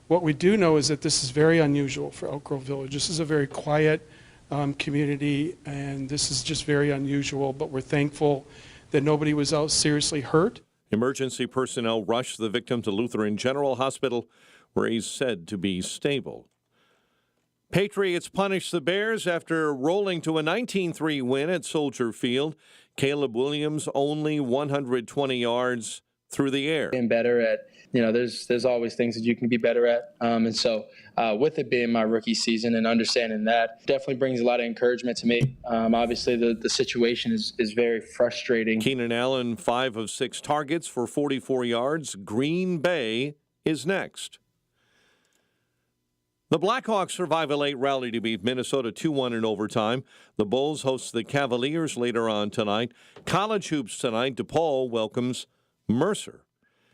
What we do know is that this is very unusual for Elk Grove Village. This is a very quiet community, and this is just very unusual, but we're thankful that nobody was out seriously hurt. Emergency personnel rushed the victim to Lutheran General Hospital, where he's said to be stable. Patriots punished the Bears after rolling to a 19-3 win at Soldier Field. Caleb Williams only 120 yards through the air. Getting better at, there's always things that you can be better at. And so with it being my rookie season and understanding that definitely brings a lot of encouragement to me. Obviously, the situation is very frustrating. Keenan Allen, 5 of 6 targets for 44 yards. Green Bay is next. The Blackhawks survive a late rally to beat Minnesota 2-1 in overtime. The Bulls host the Cavaliers later on tonight. College hoops tonight. DePaul welcomes Mercer.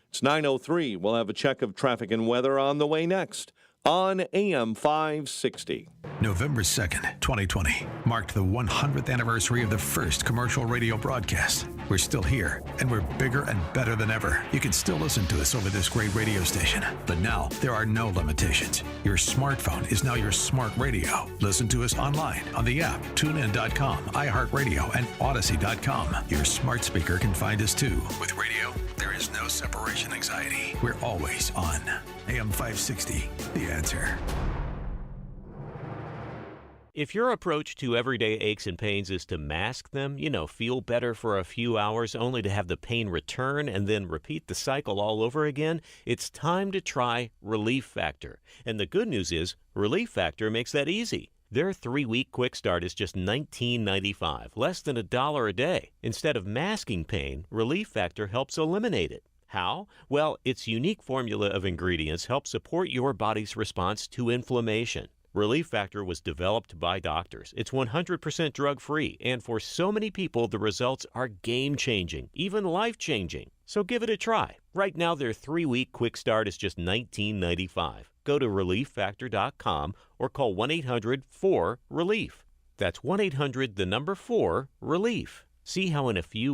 It's 9:03. We'll have a check of traffic and weather on the way next on AM 560. November 2nd, 2020, marked the 100th anniversary of the first commercial radio broadcast. We're still here, and we're bigger and better than ever. You can still listen to us over this great radio station. But now, there are no limitations. Your smartphone is now your smart radio. Listen to us online, on the app, TuneIn.com, iHeartRadio, and Odyssey.com. Your smart speaker can find us, too. With radio, there is no separation anxiety. We're always on. AM 560, The Answer. If your approach to everyday aches and pains is to mask them, feel better for a few hours only to have the pain return and then repeat the cycle all over again, it's time to try Relief Factor. And the good news is, Relief Factor makes that easy. Their 3-week quick start is just $19.95, less than $1 a day. Instead of masking pain, Relief Factor helps eliminate it. How? Well, its unique formula of ingredients helps support your body's response to inflammation. Relief Factor was developed by doctors. It's 100% drug-free, and for so many people, the results are game-changing, even life-changing. So give it a try. Right now, their 3-week quick start is just $19.95. Go to relieffactor.com or call 1-800-4-RELIEF. That's 1-800-4-RELIEF. See how in a few